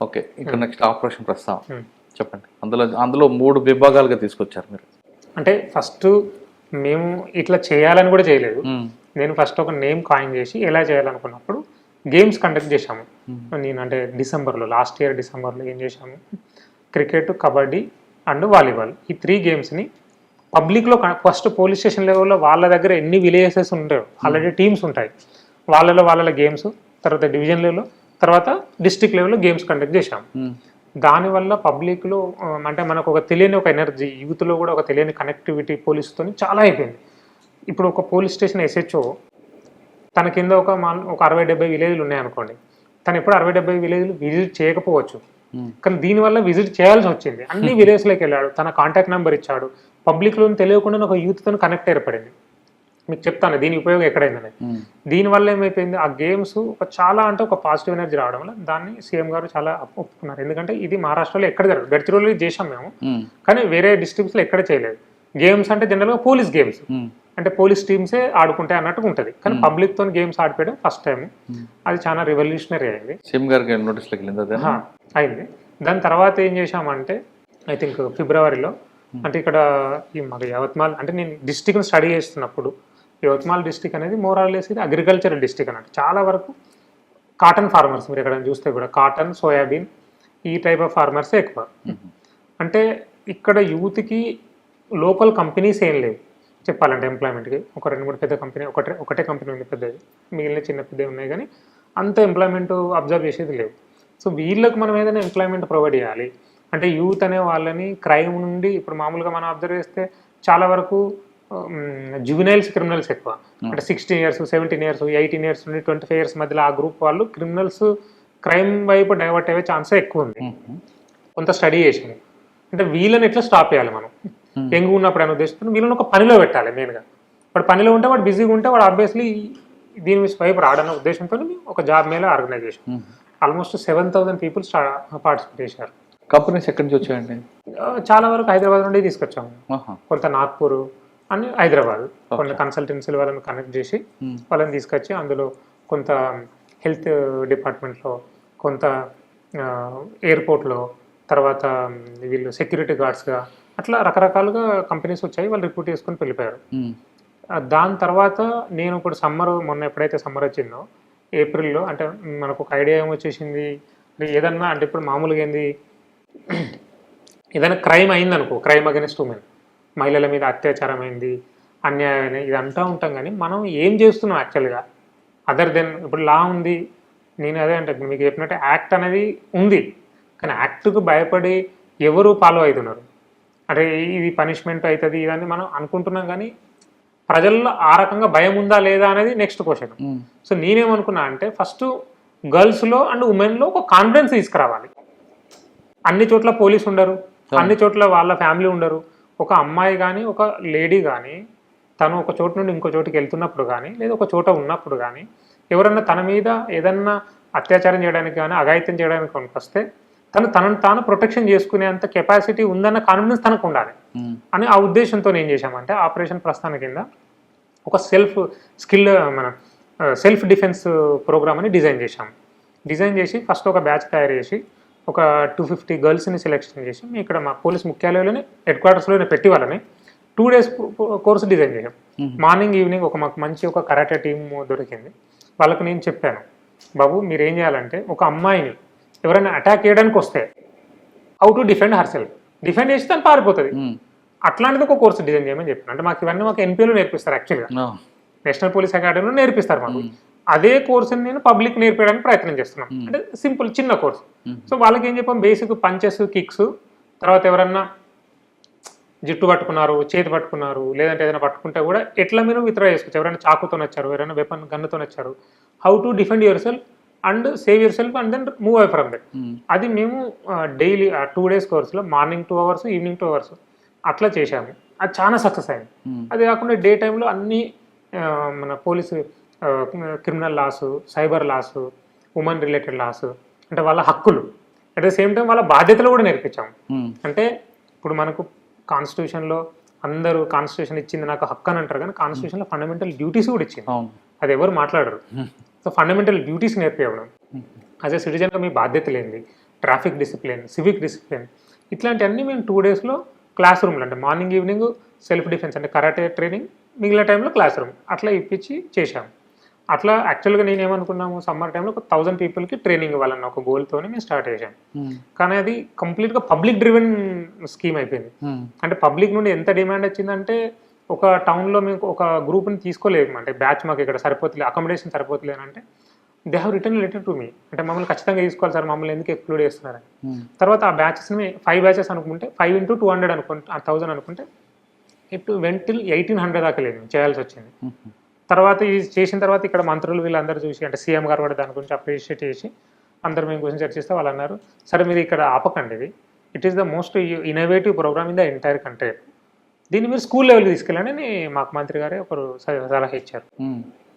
ఓకే. ఇంకా నెక్స్ట్ ఆపరేషన్ ప్రస్తావన చెప్పండి. అందులో 3 విభాగాలుగా తీసుకొచ్చారు మీరు. అంటే ఫస్ట్ మేము ఇట్లా చేయాలని కూడా చేయలేదు. నేను ఫస్ట్ ఒక నేమ్ కాయిన్ చేసి ఎలా చేయాలనుకున్నప్పుడు గేమ్స్ కండక్ట్ చేశాము. నేను అంటే లాస్ట్ ఇయర్ డిసెంబర్లో ఏం చేశాము, క్రికెట్, కబడ్డీ అండ్ వాలీబాల్, ఈ 3 గేమ్స్ని పబ్లిక్లో ఫస్ట్ పోలీస్ స్టేషన్ లెవెల్లో వాళ్ళ దగ్గర ఎన్ని విలేజెస్ ఉంటాయో ఆల్రెడీ టీమ్స్ ఉంటాయి, వాళ్ళ గేమ్స్, తర్వాత డివిజన్ లెవెల్లో, తర్వాత డిస్ట్రిక్ట్ లెవెల్లో గేమ్స్ కండక్ట్ చేశాం. దానివల్ల పబ్లిక్లో అంటే మనకు ఒక తెలియని ఒక ఎనర్జీ, యూత్లో కూడా ఒక తెలియని కనెక్టివిటీ పోలీసుతో చాలా అయిపోయింది. ఇప్పుడు ఒక పోలీస్ స్టేషన్ ఎస్హెచ్ఓ తన కింద ఒక 60-70 విలేజ్లు ఉన్నాయనుకోండి, తను ఎప్పుడు 60-70 విలేజ్లు విజిట్ చేయకపోవచ్చు, కానీ దీనివల్ల విజిట్ చేయాల్సి వచ్చింది. అన్ని విలేజ్లోకి వెళ్ళాడు, తన కాంటాక్ట్ నెంబర్ ఇచ్చాడు, పబ్లిక్లో తెలియకుండా ఒక యూత్తో కనెక్ట్ ఏర్పడింది. మీకు చెప్తాను దీని ఉపయోగం ఎక్కడైందని. దీనివల్ల ఏమైపోయింది, ఆ గేమ్స్ ఒక పాజిటివ్ ఎనర్జీ రావడం వల్ల దాన్ని సీఎం గారు చాలా ఒప్పుకున్నారు. ఎందుకంటే ఇది మహారాష్ట్రలో ఎక్కడ జరగదు, గడ్చిరోలిలో చేసాం మేము, కానీ వేరే డిస్ట్రిక్ట్స్లో ఎక్కడ చేయలేదు. గేమ్స్ అంటే జనరల్గా పోలీస్ గేమ్స్ అంటే పోలీస్ టీమ్సే ఆడుకుంటాయి అన్నట్టుగా ఉంటుంది, కానీ పబ్లిక్తో గేమ్స్ ఆడిపోయడం ఫస్ట్ టైం. అది చాలా రివల్యూషనరీ అయింది. సీఎం గారికి నోటీస్లోకి అయింది. దాని తర్వాత ఏం చేశామంటే ఐ థింక్ ఫిబ్రవరిలో, అంటే ఇక్కడ మాకు యవత్మాల్ అంటే నేను డిస్ట్రిక్ట్ని స్టడీ చేస్తున్నప్పుడు యవత్మాల్ డిస్ట్రిక్ట్ అనేది మోరార్లెస్ ఇది అగ్రికల్చరల్ డిస్ట్రిక్ట్ అన్నట్టు. చాలా వరకు కాటన్ ఫార్మర్స్, మీరు ఎక్కడ చూస్తే కూడా కాటన్, సోయాబీన్ ఈ టైప్ ఆఫ్ ఫార్మర్సే ఎక్కువ. అంటే ఇక్కడ యూత్కి లోకల్ కంపెనీస్ ఏం లేవు చెప్పాలంటే. ఎంప్లాయ్మెంట్కి ఒక 2-3 పెద్ద కంపెనీ, ఒకటే కంపెనీ ఉంది పెద్దది, మిగిలిన చిన్న పెద్దవి ఉన్నాయి, కానీ అంత ఎంప్లాయ్మెంట్ అబ్జర్వ్ చేసేది లేవు. సో వీళ్ళకి మనం ఏదైనా ఎంప్లాయ్మెంట్ ప్రొవైడ్ చేయాలి అంటే యూత్ అనే వాళ్ళని క్రైమ్ నుండి ఇప్పుడు మామూలుగా మనం అబ్జర్వ్ చేస్తే చాలా వరకు జువినైల్స్ క్రిమినల్స్ ఎక్కువ అంటే 16 years 17 years 18 years నుండి 25 years మధ్యలో ఆ గ్రూప్ వాళ్ళు క్రిమినల్స్ క్రైమ్ వైపు డైవర్ట్ అయ్యే ఛాన్సే ఎక్కువ ఉంది. కొంత స్టడీ చేసాము అంటే వీళ్ళని ఎట్లా స్టాప్ చేయాలి మనం యంగ్ ఉన్నప్పుడు అనే ఉద్దేశంతో వీళ్ళని ఒక పనిలో పెట్టాలి మెయిన్గా. వాడు పనిలో ఉంటే వాడు బిజీగా ఉంటే వాడు ఆబ్వియస్లీ దీని వైపు రాడన్న ఉద్దేశంతో ఒక జాబ్ మేళ ఆర్గనైజ్ చేసాం. ఆల్మోస్ట్ 7,000 people పార్టిసిపేట్ చేశారు. కంపెనీస్ ఎక్కడి నుంచి వచ్చాయండి? చాలా వరకు హైదరాబాద్ నుండి తీసుకొచ్చాము, కొంత నాగ్పూర్ అని హైదరాబాద్ కొన్ని కన్సల్టెన్సీలు వాళ్ళని కనెక్ట్ చేసి వాళ్ళని తీసుకొచ్చి అందులో కొంత హెల్త్ డిపార్ట్మెంట్లో, కొంత ఎయిర్పోర్ట్లో, తర్వాత వీళ్ళు సెక్యూరిటీ గార్డ్స్గా అట్లా రకరకాలుగా కంపెనీస్ వచ్చాయి. వాళ్ళు రిక్రూట్ చేసుకొని వెళ్ళిపోయారు. దాని తర్వాత నేను ఇప్పుడు మొన్న ఎప్పుడైతే సమ్మర్ వచ్చిందో ఏప్రిల్లో అంటే మనకు ఒక ఐడియా ఏమొచ్చేసింది ఏదన్నా అంటే ఇప్పుడు మామూలుగా ఏంది ఏదైనా క్రైమ్ అయింది అనుకో, క్రైమ్ అగెన్స్ట్ ఉమెన్, మహిళల మీద అత్యాచారం అయింది, అన్యాయం ఇది అంటూ ఉంటాం. కానీ మనం ఏం చేస్తున్నాం యాక్చువల్గా అదర్ దెన్ ఇప్పుడు లా ఉంది. నేను అదే అంటే మీకు చెప్పినట్టు యాక్ట్ అనేది ఉంది, కానీ యాక్ట్కు భయపడి ఎవరు ఫాలో అవుతున్నారు అంటే ఇది పనిష్మెంట్ అవుతుంది ఇదని మనం అనుకుంటున్నాం. కానీ ప్రజల్లో ఆ రకంగా భయం ఉందా లేదా అనేది నెక్స్ట్ క్వశ్చన్. సో నేనేమనుకున్నా అంటే ఫస్ట్ గర్ల్స్లో అండ్ ఉమెన్లో ఒక కాన్ఫిడెన్స్ తీసుకురావాలి. అన్ని చోట్ల పోలీసు ఉండరు, అన్ని చోట్ల వాళ్ళ ఫ్యామిలీ ఉండరు. ఒక అమ్మాయి కానీ ఒక లేడీ కానీ తను ఒక చోటు నుండి ఇంకో చోటుకి వెళ్తున్నప్పుడు కానీ లేదా ఒక చోట ఉన్నప్పుడు కానీ ఎవరన్నా తన మీద ఏదన్నా అత్యాచారం చేయడానికి కానీ అఘాయిత్యం చేయడానికి వస్తే తనను తాను ప్రొటెక్షన్ చేసుకునేంత కెపాసిటీ ఉందన్న కాన్ఫిడెన్స్ తనకు ఉండాలి అని ఆ ఉద్దేశంతో ఏం చేశామంటే ఆపరేషన్ ప్రస్థానం కింద ఒక సెల్ఫ్ డిఫెన్స్ ప్రోగ్రామ్ అని డిజైన్ చేసి ఫస్ట్ ఒక బ్యాచ్ తయారు చేసి ఒక 250 గర్ల్స్ని సెలెక్షన్ చేసి ఇక్కడ మా పోలీస్ ముఖ్యాలయంలోనే హెడ్ క్వార్టర్స్లోనే పెట్టి వాళ్ళని 2 days కోర్సు డిజైన్ చేసాం. మార్నింగ్ ఈవినింగ్ ఒక మంచి ఒక కరాటే టీమ్ దొరికింది. వాళ్ళకి నేను చెప్పాను, బాబు మీరు ఏం చేయాలంటే ఒక అమ్మాయిని ఎవరైనా అటాక్ చేయడానికి వస్తే how to defend her self, defend చేసి తను పారిపోతుంది, అట్లాంటిది ఒక కోర్సు డిజైన్ చేయమని చెప్పాను. అంటే మాకు ఇవన్నీ మాకు ఎన్పిఏలో నేర్పిస్తారు, యాక్చువల్గా నేషనల్ పోలీస్ అకాడమీలో నేర్పిస్తారు మాకు. అదే కోర్సుని నేను పబ్లిక్ నేర్పించడానికి ప్రయత్నం చేస్తున్నాను. అంటే సింపుల్ చిన్న కోర్సు. సో వాళ్ళకి ఏం చెప్పాం, బేసిక్ పంచెస్, కిక్స్, తర్వాత ఎవరన్నా జుట్టు పట్టుకున్నారు, చేతి పట్టుకున్నారు, లేదంటే ఏదైనా పట్టుకుంటే కూడా ఎట్లా మీరు విత్డ్రా చేసుకోవచ్చు. ఎవరైనా చాకుతో వచ్చారు, ఎవరైనా వెపన్ గన్నుతో వచ్చారు, how to defend your self and save your self and then move away from that. అది మేము డైలీ 2 days కోర్సులో మార్నింగ్ 2 hours ఈవినింగ్ 2 hours అట్లా చేశాము. అది చాలా సక్సెస్ అయింది. అది కాకుండా డే టైంలో అన్ని మన police criminal laws, cyber laws, women related laws అంటే వాళ్ళ హక్కులు, అట్ ద సేమ్ టైం వాళ్ళ బాధ్యతలు కూడా నేర్పించాము. అంటే ఇప్పుడు మనకు కాన్స్టిట్యూషన్లో అందరూ కాన్స్టిట్యూషన్ ఇచ్చింది నాకు హక్కు అని అంటారు, కానీ కాన్స్టిట్యూషన్లో ఫండమెంటల్ డ్యూటీస్ కూడా ఇచ్చింది, అది ఎవరు మాట్లాడరు. సో ఫండమెంటల్ డ్యూటీస్ నేర్పించడం, యాజ్ ఎ సిటిజన్గా మీ బాధ్యతలు ఏంది, ట్రాఫిక్ డిసిప్లిన్, సివిక్ డిసిప్లిన్, ఇట్లాంటివన్నీ మేము 2 daysలో క్లాస్ రూమ్లో అంటే మార్నింగ్ ఈవినింగ్ సెల్ఫ్ డిఫెన్స్ అంటే కరాటే ట్రైనింగ్, మిగిలిన టైంలో క్లాస్ రూమ్ అట్లా ఇప్పించి చేశాము. అట్లా యాక్చువల్గా నేను ఏమనుకున్నాము, సమ్మర్ టైంలో ఒక 1000 peopleకి ట్రైనింగ్ ఇవ్వాలన్న ఒక గోల్తోనే మేము స్టార్ట్ చేశాం. కానీ అది కంప్లీట్గా పబ్లిక్ డ్రివెన్ స్కీమ్ అయిపోయింది. అంటే పబ్లిక్ నుండి ఎంత డిమాండ్ వచ్చిందంటే ఒక టౌన్లో మేము ఒక గ్రూప్ని తీసుకోలేము, అంటే బ్యాచ్ మాకు ఇక్కడ సరిపోతుంది, అకామిడేషన్ సరిపోతుంది అంటే they have return letter to me, అంటే మమ్మల్ని ఖచ్చితంగా తీసుకోవాలి సార్, మమ్మల్ని ఎందుకు ఎక్స్క్లూడ్ చేస్తున్నారని. తర్వాత ఆ బ్యాచెస్ని 5 batches అనుకుంటే 5 into 200 అనుకుంటే 1000 అనుకుంటే ఇప్పుడు వెంటిల్ 1800 దాకా లేదు చేయాల్సి వచ్చింది. తర్వాత ఇది చేసిన తర్వాత ఇక్కడ మంత్రులు వీళ్ళందరూ చూసి అంటే సీఎం గారు కూడా దాని గురించి అప్రిషియేట్ చేసి అందరు మేము గురించి చర్చిస్తే వాళ్ళు అన్నారు, సరే మీరు ఇక్కడ ఆపకండి, ఇది it is the most innovative programme in the entire country, దీన్ని మీరు స్కూల్ లెవెల్కి తీసుకెళ్ళండి మాకు మంత్రి గారే ఒకరు సలహా ఇచ్చారు.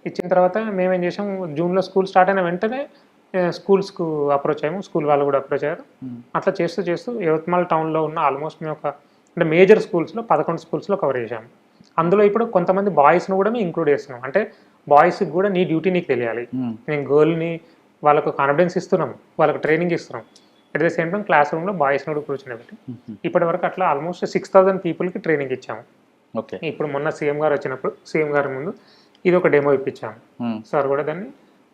ఇచ్చిన తర్వాత మేమేం చేసాము, జూన్లో స్కూల్ స్టార్ట్ అయిన వెంటనే స్కూల్స్కు అప్రోచ్ అయ్యాము, స్కూల్ వాళ్ళు కూడా అప్రోచ్ అయ్యారు. అట్లా చేస్తూ యవత్మాల్ టౌన్లో ఉన్న ఆల్మోస్ట్ మేము అంటే మేజర్ స్కూల్స్లో 11 schools కవర్ చేశాము. అందులో ఇప్పుడు కొంతమంది బాయ్స్ను కూడా మేము ఇంక్లూడ్ చేస్తున్నాం. అంటే బాయ్స్కి కూడా నీ డ్యూటీ నీకు తెలియాలి, నేను గర్ల్ని వాళ్ళకు కాన్ఫిడెన్స్ ఇస్తున్నాం, వాళ్ళకు ట్రైనింగ్ ఇస్తున్నాం. At the same time class రూమ్లో బాయ్స్ని కూడా కూర్చునేబట్టి ఇప్పటి వరకు అట్లా ఆల్మోస్ట్ 6000 peopleకి ట్రైనింగ్ ఇచ్చాము. ఇప్పుడు మొన్న సీఎం గారు వచ్చినప్పుడు సీఎం గారి ముందు ఇది ఒక డెమో ఇప్పించాము. సార్ కూడా దాన్ని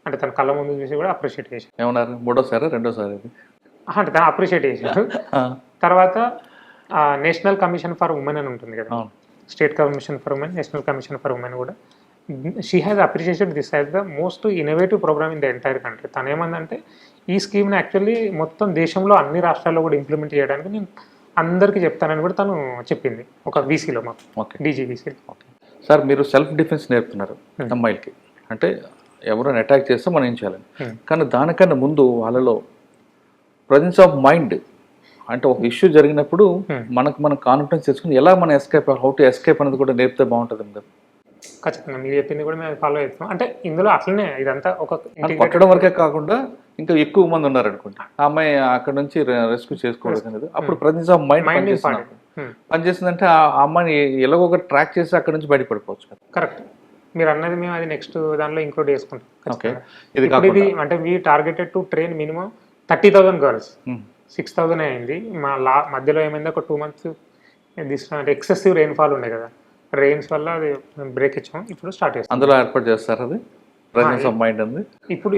అంటే తన కళ్ళ ముందు చూసి కూడా అప్రిషియేట్ చేశారు. ఏమన్నారు, మూడోసారి రెండోసారి అంటే తను అప్రిషియేట్ చేశారు. తర్వాత నేషనల్ కమిషన్ ఫర్ ఉమెన్ అని ఉంటుంది కదా, state commission for women, national commission for women కూడా she has appreciated this as the most innovative programme in the entire country. తను ఏమందంటే ఈ స్కీమ్ని యాక్చువల్లీ మొత్తం దేశంలో అన్ని రాష్ట్రాల్లో కూడా ఇంప్లిమెంట్ చేయడానికి నేను అందరికీ చెప్తానని కూడా తను చెప్పింది ఒక వీసీలో మాకు. ఓకే డీజీవీసీలో. ఓకే సార్, మీరు సెల్ఫ్ డిఫెన్స్ నేర్పుతున్నారు అమ్మాయిలకి, అంటే ఎవరైనా అటాక్ చేస్తే మనం ఏం చేయాలని. కానీ దానికన్నా ముందు వాళ్ళలో ప్రజెన్స్ ఆఫ్ మైండ్, అంటే ఒక ఇష్యూ జరిగినప్పుడు మనం కాన్ఫిడెన్స్ తెచ్చుకుని ఎలా మనం ఎస్కేప్, హౌ టు ఎస్కేప్ అనేది కూడా నేర్పితే బాగుంటుంది కదా. ఖచ్చితంగా మీరు చెప్పింది కూడా మేము ఫాలో చేస్తాం. అంటే ఇందులో అట్లనే ఇదంతా ఒక కొట్టడం వరకే కాకుండా ఇంకా ఎక్కువ మంది ఉన్నారు అనుకోండి, ఆ అమ్మాయి అక్కడ నుంచి రెస్క్యూ చేసుకోవడం అనేది, అప్పుడు ప్రజెన్స్ ఆఫ్ మైండ్ పనిచేస్తుందంటే ఆ అమ్మాయిని ఎలాగో ఒక ట్రాక్ చేసి అక్కడ నుంచి బయటపడిపోవచ్చు కదా. కరెక్ట్, మీరు అన్నది మేము అది నెక్స్ట్ దానిలో ఇంక్లూడ్ చేసుకుంటాం. ఓకే, ఇది అంటే we targeted to train minimum 30,000 girls. 6,000 అయింది. మా మధ్యలో ఏమైంది, ఒక 2 months అంటే ఎక్సెసివ్ రెయిన్ఫాల్ ఉండే కదా, రెయిన్స్ వల్ల అది బ్రేక్ ఇచ్చాం. ఇప్పుడు స్టార్ట్ చేస్తాం. అందులో ఏర్పాటు చేస్తారు అది ప్రజెన్స్ ఆఫ్ మైండ్ ఉంది. ఇప్పుడు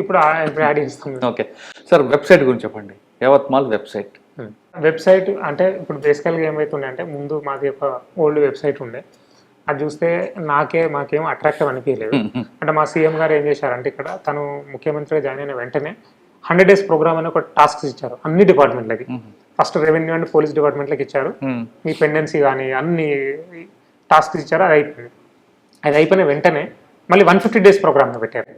యాడ్ చేస్తాం. ఓకే సార్, వెబ్సైట్ గురించి చెప్పండి. యవత్మాల్ వెబ్సైట్ అంటే ఇప్పుడు బేసికల్గా ఏమవుతుండే అంటే, ముందు మాది ఒక ఓల్డ్ వెబ్సైట్ ఉండే, అది చూస్తే మాకేం అట్రాక్టివ్ అనిపించలేదు. అంటే మా సీఎం గారు ఏం చేశారంటే, ఇక్కడ తను ముఖ్యమంత్రిగా జాయిన్ అయిన వెంటనే 100 days ప్రోగ్రామ్ అని ఒక టాస్క్స్ ఇచ్చారు అన్ని డిపార్ట్మెంట్లకి. ఫస్ట్ రెవెన్యూ అండ్ పోలీస్ డిపార్ట్మెంట్లకి ఇచ్చారు. మీ పెండెన్సీ కానీ అన్ని టాస్క్స్ ఇచ్చారు. అది అయిపోయిన వెంటనే మళ్ళీ 150 days ప్రోగ్రామ్ పెట్టారు.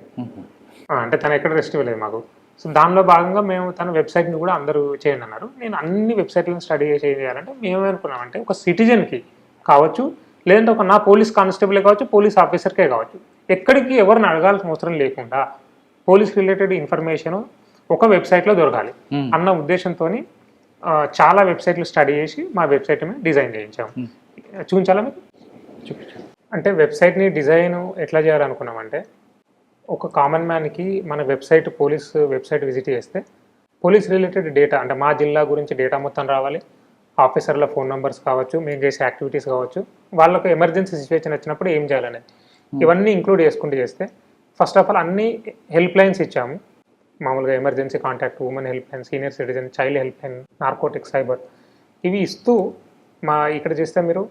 అంటే తను ఎక్కడ రెస్ట్ ఇవ్వలేదు మాకు. సో దానిలో భాగంగా మేము తన వెబ్సైట్ని కూడా అందరూ చేయండి అన్నారు. నేను అన్ని వెబ్సైట్లను స్టడీ చేయాలంటే మేమేమనుకున్నామంటే, ఒక సిటిజన్కి కావచ్చు, లేదంటే ఒక నా పోలీస్ కానిస్టేబులే కావచ్చు, పోలీస్ ఆఫీసర్కే కావచ్చు, ఎక్కడికి ఎవరిని అడగాల్సిన అవసరం లేకుండా పోలీస్ రిలేటెడ్ ఇన్ఫర్మేషన్ ఒక వెబ్సైట్లో దొరకాలి అన్న ఉద్దేశంతో చాలా వెబ్సైట్లు స్టడీ చేసి మా వెబ్సైట్ మీద డిజైన్ చేయించాము. చూపించాలా మీకు? అంటే వెబ్సైట్ని డిజైన్ ఎట్లా చేయాలనుకున్నామంటే, ఒక కామన్ మ్యాన్కి మన పోలీస్ వెబ్సైట్ విజిట్ చేస్తే పోలీస్ రిలేటెడ్ డేటా, అంటే మా జిల్లా గురించి డేటా మొత్తం రావాలి, ఆఫీసర్ల ఫోన్ నెంబర్స్ కావచ్చు, మేము చేసే యాక్టివిటీస్ కావచ్చు, వాళ్ళకు ఎమర్జెన్సీ సిచ్యువేషన్ వచ్చినప్పుడు ఏం చేయాలనేది ఇవన్నీ ఇంక్లూడ్ చేసుకుంటూ చేస్తే, ఫస్ట్ ఆఫ్ ఆల్ అన్ని హెల్ప్ లైన్స్ ఇచ్చాము. మామూలుగా emergency contact, women help line, senior citizen, child help line, narcotics, cyber, ఇవి ఇస్తూ ఇక్కడ చేస్తే మీరు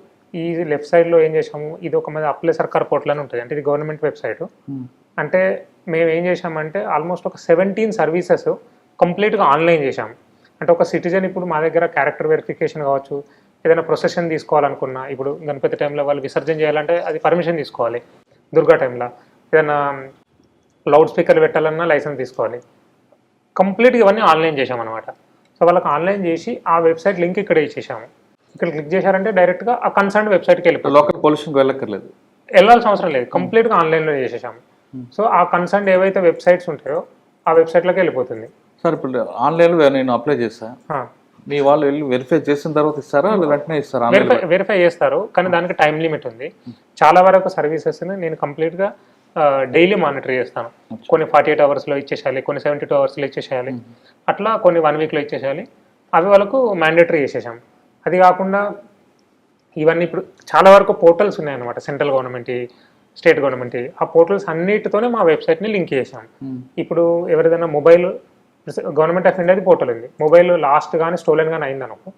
ఈ లెఫ్ట్ సైడ్లో ఏం చేసాము, ఇది ఒక మీద అప్లై సర్కార్ పోర్టల్ అని ఉంటుంది. అంటే ఇది గవర్నమెంట్ వెబ్సైట్. అంటే మేము ఏం చేసామంటే ఆల్మోస్ట్ ఒక 17 సర్వీసెస్ కంప్లీట్గా ఆన్లైన్ చేసాము. అంటే ఒక సిటిజన్ ఇప్పుడు మా దగ్గర క్యారెక్టర్ వెరిఫికేషన్ కావచ్చు, ఏదైనా ప్రొసెషన్ తీసుకోవాలనుకున్నా, ఇప్పుడు గణపతి టైంలో వాళ్ళు విసర్జన చేయాలంటే అది పర్మిషన్ తీసుకోవాలి, దుర్గా టైంలో ఏదైనా లౌడ్ స్పీకర్ పెట్టాలన్నా లైసెన్స్ తీసుకోవాలి. కంప్లీట్గా ఇవన్నీ ఆన్లైన్ చేసామన్నమాట. సో వాళ్ళకి ఆన్లైన్ చేసి ఆ వెబ్సైట్ లింక్ ఇక్కడ ఇచ్చేసాము. ఇక్కడ క్లిక్ చేశారంటే డైరెక్ట్గా ఆ కన్సర్న్ వెబ్సైట్కి వెళ్ళిపోయి లోకల్ పొల్యూషన్కి వెళ్ళాల్సిన అవసరం లేదు, కంప్లీట్గా ఆన్లైన్లో చేసేసాము. సో ఆ కన్సర్న్ ఏవైతే వెబ్సైట్స్ ఉంటాయో ఆ వెబ్సైట్లోకి వెళ్ళిపోతుంది. సార్ ఇప్పుడు ఆన్లైన్లో నేను అప్లై చేస్తాను, మీ వాళ్ళు వెళ్ళి వెరిఫై చేసిన తర్వాత ఇస్తారా, వెంటనే ఇస్తారా? వెరిఫై చేస్తారు, కానీ దానికి టైం లిమిట్ ఉంది. చాలా వరకు సర్వీసెస్ని నేను కంప్లీట్గా డైలీ మానిటర్ చేస్తాను. కొన్ని 48 hours ఇచ్చేసేయాలి, కొన్ని 72 hours ఇచ్చేసేయాలి, అట్లా కొన్ని 1 week ఇచ్చేసేయాలి. అవి వాళ్ళకు మ్యాండేటరీ చేసేసాం. అది కాకుండా ఇవన్నీ ఇప్పుడు చాలా వరకు పోర్టల్స్ ఉన్నాయన్నమాట, సెంట్రల్ గవర్నమెంట్, స్టేట్ గవర్నమెంట్. ఆ పోర్టల్స్ అన్నిటితోనే మా వెబ్సైట్ని లింక్ చేసాం. ఇప్పుడు ఎవరిదైనా మొబైల్, గవర్నమెంట్ ఆఫ్ ఇండియాది పోర్టల్ ఉంది, మొబైల్ లాస్ట్ కానీ స్టోలెన్ కానీ అయిందనుకో,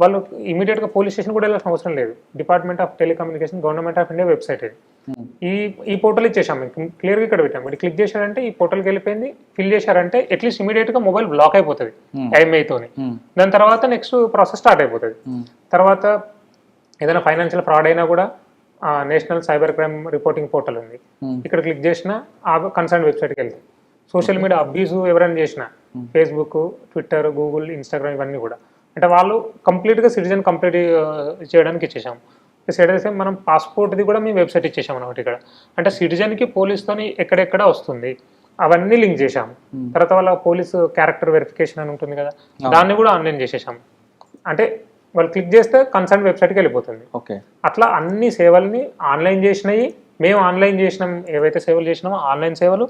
వాళ్ళు ఇమీడియట్గా పోలీస్ స్టేషన్ కూడా వెళ్ళాల్సిన అవసరం లేదు. Department of telecommunication, government of India website ఇది. ఈ పోర్టల్ ఇచ్చేసాం మేము, క్లియర్గా ఇక్కడ పెట్టాం. ఇక్కడ క్లిక్ చేశారంటే ఈ పోర్టల్కి వెళ్ళిపోయింది, ఫిల్ చేశారంటే అట్లీస్ట్ ఇమీడియట్గా మొబైల్ బ్లాక్ అయిపోతుంది ఐఎంఐతోని. దాని తర్వాత నెక్స్ట్ ప్రాసెస్ స్టార్ట్ అయిపోతుంది. తర్వాత ఏదైనా ఫైనాన్షియల్ ఫ్రాడ్ అయినా కూడా national cyber crime reporting portal ఉంది, ఇక్కడ క్లిక్ చేసినా ఆ కన్సర్న్ వెబ్సైట్కి వెళ్తాయి. సోషల్ మీడియా అబ్యూస్ ఎవరైనా చేసినా, ఫేస్బుక్, ట్విట్టర్, గూగుల్, ఇన్స్టాగ్రామ్, ఇవన్నీ కూడా అంటే వాళ్ళు కంప్లీట్గా సిటిజన్ కంప్లీట్ చేయడానికి ఇచ్చేసాం. చేస్తే మనం పాస్పోర్ట్ది కూడా మేము వెబ్సైట్ ఇచ్చేసాం అనమాట ఇక్కడ. అంటే సిటిజన్కి పోలీస్తోని ఎక్కడెక్కడ వస్తుంది అవన్నీ లింక్ చేసాము. తర్వాత వాళ్ళ పోలీసు క్యారెక్టర్ వెరిఫికేషన్ అని ఉంటుంది కదా, దాన్ని కూడా ఆన్లైన్ చేసేసాం. అంటే వాళ్ళు క్లిక్ చేస్తే కన్సర్న్ వెబ్సైట్కి వెళ్ళిపోతుంది. ఓకే, అట్లా అన్ని సేవల్ని ఆన్లైన్ చేసినాయి. మేము ఆన్లైన్ చేసినాం, ఏవైతే సేవలు చేసినామో ఆన్లైన్ సేవలు,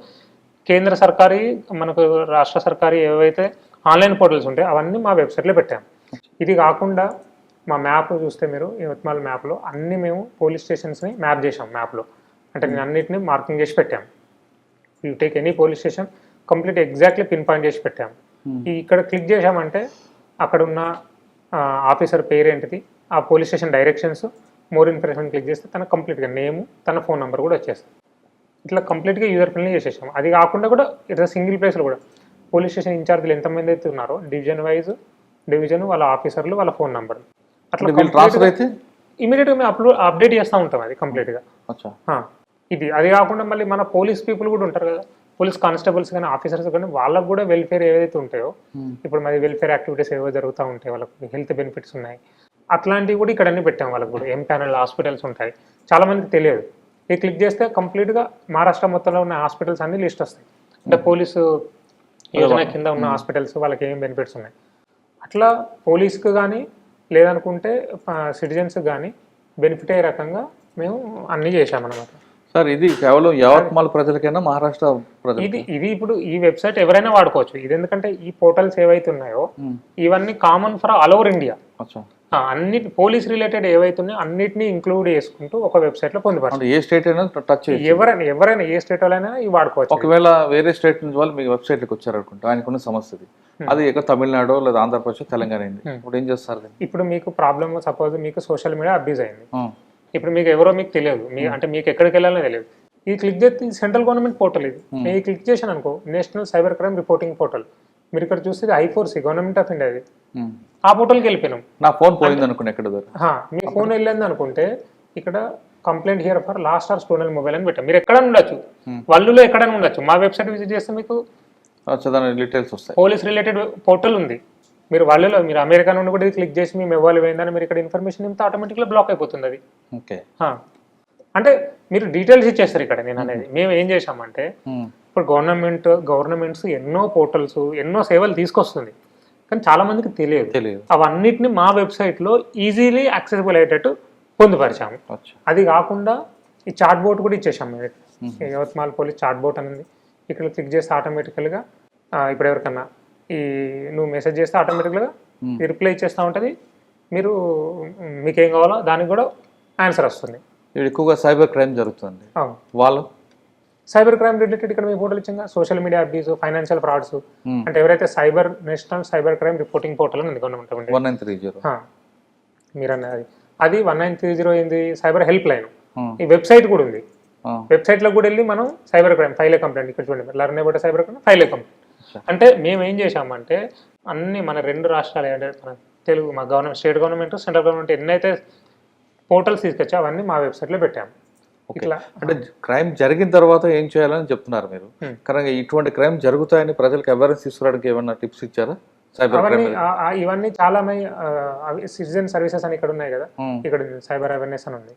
కేంద్ర సర్కారీ, మనకు రాష్ట్ర సర్కారీ ఏవైతే ఆన్లైన్ పోర్టల్స్ ఉంటాయో అవన్నీ మా వెబ్సైట్లో పెట్టాము. ఇది కాకుండా మా మ్యాప్ చూస్తే మీరు యవత్మాల్ మ్యాప్లో అన్ని మేము పోలీస్ స్టేషన్స్ని మ్యాప్ చేసాం. మ్యాప్లో అంటే నేను అన్నిటిని మార్కింగ్ చేసి పెట్టాము. You take any police station complete exactly pin point చేసి పెట్టాము. ఇక్కడ క్లిక్ చేసామంటే అక్కడ ఉన్న ఆఫీసర్ పేరేంటిది, ఆ police station directions, more information click చేస్తే తన కంప్లీట్గా నేము, తన ఫోన్ నెంబర్ కూడా వచ్చేస్తుంది. ఇట్లా కంప్లీట్గా యూజర్ ఫ్రెండ్లీ చేసేసాం. అది కాకుండా కూడా ఇట్లా సింగిల్ ప్లేస్లో కూడా పోలీస్ స్టేషన్ ఇన్ఛార్జ్లు ఎంతమంది అయితే ఉన్నారో డివిజన్ వాళ్ళ ఆఫీసర్లు వాళ్ళ ఫోన్ నెంబర్ అట్లా ట్రాన్స్ఫర్ అయితే ఇమీడియట్గా మేము అప్డేట్ చేస్తూ ఉంటాం అది కంప్లీట్గా. ఇది అది కాకుండా మళ్ళీ మన పోలీస్ పీపుల్ కూడా ఉంటారు కదా, పోలీస్ కానిస్టేబుల్స్ కానీ ఆఫీసర్స్ కానీ వాళ్ళకు కూడా వెల్ఫేర్ ఏవైతే ఉంటాయో, ఇప్పుడు మరి వెల్ఫేర్ యాక్టివిటీస్ ఏవో జరుగుతూ ఉంటాయి, వాళ్ళకి హెల్త్ బెనిఫిట్స్ ఉన్నాయి, అట్లాంటివి కూడా ఇక్కడ అన్ని పెట్టాం. వాళ్ళకి కూడా ఎంపానల్ హాస్పిటల్స్ ఉంటాయి, చాలా మందికి తెలియదు. ఇది క్లిక్ చేస్తే కంప్లీట్గా మహారాష్ట్ర మొత్తంలో ఉన్న హాస్పిటల్స్ అన్ని లిస్ట్ వస్తాయి. అంటే పోలీసు యోజన కింద ఉన్న హాస్పిటల్స్ వాళ్ళకి ఏం బెనిఫిట్స్ ఉన్నాయి, అట్లా పోలీస్కి కానీ లేదనుకుంటే సిటిజన్స్ కానీ బెనిఫిట్ అయ్యే రకంగా మేము అన్నీ చేశామన్నమాట. సార్ ఇది కేవలం యావత్మాల్ ప్రజలకైనా మహారాష్ట్ర ప్రజలు ఇది ఇప్పుడు ఈ వెబ్సైట్ ఎవరైనా వాడుకోవచ్చు. ఇది ఎందుకంటే ఈ పోర్టల్స్ ఏవైతే ఉన్నాయో ఇవన్నీ common for all over India. అన్ని పోలీస్ రిలేటెడ్ ఏవైతే ఉన్నాయో అన్నిటినీ ఇంక్లూడ్ చేసుకుంటూ ఒక వెబ్సైట్ లో పొందుపరచాలి. ఏ స్టేట్ అయినా టచ్ ఎవరైనా ఏ స్టేట్ వాళ్ళైనా ఇవి వాడుకోవచ్చు. ఒకవేళ వేరే స్టేట్ నుంచి వాళ్ళు మీ వెబ్సైట్ కి వచ్చారు అనుకుంటే ఆయనకున్న సమస్య అది ఎక్కడ తమిళనాడు లేదా ఆంధ్రప్రదేశ్ తెలంగాణ అయింది, ఇప్పుడు ఏం చేస్తారు? ఇప్పుడు మీకు ప్రాబ్లమ్ సపోజ్ మీకు సోషల్ మీడియా అబ్యూజ్ అయింది, ఇప్పుడు మీకు ఎవరో మీకు తెలియదు, అంటే మీకు ఎక్కడికి వెళ్ళాలో తెలియదు. ఇది క్లిక్ చేస్తే సెంట్రల్ గవర్నమెంట్ పోర్టల్ ఇది. మీరు క్లిక్ చేశాను అనుకో, national cyber crime reporting portal, మీరు ఇక్కడ చూస్తే I4C గవర్నమెంట్ ఆఫ్ ఇండియా, ఆ పోర్టల్కి వెళ్ళిపోయినాం. నా ఫోన్ పోయింది అనుకోండి, ఎక్కడ మీ ఫోన్ వెళ్ళింది అనుకుంటే ఇక్కడ complaint here for lost or stolen mobile అని పెట్టాం. మీరు ఎక్కడ ఉండొచ్చు, వాళ్ళలో ఎక్కడైనా ఉండొచ్చు. మా వెబ్సైట్ విజిట్ చేస్తే మీకు డీటెయిల్స్ వస్తాయి. పోలీస్ రిలేటెడ్ పోర్టల్ ఉంది. మీరు వాళ్ళలో మీరు అమెరికా నుండి కూడా క్లిక్ చేసి మేము ఇవ్వాలి పోయిందని మీరు ఇక్కడ ఇన్ఫర్మేషన్ ఇస్తే ఆటోమేటిక్గా బ్లాక్ అయిపోతుంది అది. ఓకే, అంటే మీరు డీటెయిల్స్ ఇచ్చేస్తారు ఇక్కడ. నేను అనేది మేము ఏం చేశామంటే, ఇప్పుడు గవర్నమెంట్స్ ఎన్నో పోర్టల్స్ ఎన్నో సేవలు తీసుకొస్తుంది, కానీ చాలా మందికి తెలియదు. అవన్నిటిని మా వెబ్సైట్లో ఈజీలీ యాక్సెసిబుల్ అయ్యేటట్టు పొందుపరిచాము. అది కాకుండా ఈ చాట్ బోర్డ్ కూడా ఇచ్చేసాము. యవత్మాల్ పోలీస్ చాట్ బోర్డ్ అనేది ఇక్కడ క్లిక్ చేస్తే ఆటోమేటికల్గా ఇప్పుడు ఎవరికన్నా నువ్వు మెసేజ్ చేస్తే ఆటోమేటిక్గా రిప్లై ఇచ్చేస్తూ ఉంటుంది. మీరు మీకేం కావాలో దానికి కూడా ఆన్సర్ వస్తుంది. ఎక్కువగా సైబర్ క్రైమ్ జరుగుతుంది, వాళ్ళు సైబర్ క్రైమ్ రిలేటెడ్ ఇక్కడ మీ పోర్టల్ ఇచ్చాక social media abuse, financial frauds, అంటే ఎవరైతే national cyber crime reporting portal ఉంది గవర్నమెంట్ 1930 మీరు అన్నది అది 1930 ఏంది సైబర్ హెల్ప్ లైన్. ఈ వెబ్సైట్ కూడా ఉంది. వెబ్సైట్ లో కూడా వెళ్ళి మనం సైబర్ క్రైమ్ ఫైల్ కంప్లైంట్ ఇక్కడ చూడండి, learn about cyber crime file complaint. అంటే మేము ఏం చేశామంటే అన్ని మన 2 రాష్ట్రాలు అంటే మన తెలుగు మా government, state government, central government ఎన్నైతే పోర్టల్స్ తీసుకొచ్చా అవన్నీ మా వెబ్సైట్ లో పెట్టాము. ఇట్లా అంటే క్రైమ్ జరిగిన తర్వాత ఏం చేయాలని చెప్తున్నారు మీరు. కానీ ఇటువంటి క్రైమ్ జరుగుతాయని ప్రజలకు అవేర్నెస్ తీసుకురావడానికి ఏమన్నా టిప్స్ ఇచ్చారా? ఇవన్నీ చాలా సిటిజన్ సర్వీసెస్ అని ఇక్కడ ఉన్నాయి కదా, ఇక్కడ సైబర్ అవేర్నెస్ అని ఉంది.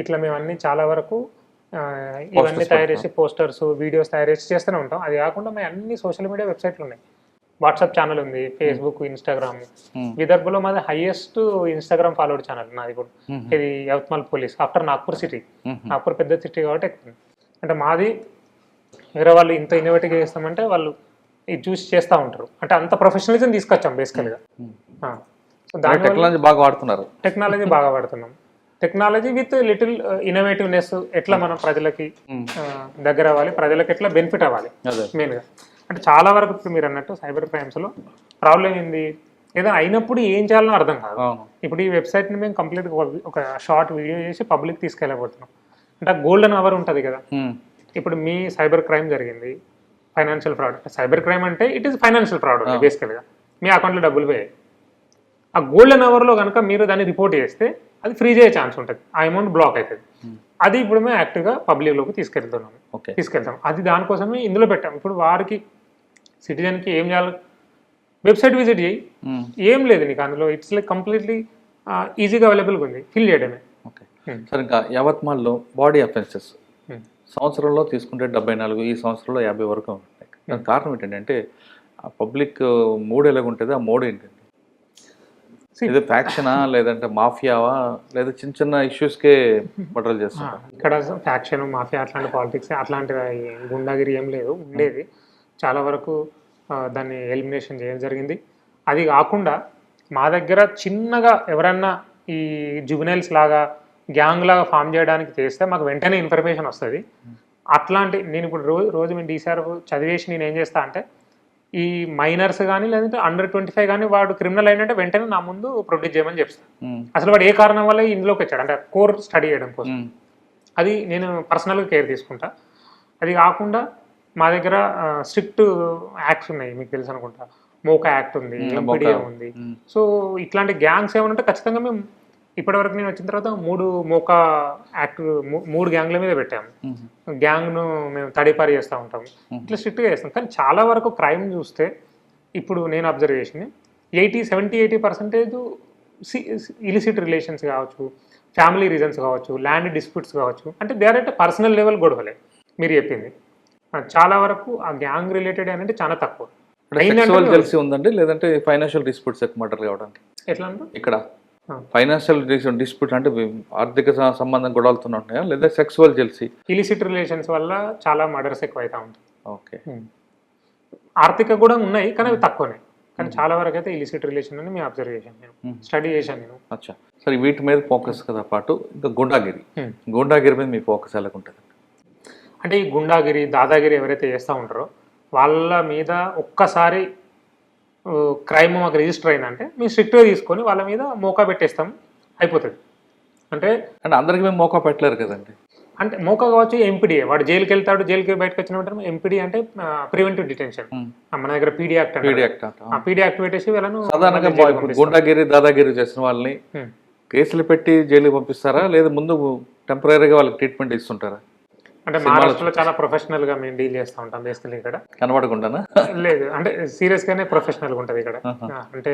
ఇట్లా మేము అన్ని చాలా వరకు ఇవన్నీ తయారు చేసి పోస్టర్స్, వీడియోస్ తయారు చేసి చేస్తూనే ఉంటాం. అది కాకుండా మేము అన్ని సోషల్ మీడియా వెబ్సైట్లు ఉన్నాయి. వాట్సాప్ ఛానల్ ఉంది, ఫేస్బుక్, ఇన్స్టాగ్రామ్. విదర్భలో మాది హైయెస్ట్ ఇన్స్టాగ్రామ్ ఫాలోవర్డ్ ఛానల్ నాది కూడా. ఇది Yavatmal police after Nagpur city. Nagpur పెద్ద సిటీ కాబట్టి ఎక్కువ. అంటే మాది వేరే వాళ్ళు ఇంత ఇన్నోవేటివ్గా చేస్తామంటే వాళ్ళు ఇది చూసి చేస్తూ ఉంటారు. అంటే అంత ప్రొఫెషనలిజం తీసుకొచ్చాం బేసికల్గా. టెక్నాలజీ బాగా వాడుతున్నారు. టెక్నాలజీ బాగా వాడుతున్నాం. Technology with little innovativeness. ఎట్లా మనం ప్రజలకి దగ్గర అవ్వాలి, ప్రజలకు ఎట్లా బెనిఫిట్ అవ్వాలి మెయిన్గా. అంటే చాలా వరకు ఇప్పుడు మీరు అన్నట్టు సైబర్ క్రైమ్స్లో ప్రాబ్లం ఏంది, ఏదైనా అయినప్పుడు ఏం చేయాలని అర్థం కాదు. ఇప్పుడు ఈ వెబ్సైట్ని మేము కంప్లీట్గా ఒక షార్ట్ వీడియో చేసి పబ్లిక్ తీసుకెళ్ళబోతున్నాం. అంటే గోల్డెన్ అవర్ ఉంటుంది కదా, ఇప్పుడు మీ సైబర్ క్రైమ్ జరిగింది, ఫైనాన్షియల్ ఫ్రాడ్. సైబర్ క్రైమ్ అంటే ఇట్ ఈస్ ఫైనాన్షియల్ ఫ్రాడ్ బేసికల్గా. మీ అకౌంట్లో డబ్బులు పోయాయి, ఆ గోల్డెన్ అవర్లో కనుక మీరు దాన్ని రిపోర్ట్ చేస్తే అది ఫ్రీజ్ అయ్యే ఛాన్స్ ఉంటుంది, ఆ అమౌంట్ బ్లాక్ అవుతుంది. అది ఇప్పుడు మేము యాక్టివ్గా పబ్లిక్లోకి తీసుకెళ్తాం. అది దానికోసమే ఇందులో పెట్టాం. ఇప్పుడు వారికి సిటిజన్కి ఏం చేయాలి, వెబ్సైట్ విజిట్ చేయి, ఏం లేదు నీకు అందులో. ఇట్స్ లైక్ కంప్లీట్లీ ఈజీగా అవైలబుల్గా ఉంది, ఫిల్ చేయడమే. ఓకే సార్, ఇంకా యవత్మాల్లో బాడీ అఫెన్సెస్ సంవత్సరంలో తీసుకుంటే 74, ఈ సంవత్సరంలో 50 వరకు ఉంటాయి. దానికి కారణం ఏంటంటే ఆ పబ్లిక్ మూడు ఎలాగుంటుంది, ఆ మూడు ఏంటంటే ఇది ఫ్యాక్షనా లేదంటే మాఫియావా లేదా చిన్న చిన్న ఇష్యూస్కే మర్డర్లు చేస్తారు? ఇక్కడ ఫ్యాక్షన్, మాఫియా అట్లాంటి పాలిటిక్స్ అట్లాంటి గుండాగిరి ఏం లేదు. ఉండేది చాలా వరకు దాన్ని ఎలిమినేషన్ చేయడం జరిగింది. అది కాకుండా మా దగ్గర చిన్నగా ఎవరన్నా ఈ జువెనైల్స్ లాగా గ్యాంగ్ లాగా ఫామ్ చేయడానికి చేస్తే మాకు వెంటనే ఇన్ఫర్మేషన్ వస్తుంది. అట్లాంటి నేను ఇప్పుడు రోజు మేము డీసీఆర్ చదివేసి నేను ఏం చేస్తా అంటే ఈ మైనర్స్ కానీ లేదంటే అండర్ 25 కానీ వాడు క్రిమినల్ అయినంటే వెంటనే నా ముందు ప్రొడ్యూస్ చేయమని చెప్తాను. అసలు వాడు ఏ కారణం వల్ల ఇందులోకి వచ్చాడు అంటే కోర్ స్టడీ చేయడం కోసం అది నేను పర్సనల్గా కేర్ తీసుకుంటా. అది కాకుండా మా దగ్గర స్ట్రిక్ట్ యాక్ట్స్ ఉన్నాయి, మీకు తెలుసు అనుకుంటా. మోకా యాక్ట్ ఉంది, ఎంపీడీఏ ఉంది. సో ఇట్లాంటి గ్యాంగ్స్ ఏమైనా ఉంటే ఖచ్చితంగా మేము ఇప్పటివరకు నేను వచ్చిన తర్వాత 3 మోకా యాక్ట్ 3 గ్యాంగ్ల మీద పెట్టాము. గ్యాంగ్ను మేము తడిపారి చేస్తూ ఉంటాము, ఇట్లా స్ట్రిక్ట్గా చేస్తాం. కానీ చాలా వరకు క్రైమ్ చూస్తే ఇప్పుడు నేను అబ్జర్వ్ చేసింది 70-80% ఇలిసిట్ రిలేషన్స్ కావచ్చు, ఫ్యామిలీ రీజన్స్ కావచ్చు, ల్యాండ్ డిస్ప్యూట్స్ కావచ్చు, అంటే they are at personal level గొడవలే మీరు చెప్పింది. చాలా వరకు ఆ గ్యాంగ్ రిలేటెడ్ అంటే చాలా తక్కువ. తెలిసి ఉందండి, లేదంటే ఫైనాన్షియల్ డిస్ప్యూట్స్ ఎక్కువ మర్డర్ కావడానికి ఎట్లా అంటే ఇక్కడ ఫైనాన్షియల్ డిస్ప్యూట్ అంటే ఆర్థిక సంబంధం గొడవలతో ఉన్నాయా, లేదా సెక్సువల్ జెల్సీ ఇలిసిట్ రిలేషన్స్ వల్ల చాలా మర్డర్స్ ఎక్కువ అవుతా ఉంటాయి. ఓకే, ఆర్థిక కూడా ఉన్నాయి కానీ అవి తక్కువనే. కానీ చాలా వరకు అయితే ఇలిసిట్ రిలేషన్ అని మేము అబ్జర్వ్ చేశాను, నేను స్టడీ చేశాను నేను. అచ్చా, సరే వీటి మీద ఫోకస్ కదా పాటు ఇంకా గుండాగిరి మీద మీ ఫోకస్ ఎలా ఉంటుంది? అంటే ఈ గుండాగిరి దాదాగిరి ఎవరైతే చేస్తూ ఉంటారో వాళ్ళ మీద ఒక్కసారి క్రైమ్ మాకు రిజిస్టర్ అయిందంటే మేము స్ట్రిక్ట్గా తీసుకొని వాళ్ళ మీద మోకా పెట్టేస్తాం, అయిపోతుంది. అంటే అందరికి మేము మోకా పెట్టలేరు కదండి. అంటే మోకా కావచ్చు, ఎంపీడీఏ, వాడు జైలుకి వెళ్తాడు, జైలుకి బయటకు వచ్చిన వెంటనే ఎంపీడీ అంటే ప్రివెంటివ్ డిటెన్షన్. మన దగ్గర పీడీ యాక్ట్ పీడీ యాక్ట్ పెట్టేసి వీళ్ళను సాధారణంగా గుండాగిరి దాదాగిరి చేసిన వాళ్ళని కేసులు పెట్టి జైలుకి పంపిస్తారా, లేదా ముందు టెంపరీగా వాళ్ళకి ట్రీట్మెంట్ ఇస్తుంటారా? అంటే మహారాష్ట్రలో చాలా ప్రొఫెషనల్ గా మేము డీల్ చేస్తూ ఉంటాం బేసికలీ. ఇక్కడ కనబడకుండానా? లేదు, అంటే సీరియస్ గానే ప్రొఫెషనల్ గా ఉంటుంది ఇక్కడ. అంటే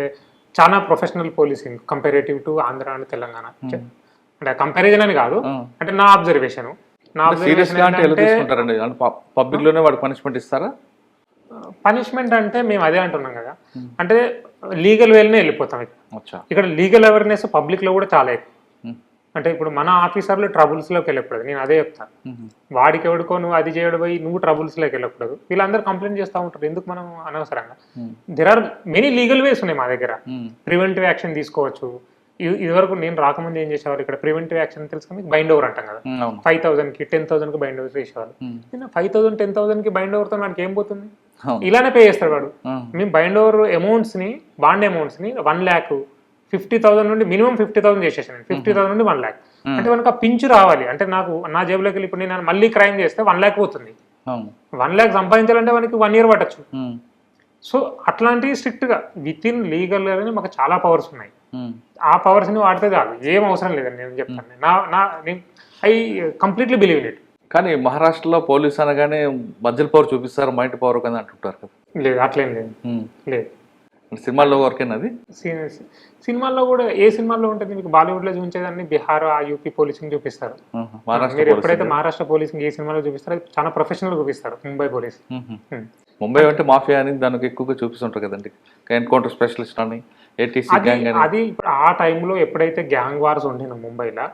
చాలా professional policing comparative to Andhra and Telangana. అంటే కంపారిజన్ అని కాదు, అంటే నా అబ్జర్వేషన్. పబ్లిక్ లోనే వాడు పనిష్మెంట్ ఇస్తారా? పనిష్మెంట్ అంటే మేము అదే అంటున్నాం కదా, అంటే లీగల్ వేలోనే వెళ్ళిపోతాం. ఇక్కడ లీగల్ అవేర్నెస్ పబ్లిక్ లో కూడా చాలా ఎక్కువ. అంటే ఇప్పుడు మన ఆఫీసర్లు ట్రబుల్స్లోకి వెళ్ళకూడదు, నేను అదే చెప్తాను. వాడికి ఎవడుకో నువ్వు అది చేయడం పోయి నువ్వు ట్రబుల్స్లోకి వెళ్ళకూడదు. వీళ్ళందరూ కంప్లైంట్ చేస్తూ ఉంటారు, ఎందుకు మనం అనవసరంగా. దెర్ ఆర్ మెనీ లీగల్ వేస్ ఉన్నాయి మా దగ్గర. ప్రివెంటివ్ యాక్షన్ తీసుకోవచ్చు. ఇదివరకు నేను రాకముందు ఏం చేసేవారు, ఇక్కడ ప్రివెంటివ్ యాక్షన్ తెలుసుకొని బైండ్ ఓవర్ అంటాం కదా, 5,000కి 10,000కి బైండ్ ఓవర్ చేసేవారు. 5,000 10,000కి బైండ్ ఓవర్తో వాడికి ఏం పోతుంది, ఇలానే పే చేస్తాడు వాడు. మేము బైండ్ ఓవర్ అమౌంట్స్ని, బాండ్ అమౌంట్స్ని 1,50,000 నుండి మినిమం 50,000 చేసేసాను. 50,000 నుండి 1 lakh. అంటే మనకు ఆ పించు రావాలి. అంటే నాకు నా జేబులోకి వెళ్ళి ఇప్పుడు నేను మళ్ళీ క్రైమ్ చేస్తే 1 lakh పోతుంది. 1 lakh సంపాదించాలంటే మనకి 1 year పట్టచ్చు. సో అట్లాంటివి స్ట్రిక్ట్గా విత్ ఇన్ లీగల్ గానే మాకు చాలా పవర్స్ ఉన్నాయి. ఆ పవర్స్ని వాడితే చాలు, ఏం అవసరం లేదని నేను చెప్తాను. I completely believe in it. కానీ మహారాష్ట్రలో పోలీస్ అనగానే మధ్యలో పవర్ చూపిస్తారు, మైండ్ పవర్ కదా అంటుంటారు కదా. లేదు, అట్లేం లేదు. లేదు, సినిమాల్లో వరకేనా అది? సినిమాల్లో కూడా ఏ సినిమాల్లో ఉంటుంది మీకు, బాలీవుడ్ లో చూపించేదాన్ని బీహార్ యూపీ పోలీసింగ్ చూపిస్తారు. మీరు ఎప్పుడైతే మహారాష్ట్ర పోలీసింగ్ ఏ సినిమాలో చూపిస్తారో చాలా ప్రొఫెషనల్ చూపిస్తారు. ముంబై పోలీస్, ముంబై అంటే మాఫియా అని దానికి ఎక్కువగా చూపిస్తుంటారు కదండి, ఎన్కౌంటర్ స్పెషలిస్ట్ అని, అది ఆ టైంలో ఎప్పుడైతే గ్యాంగ్ వార్స్ ఉండిన ముంబైలో,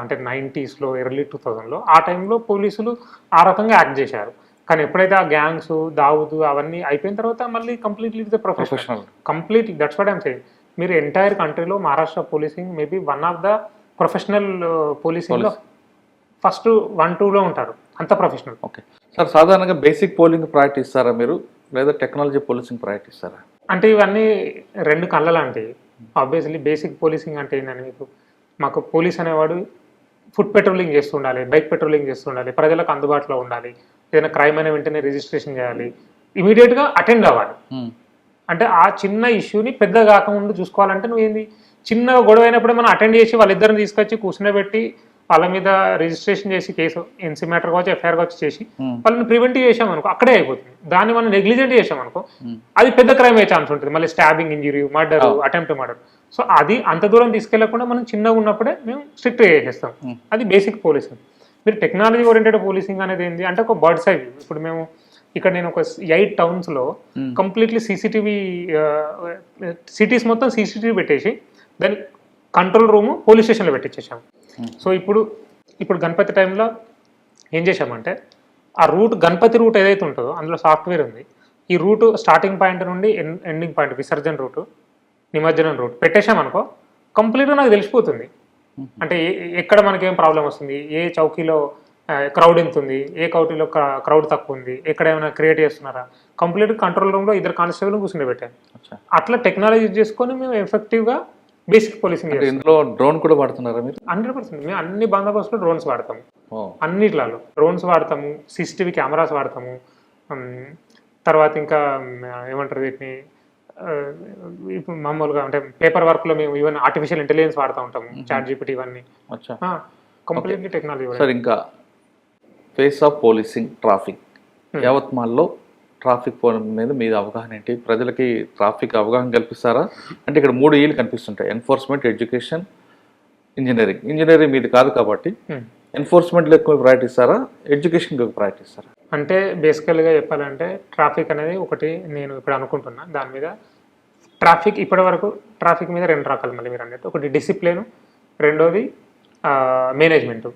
అంటే 90s లో ఎర్లీ 2000లో, ఆ టైంలో పోలీసులు ఆ రకంగా యాక్ట్ చేశారు. కానీ ఎప్పుడైతే ఆ గ్యాంగ్స్ దావుదు అవన్నీ అయిపోయిన తర్వాత మళ్ళీ completely professional, completely. That's what I'm saying. మీరు ఎంటైర్ కంట్రీలో Maharashtra policing maybe one of the professional policing లో ఫస్ట్ 1-2లో ఉంటారు, అంత ప్రొఫెషనల్. ఓకే సార్, సాధారణంగా బేసిక్ పోలింగ్ ప్రాక్టీస్ ఇస్తారా మీరు, లేదా టెక్నాలజీ పోలీసింగ్ ప్రాక్టీస్ ఇస్తారా? అంటే ఇవన్నీ 2 కళ్ళ లాంటివి. ఆబ్వియస్లీ బేసిక్ పోలీసింగ్ అంటే ఏంటంటే మీకు, మాకు పోలీస్ అనేవాడు ఫుట్ పెట్రోలింగ్ చేస్తుండాలి, బైక్ పెట్రోలింగ్ చేస్తుండాలి, ప్రజలకు అందుబాటులో ఉండాలి, ఏదైనా క్రైమ్ అయిన వెంటనే రిజిస్ట్రేషన్ చేయాలి, ఇమీడియట్గా అటెండ్ అవ్వాలి. అంటే ఆ చిన్న ఇష్యూని పెద్ద కాకుండా చూసుకోవాలంటే నువ్వేంది, చిన్న గొడవ అయినప్పుడే మనం అటెండ్ చేసి వాళ్ళిద్దరిని తీసుకొచ్చి కూర్చునేబెట్టి వాళ్ళ మీద రిజిస్ట్రేషన్ చేసి కేసు ఎన్సీ మ్యాటర్ కావచ్చు, ఎఫ్ఐఆర్ కావచ్చు చేసి వాళ్ళని ప్రివెంటివ్ చేసామనుకో అక్కడే అయిపోతుంది. దాన్ని మనం నెగ్లిజెంట్ చేసామనుకో అది పెద్ద క్రైమ్ అయ్యే ఛాన్స్ ఉంటుంది, మళ్ళీ stabbing, injury, murder, attempt murder. So అది అంత దూరం తీసుకెళ్లకుండా మనం చిన్నగా ఉన్నప్పుడే మేము స్ట్రిక్ట్గా చేసేస్తాం. అది బేసిక్ పోలీసింగ్. మీరు టెక్నాలజీ ఓరియంటెడ్ పోలీసింగ్ అనేది ఏంటి అంటే ఒక బర్డ్స్ ఐ వ్యూ. ఇప్పుడు మేము ఇక్కడ నేను ఒక 8 townsలో కంప్లీట్లీ సీసీటీవీ, సిటీస్ మొత్తం సీసీటీవీ పెట్టేసి దాని కంట్రోల్ రూమ్ పోలీస్ స్టేషన్లో పెట్టించేసాము. సో ఇప్పుడు గణపతి టైంలో ఏం చేసామంటే ఆ రూట్, గణపతి రూట్ ఏదైతే ఉంటుందో అందులో సాఫ్ట్వేర్ ఉంది. ఈ రూట్ స్టార్టింగ్ పాయింట్ నుండి ఎండింగ్ పాయింట్, విసర్జన రూటు, నిమజ్జనం రూట్ పెట్టేశామనుకో కంప్లీట్గా నాకు తెలిసిపోతుంది. అంటే ఎక్కడ మనకేం ప్రాబ్లం వస్తుంది, ఏ చౌకీలో క్రౌడ్ ఎంత ఉంది, ఏ కౌటీలో క్రౌడ్ తక్కువ ఉంది, ఎక్కడ ఏమైనా క్రియేట్ చేస్తున్నారా, కంప్లీట్ కంట్రోల్ రూమ్లో 2 కానిస్టేబుల్ కూర్చుని పెట్టాను. అట్లా టెక్నాలజీ యూజ్ చేసుకొని మేము ఎఫెక్టివ్గా బేసిక్ పోలీసింగ్ అంటే ఇందులో డ్రోన్ కూడా వాడుతున్నారా మీరు? 100%. మేము అన్ని బందోబస్తులో డ్రోన్స్ వాడతాము, ఓ, అన్నిట్లలో డ్రోన్స్ వాడతాము, సీసీటీవీ కెమెరాస్ వాడతాము. తర్వాత ఇంకా ఏమంటారు వీటిని, ఇప్పుడు మామూలుగా అంటే పేపర్ వర్క్లో మేము ఈవెన్ ఆర్టిఫిషియల్ ఇంటెలిజెన్స్ వాడుతూ ఉంటాము, చాట్ జీపీటీ ఇవన్నీ. అచ్చా. Completely technology. సార్ ఇంకా ఫేస్ ఆఫ్ పోలీసింగ్ ట్రాఫిక్, యావత్మాల్లో ట్రాఫిక్ మీద మీద అవగాహన ఏంటి? ప్రజలకి ట్రాఫిక్ అవగాహన కల్పిస్తారా? అంటే ఇక్కడ 3 Eలు కనిపిస్తుంటాయి: ఎన్ఫోర్స్మెంట్, ఎడ్యుకేషన్, ఇంజనీరింగ్. ఇంజనీరింగ్ మీది కాదు కాబట్టి ఎన్ఫోర్స్మెంట్లో ఎక్కువ ప్రయారిటీ ఇస్తారా, ఎడ్యుకేషన్కి ఎక్కువ ప్రయారిటీ ఇస్తారా? అంటే బేసికల్గా చెప్పాలంటే ట్రాఫిక్ అనేది ఒకటి నేను ఇప్పుడు అనుకుంటున్నా. దాని మీద ట్రాఫిక్ ఇప్పటి వరకు ట్రాఫిక్ మీద 2 రకాలు మళ్ళీ మీరు అన్నట్టు. ఒకటి డిసిప్లిన్, రెండోది మేనేజ్మెంట్.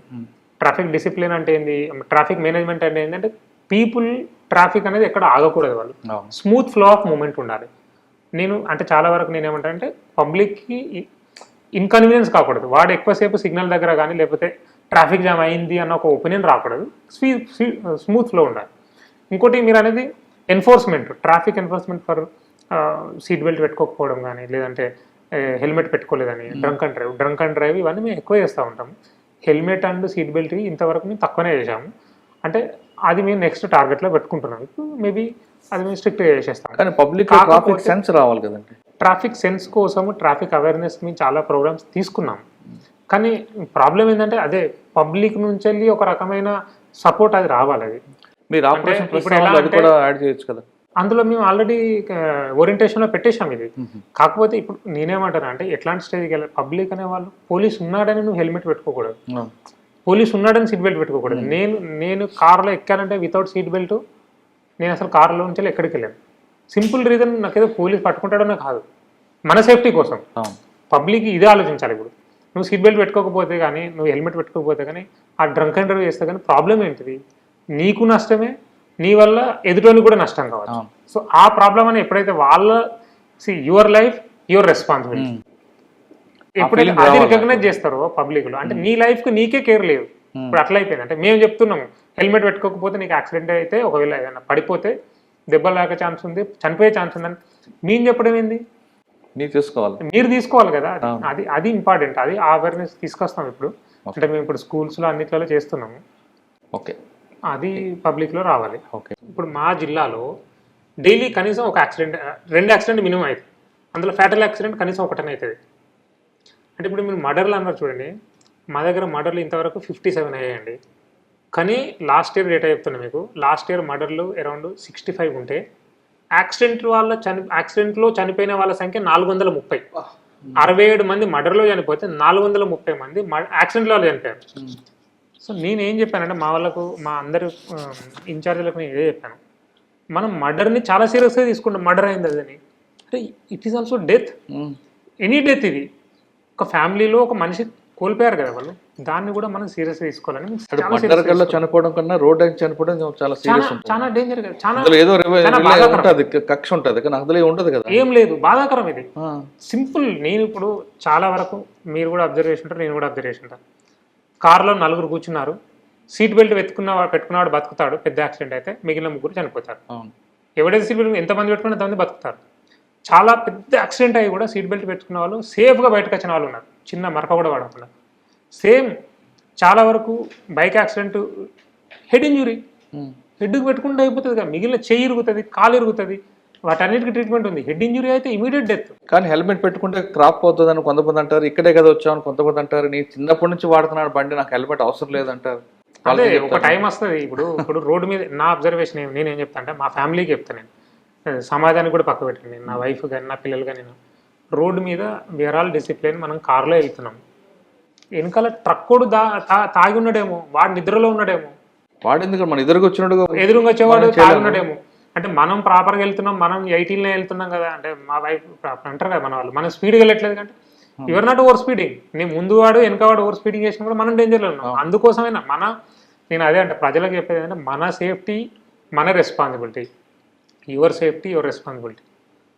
ట్రాఫిక్ డిసిప్లిన్ అంటే ఏంది, ట్రాఫిక్ మేనేజ్మెంట్ అంటే ఏంటంటే పీపుల్ ట్రాఫిక్ అనేది ఎక్కడ ఆగకూడదు, వాళ్ళు స్మూత్ ఫ్లో ఆఫ్ మూమెంట్ ఉండాలి. నేను అంటే చాలా వరకు నేను ఏమంటానంటే పబ్లిక్కి ఇన్కన్వీనియన్స్ కాకూడదు, వాడు ఎక్కువసేపు సిగ్నల్ దగ్గర కానీ లేకపోతే ట్రాఫిక్ జామ్ అయింది అన్న ఒక ఒపీనియన్ రాకూడదు, స్మూత్ ఫ్లో ఉండాలి. ఇంకోటి మీరు అనేది enforcement, traffic enforcement for seat belt పెట్టుకోకపోవడం కానీ, లేదంటే హెల్మెట్ పెట్టుకోలేదని, డ్రంక్ అండ్ డ్రైవ్ ఇవన్నీ మేము ఎక్కువ చేస్తూ ఉంటాము. హెల్మెట్ అండ్ సీట్ బెల్ట్ ఇంతవరకు మేము తక్కువనే చేసాము. అంటే అది మేము నెక్స్ట్ టార్గెట్లో పెట్టుకుంటున్నాం. ఇప్పుడు మేబీ అది మేము స్ట్రిక్ట్గా చేసేస్తాం. కానీ పబ్లిక్ ట్రాఫిక్ సెన్స్ రావాలి కదండి. ట్రాఫిక్ సెన్స్ కోసము ట్రాఫిక్ అవేర్నెస్ మేము చాలా ప్రోగ్రామ్స్ తీసుకున్నాం. కానీ ప్రాబ్లం ఏంటంటే అదే పబ్లిక్ నుంచి వెళ్ళి ఒక రకమైన సపోర్ట్ అది రావాలి. అది మీరు ఆపరేషన్ అది కూడా యాడ్ చేయొచ్చు కదా. అందులో మేము ఆల్రెడీ ఓరియంటేషన్లో పెట్టేశాం ఇది. కాకపోతే ఇప్పుడు నేనేమంటాను అంటే ఎట్లాంటి స్టేజ్కి వెళ్ళాలి, పబ్లిక్ అనే వాళ్ళు పోలీస్ ఉన్నాడని నువ్వు హెల్మెట్ పెట్టుకోకూడదు, పోలీస్ ఉన్నాడని సీట్ బెల్ట్ పెట్టుకోకూడదు. నేను కార్లో ఎక్కానంటే వితౌట్ సీట్ బెల్ట్ నేను అసలు కార్లో నుంచి ఎక్కడికి వెళ్ళాను. సింపుల్ రీజన్, నాకేదో పోలీస్ పట్టుకుంటాడో కాదు, మన సేఫ్టీ కోసం. పబ్లిక్ ఇదే ఆలోచించాలి. ఇప్పుడు నువ్వు సీట్ బెల్ట్ పెట్టుకోకపోతే కానీ, నువ్వు హెల్మెట్ పెట్టుకోకపోతే కానీ, ఆ డ్రంక్ అండ్ డ్రైవ్ చేస్తే కానీ ప్రాబ్లం ఏంటిది, నీకు నష్టమే, నీ వల్ల ఎదుటోనికి కూడా నష్టం కావచ్చు. సో ఆ ప్రాబ్లం అని ఎప్పుడైతే వాళ్ళ యువర్ లైఫ్ యువర్ రెస్పాన్సిబిలిటీ ఎప్పుడైతే అది రికగ్నైజ్ చేస్తారో పబ్లిక్లో, అంటే నీ లైఫ్కి నీకే కేర్ లేదు. ఇప్పుడు అట్లా అయిపోయింది. అంటే మేము చెప్తున్నాము హెల్మెట్ పెట్టుకోకపోతే నీకు యాక్సిడెంట్ అయితే, ఒకవేళ ఏదైనా పడిపోతే దెబ్బలు లాగే ఛాన్స్ ఉంది, చనిపోయే ఛాన్స్ ఉందని మేము చెప్పడం ఏంది, మీరు తీసుకోవాలి కదా. అది ఇంపార్టెంట్. అది అవేర్నెస్ తీసుకొస్తాం ఇప్పుడు. అంటే మేము ఇప్పుడు స్కూల్స్లో అన్నిట్లలో చేస్తున్నాము. ఓకే, అది పబ్లిక్లో రావాలి. ఓకే, ఇప్పుడు మా జిల్లాలో డైలీ కనీసం ఒక యాక్సిడెంట్, 2 యాక్సిడెంట్ మినిమం అవుతుంది. అందులో ఫ్యాటల్ యాక్సిడెంట్ కనీసం ఒకటనే అవుతుంది. అంటే ఇప్పుడు మీరు మర్డర్లు అన్నారు చూడండి, మా దగ్గర మర్డర్లు ఇంతవరకు 57 అయ్యాయండి. కానీ లాస్ట్ ఇయర్ డేటా చెప్తున్నా మీకు, లాస్ట్ ఇయర్ మర్డర్లు అరౌండ్ 65 ఉంటే యాక్సిడెంట్లో చనిపోయిన వాళ్ళ సంఖ్య 430. 67 మంది మర్డర్లో చనిపోతే 430 మంది యాక్సిడెంట్లో చనిపోయారు. సో నేనేం చెప్పానంటే మా వాళ్ళకు, మా అందరు ఇన్ఛార్జీలకు నేను ఇదే చెప్పాను, మనం మర్డర్ని చాలా సీరియస్గా తీసుకుంటాం. మర్డర్ అయింది అదని, అంటే it is also death, any death. ఇది ఒక ఫ్యామిలీలో ఒక మనిషి కోల్పోయారు కదా వాళ్ళు, దాన్ని కూడా మనం సీరియస్ తీసుకోవాలని. చనిపోవడం కన్నా రోడ్ చనిపోవడం చాలా సీరియస్, చాలా డేంజర్ కదా, చాలా కక్ష ఉంటుంది కానీ అందులో ఉండదు కదా, ఏం లేదు, బాధాకరం ఇది. సింపుల్. నేను ఇప్పుడు చాలా వరకు మీరు కూడా అబ్జర్వ్ చేసి ఉంటారు, నేను కూడా అబ్జర్వ్ చేసి ఉంటాను. కార్లో 4 కూర్చున్నారు, సీట్ బెల్ట్ పెట్టుకున్నవాడు బతుకుతాడు, పెద్ద యాక్సిడెంట్ అయితే మిగిలిన 3 చనిపోతారు. ఎవడైతే సీట్ బెల్ట్ ఎంతమంది పెట్టుకున్నా అంతమంది బతుకుతారు. చాలా పెద్ద యాక్సిడెంట్ అయ్యి కూడా సీట్ బెల్ట్ పెట్టుకున్న వాళ్ళు సేఫ్గా బయటకు వచ్చిన వాళ్ళు ఉన్నారు, చిన్న మరక కూడా పడకుండా. సేమ్ చాలా వరకు బైక్ యాక్సిడెంట్, హెడ్ ఇంజురీ, హెడ్కి పెట్టుకుంటే అయిపోతుంది కదా, మిగిలిన చెయ్యి ఇరుగుతుంది, కాలు ఇరుగుతుంది, వాటన్నిటికీ ట్రీట్మెంట్ ఉంది. హెడ్ ఇంజురీ అయితే ఇమీడియట్ డెత్. కానీ హెల్మెట్ పెట్టుకుంటే క్రాప్ అవుతుంది అని కొంతమంది అంటారు, ఇక్కడే కదా వచ్చామని కొంతమంది అంటారు, నీ చిన్నప్పటి నుంచి వాడుతున్నాడు బండి, నాకు హెల్మెట్ అవసరం లేదంటారు. అదే ఒక టైం వస్తుంది. ఇప్పుడు రోడ్డు మీద నా అబ్జర్వేషన్ నేనేం చెప్తాను అంటే, మా ఫ్యామిలీకి చెప్తాను నేను, సమాజానికి కూడా పక్క పెట్టండి, నేను నా వైఫ్ కానీ నా పిల్లలు కానీ, నేను రోడ్డు మీద వీఆర్ ఆల్ డిసిప్లిన్. మనం కార్లో వెళ్తున్నాం, వెనకాల ట్రక్కోడు తాగి ఉన్నాడేమో, వాడు నిద్రలో ఉన్నాడేమో, వాడు ఎందుకు మన ఎదురుగా వచ్చేవాడు తాగి ఉన్నాడేమో. అంటే మనం ప్రాపర్గా వెళ్తున్నాం, మనం 18లో వెళ్తున్నాం కదా. అంటే మా వైఫ్ అంటారు కదా మన వాళ్ళు, మనం స్పీడ్గా వెళ్ళట్లేదు అంటే యువర్ నాట్ ఓవర్ స్పీడింగ్. నేను ముందు వాడు వెనకవాడు ఓవర్ స్పీడింగ్ చేసినా కూడా మనం డేంజర్లో ఉన్నాం. అందుకోసమైనా నేను అదే అంటే ప్రజలకు చెప్పేది అంటే, మన సేఫ్టీ మన responsibility, your safety your responsibility.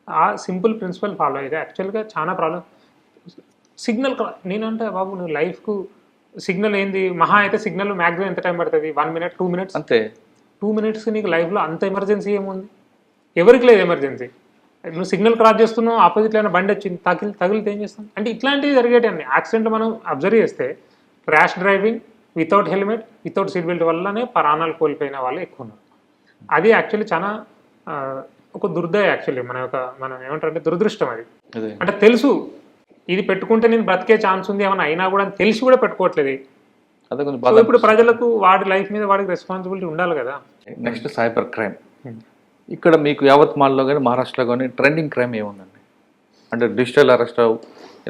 ఆ సింపుల్ ప్రిన్సిపల్ ఫాలో అయితే యాక్చువల్గా చాలా ప్రాబ్లం. సిగ్నల్ నేనంటే బాబు నువ్వు లైఫ్కు సిగ్నల్ ఏంది, మహా అయితే సిగ్నల్ మ్యాక్సిమం ఎంత టైం పడుతుంది, 1 minute 2 minutes అంతే. 2 minutes నీకు లైఫ్లో అంత ఎమర్జెన్సీ ఏముంది, ఎవరికి లేదు ఎమర్జెన్సీ. నువ్వు సిగ్నల్ క్రాస్ చేస్తున్నావు, ఆపోజిట్లో ఏమైనా బండి వచ్చింది తగిలితే ఏం చేస్తాం? అంటే ఇట్లాంటివి జరిగేటండి. యాక్సిడెంట్ మనం అబ్జర్వ్ చేస్తే rash driving, without helmet, without seat belt వల్లనే ప్రాణాలు కోల్పోయిన వాళ్ళు ఎక్కువ ఉన్నారు. అది యాక్చువల్లీ చాలా ఒక దుర్దయ యాక్చువల్లీ, మనం ఏమంటారంటే దురదృష్టం అది. అంటే తెలుసు ఇది పెట్టుకుంటే నేను బ్రతికే ఛాన్స్ ఉంది ఏమైనా అయినా కూడా తెలిసి కూడా పెట్టుకోవట్లేదు. సో ఇప్పుడు ప్రజలకు వాడి లైఫ్ మీద వాడికి రెస్పాన్సిబిలిటీ ఉండాలి కదా. Next cyber crime. ఇక్కడ మీకు యావత్మాల్లో కానీ మహారాష్ట్రలో కానీ ట్రెండింగ్ క్రైమ్ ఏముందండి? అంటే డిజిటల్ అరెస్ట్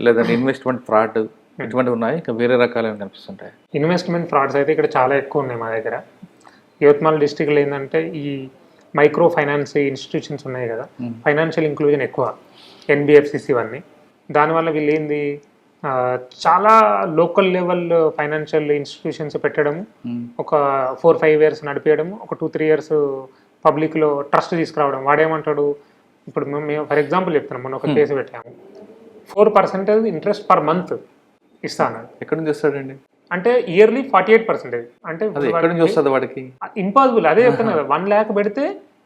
లేదంటే ఇన్వెస్ట్మెంట్ ఫ్రాడ్ ఇటువంటివి ఉన్నాయి, ఇంకా వేరే రకాలు ఏమైనా కనిపిస్తుంటాయి? ఇన్వెస్ట్మెంట్ ఫ్రాడ్స్ అయితే ఇక్కడ చాలా ఎక్కువ ఉన్నాయి మా దగ్గర. యవత్మాల్ డిస్ట్రిక్ట్లో ఏంటంటే ఈ మైక్రో ఫైనాన్స్ ఇన్స్టిట్యూషన్స్ ఉన్నాయి కదా, ఫైనాన్షియల్ ఇంక్లూజన్ ఎక్కువ, ఎన్బిఎఫ్సిసి ఇవన్నీ. దానివల్ల వీళ్ళు ఏంది చాలా లోకల్ లెవెల్ ఫైనాన్షియల్ ఇన్స్టిట్యూషన్స్ పెట్టడము, ఒక 4-5 years నడిపేయడము, ఒక 2-3 years పబ్లిక్లో ట్రస్ట్ తీసుకురావడం. వాడేమంటాడు, ఇప్పుడు మేము ఫర్ ఎగ్జాంపుల్ చెప్తున్నాం, మొన్న ఒక కేసు పెట్టాము, 4% ఇంట్రెస్ట్ పర్ మంత్ ఇస్తాను. ఎక్కడి నుంచి వస్తాడండి? అంటే ఇయర్లీ 48%. అంటే ఎక్కడి నుంచి వస్తుంది వాడికి? ఇంపాసిబుల్. అదే చెప్తాను కదా, 1 lakh పెడితే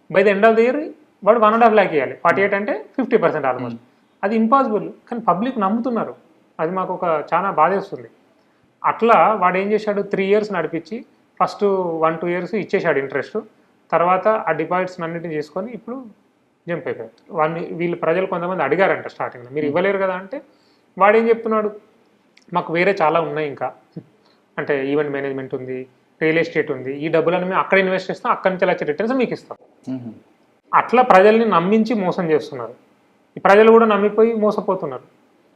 by the end of the year వాడు 1.5 lakh ఇవ్వాలి. 48 అంటే 50% ఆల్మోస్ట్. అది ఇంపాసిబుల్, కానీ పబ్లిక్ నమ్ముతున్నారు. అది మాకు ఒక చాలా బాధేస్తుంది. అట్లా వాడు ఏం చేశాడు, 3 years నడిపించి ఫస్ట్ 1-2 years ఇచ్చేశాడు ఇంట్రెస్ట్. తర్వాత ఆ డిపాజిట్స్ అన్నిటిని చేసుకొని ఇప్పుడు జంప్ అయిపోయారు. వీళ్ళు ప్రజలు కొంతమంది అడిగారంట స్టార్టింగ్లో, మీరు ఇవ్వలేరు కదా అంటే, వాడేం చెప్తున్నాడు, మాకు వేరే చాలా ఉన్నాయి ఇంకా, అంటే ఈవెంట్ మేనేజ్మెంట్ ఉంది, రియల్ ఎస్టేట్ ఉంది, ఈ డబ్బులను మేము అక్కడ ఇన్వెస్ట్ చేస్తాం, అక్కడి నుంచి వచ్చే రిటర్న్స్ మీకు ఇస్తాం. అట్లా ప్రజల్ని నమ్మించి మోసం చేస్తున్నారు. ఈ ప్రజలు కూడా నమ్మిపోయి మోసపోతున్నారు.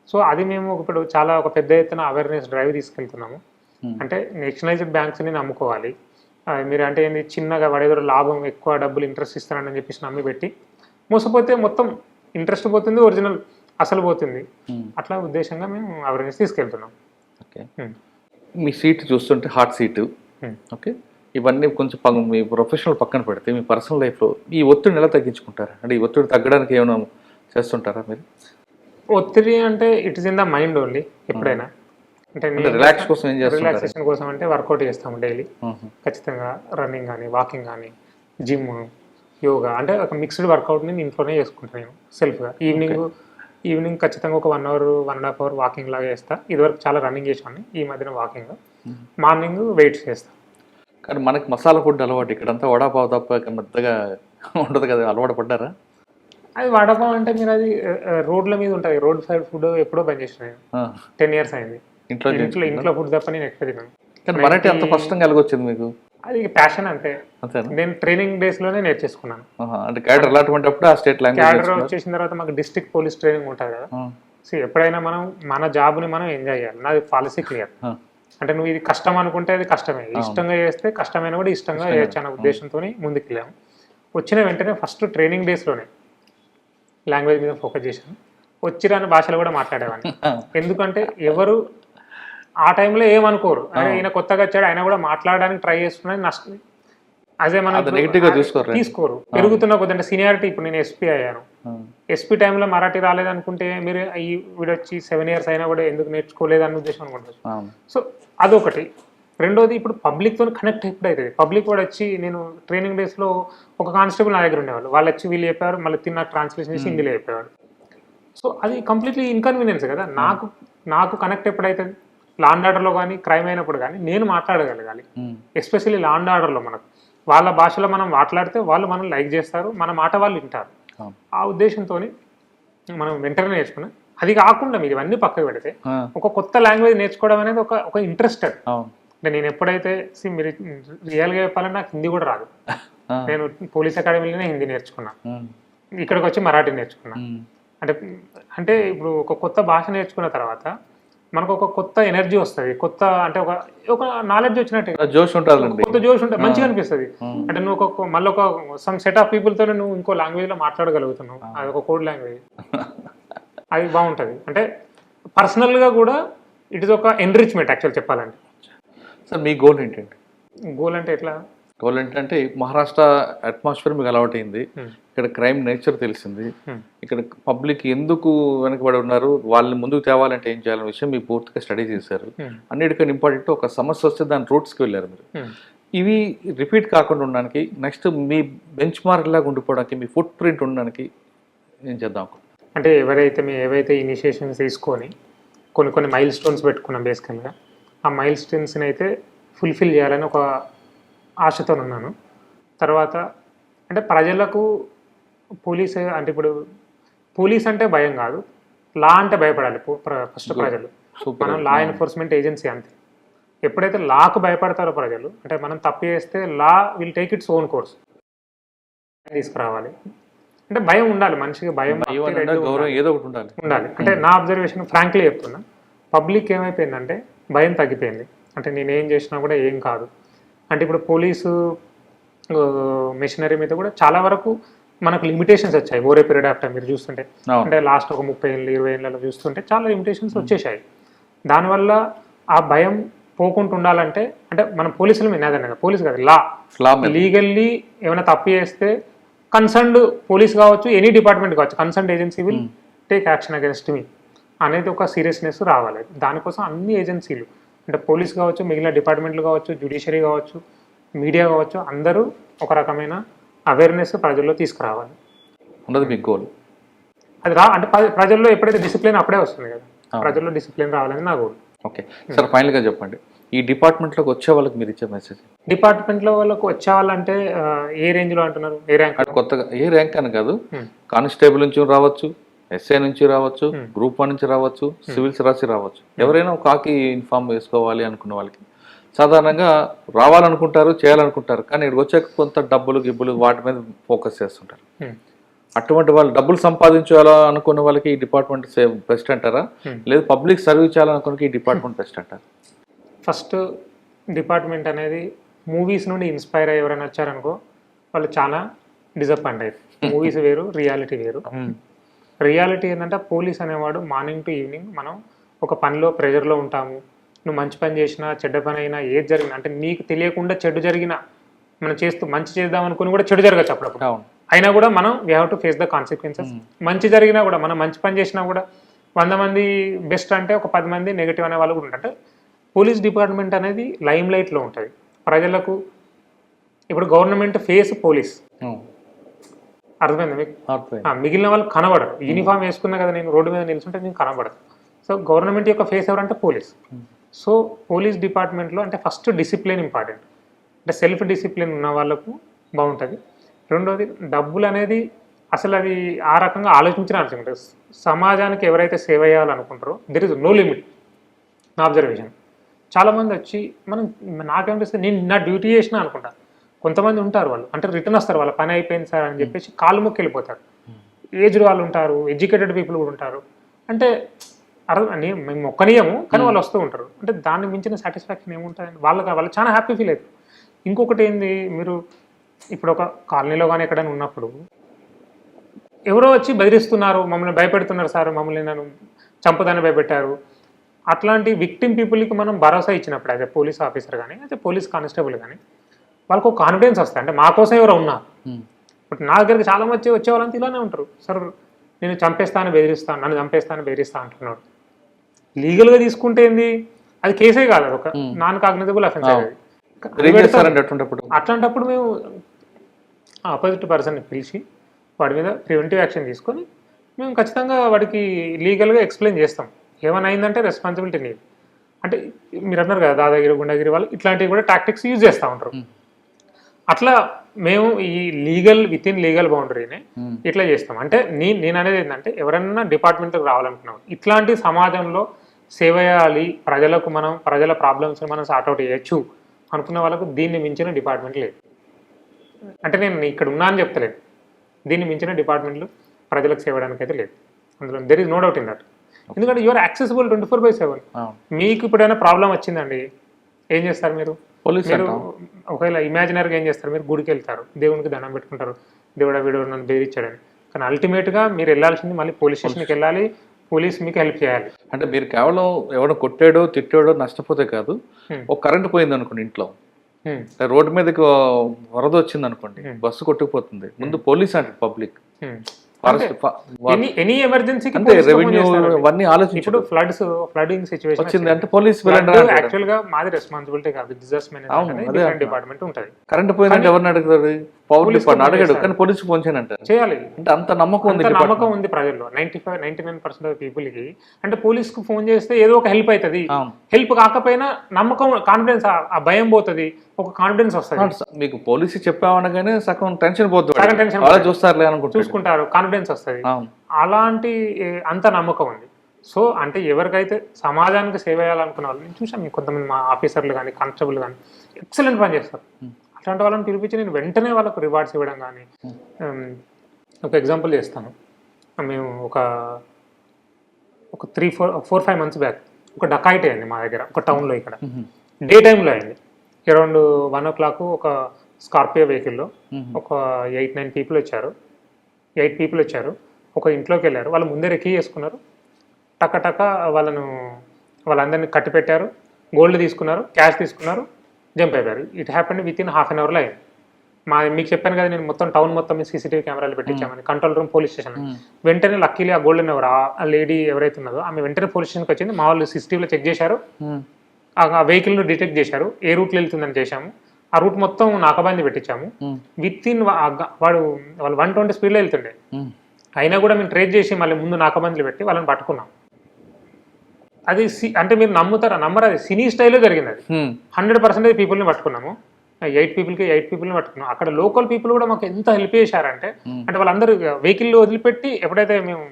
సో అది మేము ఇప్పుడు చాలా ఒక పెద్ద ఎత్తున అవేర్నెస్ డ్రైవ్ తీసుకెళ్తున్నాము. అంటే నేషనలైజ్డ్ బ్యాంక్స్ని నమ్ముకోవాలి. మీరు అంటే ఏంది, చిన్నగా వాడేదో లాభం ఎక్కువ డబ్బులు ఇంట్రెస్ట్ ఇస్తానని చెప్పేసి నమ్మి పెట్టి మోసపోతే మొత్తం ఇంట్రెస్ట్ పోతుంది, ఒరిజినల్ అసలు పోతుంది. అట్లా ఉద్దేశంగా మేము అవేర్నెస్ తీసుకెళ్తున్నాం. ఓకే, మీ సీట్ చూస్తుంటే హాట్ సీటు. ఓకే, ఇవన్నీ కొంచెం మీ ప్రొఫెషనల్ పక్కన పెడితే మీ పర్సనల్ లైఫ్లో ఈ ఒత్తిడిని ఎలా తగ్గించుకుంటారా? అంటే ఈ ఒత్తిడి తగ్గడానికి ఏమైనా చేస్తుంటారా మీరు? ఒత్తిడి అంటే it is in the mind only. ఎప్పుడైనా అంటే రిలాక్స్ కోసం ఏం చేస్తాం? రిలాక్సేషన్ కోసం అంటే వర్కౌట్ చేస్తాము డైలీ ఖచ్చితంగా. రన్నింగ్ కానీ, వాకింగ్ కానీ, జిమ్, యోగా, అంటే ఒక మిక్స్డ్ వర్కౌట్ని ఇంట్లోనే చేసుకుంటాను నేను సెల్ఫ్గా. ఈవినింగ్ ఖచ్చితంగా ఒక 1 hour 1.5 hour వాకింగ్ లాగా చేస్తా. ఇదివరకు చాలా రన్నింగ్ చేసాను, ఈ మధ్యన వాకింగ్. మార్నింగ్ వెయిట్స్ చేస్తాను. కానీ మనకి మసాలా ఫుడ్ అలవాటు, ఇక్కడంతా వడాపావు తప్ప మెత్తగా ఉండదు కదా, అలవాటు పడ్డారా? అది వడాపావు అంటే మీరు అది రోడ్ల మీద ఉంటుంది, రోడ్ సైడ్ ఫుడ్ ఎప్పుడో బంద్ చేసిన నేను. 10 years అయింది. ఇంట్లో ఫుడ్ తప్ప నేను ఎక్కువ తిన్నాను. కానీ మరాఠీ అంత కష్టంగా ఎలాగొచ్చింది మీకు? అది ప్యాషన్ అంతే. నేను ట్రైనింగ్ డేస్లోనే నేర్చేసుకున్నాను. అంటే క్యాడర్ అలాంటిప్పుడు ఆ స్టేట్ లాంగ్వేజ్ క్యాడర్ వచ్చేసిన తర్వాత మాకు డిస్ట్రిక్ట్ పోలీస్ ట్రైనింగ్ ఉంటుంది కదా. సో ఎప్పుడైనా మనం మన జాబ్ని మనం ఎంజాయ్ చేయాలి. నాది పాలసీ క్లియర్. అంటే నువ్వు ఇది కష్టం అనుకుంటే అది కష్టమే, ఇష్టంగా చేస్తే కష్టమైన కూడా ఇష్టంగా చేయొచ్చు అనే ఉద్దేశంతో ముందుకు వెళ్ళాము. వచ్చిన వెంటనే ఫస్ట్ ట్రైనింగ్ డేస్లోనే లాంగ్వేజ్ మీద ఫోకస్ చేశాను. వచ్చిరాని భాషలో కూడా మాట్లాడేవాడిని. ఎందుకంటే ఎవరు ఆ టైంలో ఏమనుకోరు, ఈయన కొత్తగా వచ్చాడు ఆయన కూడా మాట్లాడడానికి ట్రై చేస్తున్నాడు, నష్టం అదే మనం తీసుకోరు. పెరుగుతున్న కొద్ది సీనియారిటీ, ఇప్పుడు నేను ఎస్పీ అయ్యాను, ఎస్పీ టైంలో మరాఠీ రాలేదనుకుంటే మీరు ఈ వీడొచ్చి 7 years అయినా కూడా ఎందుకు నేర్చుకోలేదు అన్న ఉద్దేశం అనుకుంటారు. సో అదొకటి. రెండోది, ఇప్పుడు పబ్లిక్తో కనెక్ట్ ఎప్పుడు అవుతుంది. పబ్లిక్ కూడా వచ్చి, నేను ట్రైనింగ్ డేస్లో ఒక కానిస్టేబుల్ నా దగ్గర ఉండేవాళ్ళు, వాళ్ళు వచ్చి వీళ్ళు చెప్పారు, మళ్ళీ తిన్న ట్రాన్స్లేషన్ చేసి హిందీలో చెప్పేవాడు. సో అది కంప్లీట్లీ ఇన్కన్వీనియన్స్ కదా. నాకు కనెక్ట్ ఎప్పుడైతుంది, లా అండ్ ఆర్డర్లో కానీ క్రైమ్ అయినప్పుడు కానీ నేను మాట్లాడగలగాలి. ఎస్పెషల్లీ లా అండ్ ఆర్డర్లో మనకు వాళ్ళ భాషలో మనం మాట్లాడితే వాళ్ళు మనం లైక్ చేస్తారు, మన మాట వాళ్ళు వింటారు. ఆ ఉద్దేశంతో మనం వెంటనే నేర్చుకున్నాం. అది కాకుండా మీరు ఇవన్నీ పక్కకు పెడితే ఒక కొత్త లాంగ్వేజ్ నేర్చుకోవడం అనేది ఒక ఇంట్రెస్టెడ్. నేను ఎప్పుడైతే మీరు రియల్గా చెప్పాలంటే నాకు హిందీ కూడా రాదు. నేను పోలీస్ అకాడమీలోనే హిందీ నేర్చుకున్నా, ఇక్కడికి వచ్చి మరాఠీ నేర్చుకున్నా. అంటే ఇప్పుడు ఒక కొత్త భాష నేర్చుకున్న తర్వాత మనకు ఒక కొత్త ఎనర్జీ వస్తుంది, కొత్త అంటే ఒక నాలెడ్జ్ వచ్చినట్టు జోష్ ఉంటుంది, కొత్త జోష్ ఉంటుంది, మంచిగా అనిపిస్తుంది. అంటే నువ్వు మళ్ళీ ఒక సమ్ సెట్ ఆఫ్ పీపుల్తో నువ్వు ఇంకో లాంగ్వేజ్లో మాట్లాడగలుగుతున్నావు, అది ఒక కోడ్ లాంగ్వేజ్, అది బాగుంటుంది. అంటే పర్సనల్గా కూడా ఇట్ ఇస్ ఒక ఎన్రిచ్మెంట్ యాక్చువల్ చెప్పాలంటే. సార్ మీ గోల్ ఏంటండి? గోల్ అంటే ఎట్లా? గోల్ ఏంటంటే మహారాష్ట్ర అట్మాస్ఫియర్ మీకు అలవాటైంది, ఇక్కడ క్రైమ్ నేచర్ తెలిసింది, ఇక్కడ పబ్లిక్ ఎందుకు వెనకబడి ఉన్నారు, వాళ్ళని ముందుకు తేవాలంటే ఏం చేయాలనే విషయం మీరు పూర్తిగా స్టడీ చేశారు. అన్నిటికన్నా ఇంపార్టెంట్, ఒక సమస్య వస్తే దాని రూట్స్కి వెళ్ళారు మీరు. ఇవి రిపీట్ కాకుండా ఉండడానికి, నెక్స్ట్ మీ బెంచ్ మార్క్ లాగా ఉండిపోవడానికి, మీ ఫుట్ ప్రింట్ ఉండడానికి ఏం చేద్దాం? అంటే ఏవైతే ఇనిషియేషన్స్ తీసుకొని కొన్ని మైల్ స్టోన్స్ పెట్టుకున్నాం బేసికల్గా, ఆ మైల్ స్టోన్స్ని అయితే ఫుల్ఫిల్ చేయాలని ఒక ఆశతో ఉన్నాను. తర్వాత అంటే ప్రజలకు అంటే ఇప్పుడు పోలీస్ అంటే భయం కాదు, లా అంటే భయపడాలి ఫస్ట్ ప్రజలు. మనం లా ఎన్ఫోర్స్మెంట్ ఏజెన్సీ అంతే. ఎప్పుడైతే లాకు భయపడతారో ప్రజలు, అంటే మనం తప్పు చేస్తే law will take its own course తీసుకురావాలి. అంటే భయం ఉండాలి మనిషికి, భయం ఏదో ఒకటి ఉండాలి. అంటే నా అబ్జర్వేషన్ ఫ్రాంక్లీ చెప్తున్నా, పబ్లిక్ ఏమైపోయిందంటే భయం తగ్గిపోయింది. అంటే నేనేం చేసినా కూడా ఏం కాదు. అంటే ఇప్పుడు పోలీసు మెషినరీ మీద కూడా చాలా వరకు మనకు లిమిటేషన్స్ వచ్చాయి over a period of time. మీరు చూస్తుంటే అంటే లాస్ట్ ఒక 30 ఏళ్ళు 20 ఏళ్ళలో చూస్తుంటే చాలా లిమిటేషన్స్ వచ్చేసాయి. దానివల్ల ఆ భయం పోకుండా ఉండాలంటే, అంటే మనం పోలీసుల మీద ఏదన్నా పోలీస్ కాదు, లా లీగల్లీ ఏమైనా తప్పు చేస్తే కన్సర్న్డ్ పోలీస్ కావచ్చు, ఎనీ డిపార్ట్మెంట్ కావచ్చు, concerned agency will take action against me అనేది ఒక సీరియస్నెస్ రావాలి. దానికోసం అన్ని ఏజెన్సీలు, అంటే పోలీస్ కావచ్చు, మిగిలిన డిపార్ట్మెంట్లు కావచ్చు, జ్యుడిషియరీ కావచ్చు, మీడియా కావచ్చు, అందరూ ఒక రకమైన అవేర్నెస్ ప్రజల్లో తీసుకురావాలి. ఉండదు మీకు గోల్ అది అంటే ప్రజల్లో ఎప్పుడైతే డిసిప్లిన్ అప్పుడే వస్తుంది కదా, ప్రజల్లో డిసిప్లిన్ రావాలని నా గోల్. ఓకే సార్, ఫైనల్గా చెప్పండి, ఈ డిపార్ట్మెంట్లోకి వచ్చే వాళ్ళకి మీరు ఇచ్చే మెసేజ్? డిపార్ట్మెంట్లో వాళ్ళకి వచ్చే వాళ్ళంటే ఏ రేంజ్లో అంటున్నారు? ఏ ర్యాంక్? కొత్తగా ఏ ర్యాంక్ అని కాదు, కానిస్టేబుల్ నుంచి రావచ్చు, ఎస్ఐ నుంచి రావచ్చు, గ్రూప్ 1 నుంచి రావచ్చు, సివిల్స్ రాసి రావచ్చు. ఎవరైనా ఒక కాకి యూనిఫామ్ వేసుకోవాలి అనుకున్న వాళ్ళకి సాధారణంగా రావాలనుకుంటారు, చేయాలనుకుంటారు, కానీ ఇక్కడికి వచ్చాక కొంత డబ్బులు గిబ్బులు వాటి మీద ఫోకస్ చేస్తుంటారు. అటువంటి వాళ్ళు డబ్బులు సంపాదించాలా అనుకున్న వాళ్ళకి ఈ డిపార్ట్మెంట్ బెస్ట్ అంటారా, లేదు పబ్లిక్ సర్వీస్ చేయాలనుకున్న ఈ డిపార్ట్మెంట్ బెస్ట్ అంటారా? ఫస్ట్ డిపార్ట్మెంట్ అనేది మూవీస్ నుండి ఇన్స్పైర్ అయ్యి ఎవరైనా వచ్చారనుకో వాళ్ళు చాలా డిసప్పాయింట్ అయ్యారు. మూవీస్ వేరు, రియాలిటీ వేరు. రియాలిటీ ఏంటంటే పోలీస్ అనేవాడు మార్నింగ్ టు ఈవినింగ్ మనం ఒక పనిలో ప్రెజర్లో ఉంటాము. నువ్వు మంచి పని చేసినా చెడ్డ పని అయినా ఏది జరిగినా, అంటే నీకు తెలియకుండా చెడు జరిగినా మనం చేస్తూ మంచి చేద్దాం అనుకుని కూడా చెడు జరగచ్చు అప్పుడప్పుడు. అయినా కూడా మనం we have to face the consequences. మంచి జరిగినా కూడా మనం మంచి పని చేసినా కూడా 100 మంది బెస్ట్ అంటే ఒక 10 మంది నెగిటివ్ అనే వాళ్ళు కూడా ఉంటారు. అంటే పోలీస్ డిపార్ట్మెంట్ అనేది లైమ్ లైట్లో ఉంటుంది ప్రజలకు. ఇప్పుడు గవర్నమెంట్ ఫేస్ పోలీస్, అర్థమైంది మీకు? మిగిలిన వాళ్ళు కనబడరు. యూనిఫామ్ వేసుకున్నా కదా, నేను రోడ్డు మీద నిల్చుంటే నేను కనబడదు. సో గవర్నమెంట్ యొక్క ఫేస్ ఎవరంటే పోలీస్. సో పోలీస్ డిపార్ట్మెంట్లో అంటే ఫస్ట్ డిసిప్లిన్ ఇంపార్టెంట్. అంటే సెల్ఫ్ డిసిప్లిన్ ఉన్న వాళ్ళకు బాగుంటుంది. రెండోది డబ్బులు అనేది అసలు అది ఆ రకంగా ఆలోచించిన అవసరం ఉంటుంది. సమాజానికి ఎవరైతే సేవ చేయాలనుకుంటారో దెర్ ఇస్ నో లిమిట్. నా అబ్జర్వేషన్ చాలామంది వచ్చి నాకేమనిపిస్తుంది, నేను నా డ్యూటీ చేసినా అనుకుంటా. కొంతమంది ఉంటారు వాళ్ళు అంటే రిటర్న్ వస్తారు, వాళ్ళ పని అయిపోయింది సార్ అని చెప్పేసి కాళ్ళు మొక్కి వెళ్ళిపోతారు. ఏజ్డ్ వాళ్ళు ఉంటారు, ఎడ్యుకేటెడ్ పీపుల్ కూడా ఉంటారు. అంటే మేము మొక్కనీయము కానీ వాళ్ళు వస్తూ ఉంటారు. అంటే దాన్ని మించిన సాటిస్ఫాక్షన్ ఏముంటుంది వాళ్ళు చాలా హ్యాపీ ఫీల్ అవుతారు. ఇంకొకటి ఏంది, మీరు ఇప్పుడు ఒక కాలనీలో కానీ ఎక్కడైనా ఉన్నప్పుడు ఎవరో వచ్చి బెదిరిస్తున్నారు, మమ్మల్ని భయపెడుతున్నారు సార్, మమ్మల్ని నన్ను చంపుదాన్ని భయపెట్టారు, అట్లాంటి విక్టిమ్ పీపుల్కి మనం భరోసా ఇచ్చినప్పుడు అదే పోలీస్ ఆఫీసర్ కానీ అదే పోలీస్ కానిస్టేబుల్ కానీ వాళ్ళకు ఒక కాన్ఫిడెన్స్ వస్తుంది. అంటే మా కోసం ఎవరో ఉన్నారు. బట్ నా దగ్గరికి చాలా మంది వచ్చే వాళ్ళంతా ఇలానే ఉంటారు, సార్ నేను చంపేస్తాను బెదిరిస్తాను, నన్ను చంపేస్తాను బెదిరిస్తాను అంటున్నాడు. లీగల్గా తీసుకుంటే ఏంది, అది కేసే కాదు, అది ఒక నాన్ కాగ్నిజబుల్ అఫెన్స్. అట్లాంటప్పుడు మేము ఆపోజిట్ పర్సన్ని పిలిచి వాడి మీద ప్రివెంటివ్ యాక్షన్ తీసుకొని మేము ఖచ్చితంగా వాడికి లీగల్గా ఎక్స్ప్లెయిన్ చేస్తాం. ఏమైనా అయిందంటే రెస్పాన్సిబిలిటీ నీది. అంటే మీరు అన్నారు కదా దాదాగిరి గుండాగిరి వాళ్ళు ఇట్లాంటివి కూడా టాక్టిక్స్ యూజ్ చేస్తూ ఉంటారు. అట్లా మేము ఈ విత్ ఇన్ లీగల్ బౌండరీనే ఇట్లా చేస్తాం. అంటే నేను అనేది ఏంటంటే ఎవరైనా డిపార్ట్మెంట్కి రావాలనుకున్నాం, ఇట్లాంటి సమాజంలో సేవ చేయాలి, ప్రజల ప్రాబ్లమ్స్ మనం సార్ట్అవుట్ చేయొచ్చు అనుకున్న వాళ్ళకు దీన్ని మించిన డిపార్ట్మెంట్ లేదు. అంటే నేను ఇక్కడ ఉన్నా అని చెప్తలేదు, దీన్ని మించిన డిపార్ట్మెంట్లు ప్రజలకు సేవడానికి అయితే లేదు. అందులో there is no doubt in that. ఎందుకంటే యూఆర్ యాక్సెసిబుల్ 24/7. మీకు ఇప్పుడైనా ప్రాబ్లం వచ్చిందండి, ఏం చేస్తారు మీరు? ఒకవేళ ఇమాజినరీగా ఏం చేస్తారు, మీరు గుడికి వెళ్తారు, దేవునికి దండం పెట్టుకుంటారు, దేవుడా వీడు నన్ను బెదిరించాడని. కానీ అల్టిమేట్గా మీరు వెళ్ళాల్సింది మళ్ళీ పోలీస్ స్టేషన్కి వెళ్ళాలి, పోలీస్ మీకు హెల్ప్ చేయాలి. అంటే మీరు కేవలం ఎవడో కొట్టాడో తిట్టాడో నష్టపోతే కాదు, ఒక కరెంట్ పోయింది అనుకోండి ఇంట్లో, రోడ్డు మీదకి వరద వచ్చింది అనుకోండి, బస్సు కొట్టుకుపోతుంది, ముందు పోలీస్ అంటే పబ్లిక్ ఎనీ ఎమర్జెన్సీకి రెవెన్యూ అవన్నీ ఆలోచించి ఇప్పుడు ఫ్లడింగ్ సిచ్యువేషన్ వచ్చింది అంటే పోలీస్ యాక్చువల్ గా మాది రెస్పాన్సిబిలిటీ కాదు, డిజాస్టర్ మేనేజ్మెంట్ డిపార్ట్మెంట్ ఉంటుంది. కరెంట్ పోయిందంటే ఎవరిని అడుగుతారు? పౌరులు అడగడు కానీ పోలీసు ఫోన్ చేయను అంటారు. చేయాలి అంటే అంత నమ్మకం ఉంది, అంత నమ్మకం ఉంది ప్రజల్లో. 99% ఆఫ్ పీపుల్ కి అంటే పోలీస్ కు ఫోన్ చేస్తే ఏదో ఒక హెల్ప్ అవుతుంది, హెల్ప్ కాకపోయినా నమ్మకం, కాన్ఫిడెన్స్, ఆ భయం పోతుంది, ఒక కాన్ఫిడెన్స్ వస్తుంది. మీకు పోలీసు చెప్పామనగానే సగం టెన్షన్ పోతుంది, సగం టెన్షన్ చూస్తారులే అనుకుంటారు, చూసుకుంటారు, కాన్ఫిడెన్స్ వస్తుంది. అలాంటి అంత నమ్మకం ఉంది. సో అంటే ఎవరికైతే సమాజానికి సేవ చేయాలనుకున్న వాళ్ళు, నేను చూసాను కొంతమంది మా ఆఫీసర్లు కానీ కానిస్టేబుల్ కానీ ఎక్సలెంట్ పని చేస్తారు. అట్లాంటి వాళ్ళని పిలిపించి నేను వెంటనే వాళ్ళకు రివార్డ్స్ ఇవ్వడం కానీ, ఒక ఎగ్జాంపుల్ చేస్తాను. మేము ఒక 4-5 months బ్యాక్ ఒక డకాయిట్ అయింది మా దగ్గర, ఒక టౌన్లో, ఇక్కడ డే టైంలో అయింది. అరౌండ్ 1 o'clock ఒక స్కార్పియో వెహికల్లో ఒక 8-9 people వచ్చారు. 8 people వచ్చారు, ఒక ఇంట్లోకి వెళ్ళారు. వాళ్ళు ముందే రెక్కీ చేసుకున్నారు, టక్క వాళ్ళందరినీ కట్టి పెట్టారు, గోల్డ్ తీసుకున్నారు, క్యాష్ తీసుకున్నారు, జంప్ అయిపోయారు. ఇట్ హ్యాపెండ్ విత్-in half an hourలో అయింది. మీకు చెప్పాను కదా నేను మొత్తం టౌన్ మొత్తం CCTV కెమెరాలు పెట్టించామని, కంట్రోల్ రూమ్ పోలీస్ స్టేషన్. వెంటనే లక్కీలీ ఆ గోల్డెన్ ఎవరు ఆ లేడీ ఎవరైతే ఉన్నదో ఆమె వెంటనే పోలీస్ స్టేషన్కి వచ్చింది. మా వాళ్ళు CCTVలో చెక్ చేశారు, ఆ వెహికల్ను డిటెక్ట్ చేశారు, ఏ రూట్లో వెళ్తుందని చేశాము. ఆ రూట్ మొత్తం నాకబంది పెట్టించాము. విత్-in వాళ్ళు 120 స్పీడ్లో వెళ్తుండే, అయినా కూడా మేము ట్రేస్ చేసి మళ్ళీ ముందు నాకబందులు పెట్టి వాళ్ళని పట్టుకున్నాం. అది అంటే మీరు నమ్మరు, అది సినీ స్టైల్లో జరిగింది. అది 100% పీపుల్ని పట్టుకున్నాము. 8 peopleని పట్టుకున్నాం. అక్కడ లోకల్ పీపుల్ కూడా మాకు ఎంత హెల్ప్ చేశారంటే, అంటే వాళ్ళందరూ వెహికల్ వదిలిపెట్టి ఎప్పుడైతే మేము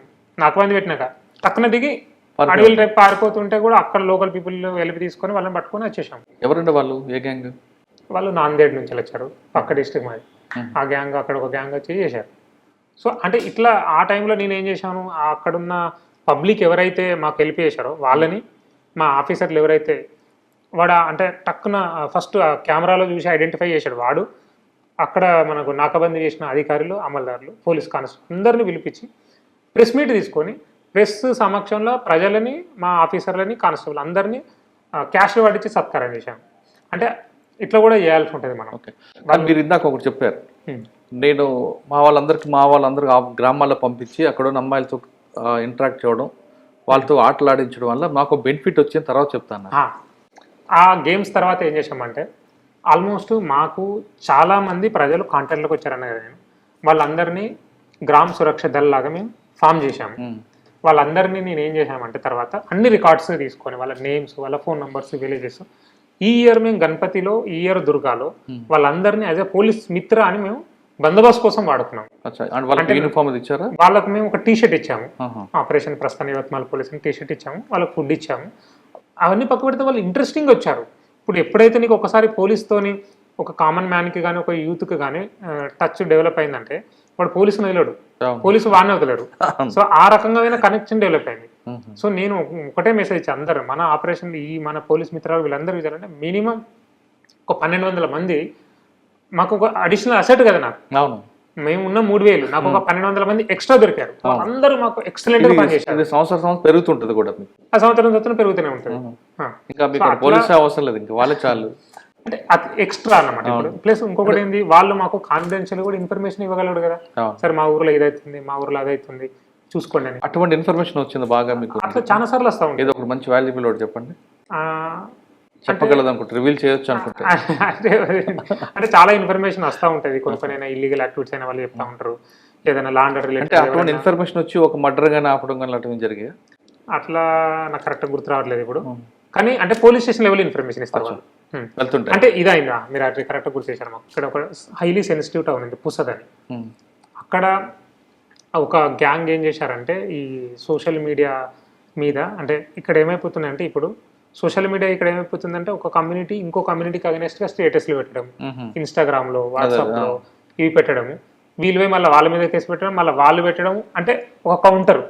నాకబంది పెట్టినాక టక్కున దిగి అడవిల టైప్ పారిపోతుంటే కూడా అక్కడ లోకల్ పీపుల్ హెల్ప్ తీసుకొని వాళ్ళని పట్టుకొని వచ్చేసాం. ఎవరండి వాళ్ళు? ఏ గ్యాంగ్? వాళ్ళు నాందేడ్ నుంచి వచ్చారు, పక్క డిస్ట్రిక్ట్ మాది. ఆ గ్యాంగ్ అక్కడ ఒక గ్యాంగ్ వచ్చి చేశారు. సో అంటే ఇట్లా ఆ టైంలో నేను ఏం చేశాను, అక్కడున్న పబ్లిక్ ఎవరైతే మాకు హెల్ప్ చేశారో వాళ్ళని, మా ఆఫీసర్లు ఎవరైతే, వాడు అంటే టక్కున ఫస్ట్ కెమెరాలో చూసి ఐడెంటిఫై చేశాడు వాడు. అక్కడ మనకు నాకబందీ చేసిన అధికారులు, అమలుదారులు, పోలీస్ కానిస్టేబుల్ అందరినీ పిలిపించి ప్రెస్ మీట్ తీసుకొని ప్రెస్ సమక్షంలో ప్రజలని, మా ఆఫీసర్లని, కానిస్టేబుల్ అందరినీ క్యాష్లో పట్టించి సత్కారం చేశాం. అంటే ఇట్లా కూడా చేయాల్సి ఉంటుంది మనం. మీరు ఇందాక ఒకటి చెప్పారు, నేను మా వాళ్ళందరికీ గ్రామాల్లో పంపించి అక్కడ ఉన్న అమ్మాయిలతో ఇంటరాక్ట్ చేయడం, వాళ్ళతో ఆటలాడించడం వల్ల మాకు బెనిఫిట్ వచ్చిన తర్వాత చెప్తాను. ఆ గేమ్స్ తర్వాత ఏం చేసామంటే, ఆల్మోస్ట్ మాకు చాలామంది ప్రజలు కాంటాక్ట్లోకి వచ్చారన్న కదా నేను, వాళ్ళందరినీ గ్రామ సురక్ష దళ లాగా మేము ఫామ్ చేశాము. వాళ్ళందరినీ నేను ఏం చేశామంటే తర్వాత అన్ని రికార్డ్స్ తీసుకొని వాళ్ళ నేమ్స్, వాళ్ళ ఫోన్ నెంబర్స్, విలేజెస్, ఈ ఇయర్ మేము గణపతిలో, ఈ ఇయర్ దుర్గాలో వాళ్ళందరినీ యాజ్ ఎ పోలీస్ మిత్ర అని మేము బందోబస్తు కోసం వాడుకున్నాం. వాళ్ళకు మేము ఒక టీ-షర్ట్ ఇచ్చాము, ఆపరేషన్ ప్రస్థాన యవత్మాల్ పోలీస్ అని టీ-షర్ట్ ఇచ్చాము, వాళ్ళకి ఫుడ్ ఇచ్చాము. అవన్నీ పక్క పెడితే వాళ్ళు ఇంట్రెస్టింగ్ వచ్చారు. ఇప్పుడు ఎప్పుడైతే నీకు ఒకసారి పోలీస్తోని ఒక కామన్ మ్యాన్కి కానీ ఒక యూత్కి కానీ టచ్ డెవలప్ అయిందంటే వాడు పోలీసుని వదిలేడు, పోలీసు వాడిని వదిలేడు. సో ఆ రకంగా కనెక్షన్ డెవలప్ అయింది. సో నేను ఒకటే మెసేజ్ ఇచ్చాను, అందరూ మన ఆపరేషన్ మన పోలీస్ మిత్రాలు వీళ్ళందరూ ఇచ్చారంటే మినిమం ఒక 1200 మంది మాకు ఒక అడిషనల్ అసెట్ కదా. నాకు మేము ఉన్న 3000, నాకు ఒక 1200 మంది ఎక్స్ట్రా దొరికారు. అందరూ మాకు ఎక్సలెంట్ గా పనిచేశారు. సంవత్సరం పెరుగుతుంటది కూడా, ఆ సంవత్సరం పెరుగుతూనే ఉంటుంది. అంటే ఎక్స్ట్రా అన్నమాట. ఇప్పుడు ప్లస్ ఇంకొకటి ఏంది, వాళ్ళు మాకు కాన్ఫిడెన్షియల్ కూడా ఇన్ఫర్మేషన్ ఇవ్వగలడు కదా, సరే మా ఊర్లో ఇదైతుంది, మా ఊర్లో అదైతుంది, చూసుకోండి అని. అటువంటి ఇన్ఫర్మేషన్ వచ్చింది బాగా మీకు? అట్లా చాలా సార్లు వస్తా ఉంటుంది. ఏదో ఒక మంచి వాల్యుబుల్ ఒకటి చెప్పండి, చెప్పగలదు అనుకుంటే, రివీల్ చేయొచ్చు అనుకుంటే. అంటే చాలా ఇన్ఫర్మేషన్ వస్తూ ఉంటుంది, కొన్ని ఇల్లీగల్ యాక్టివిటీస్ అయిన వాళ్ళు చెప్తా ఉంటారు, ఏదైనా లాండర్ రిలేటెడ్. అటువంటి ఇన్ఫర్మేషన్ వచ్చి ఒక మర్డర్ గానీ ఆపడం కానీ అటువంటి జరిగాయి? అట్లా నాకు కరెక్ట్గా గుర్తు రావట్లేదు ఇప్పుడు, కానీ అంటే పోలీస్ స్టేషన్ లెవెల్ ఇన్ఫర్మేషన్ ఇస్తారు వాళ్ళు. అంటే ఇదైందా మీరు అట్లా కరెక్ట్గా గుర్తు చేశారు. మాకు ఇక్కడ ఒక హైలీ సెన్సిటివ్ టౌన్ ఉంది పుసదని. అక్కడ ఒక గ్యాంగ్ ఏం చేశారంటే, ఈ సోషల్ మీడియా మీద, అంటే ఇక్కడ ఏమైపోతున్నాయంటే, ఇప్పుడు సోషల్ మీడియా ఇక్కడ ఏమైపోతుందంటే ఒక కమ్యూనిటీ ఇంకో కమ్యూనిటీకి అగెనెస్ట్గా స్టేటస్లు పెట్టడం, ఇన్స్టాగ్రామ్లో, వాట్సాప్లో ఇవి పెట్టడము, వీళ్ళే మళ్ళీ వాళ్ళ మీద కేసు పెట్టడం, మళ్ళీ వాళ్ళు పెట్టడం, అంటే ఒక కౌంటర్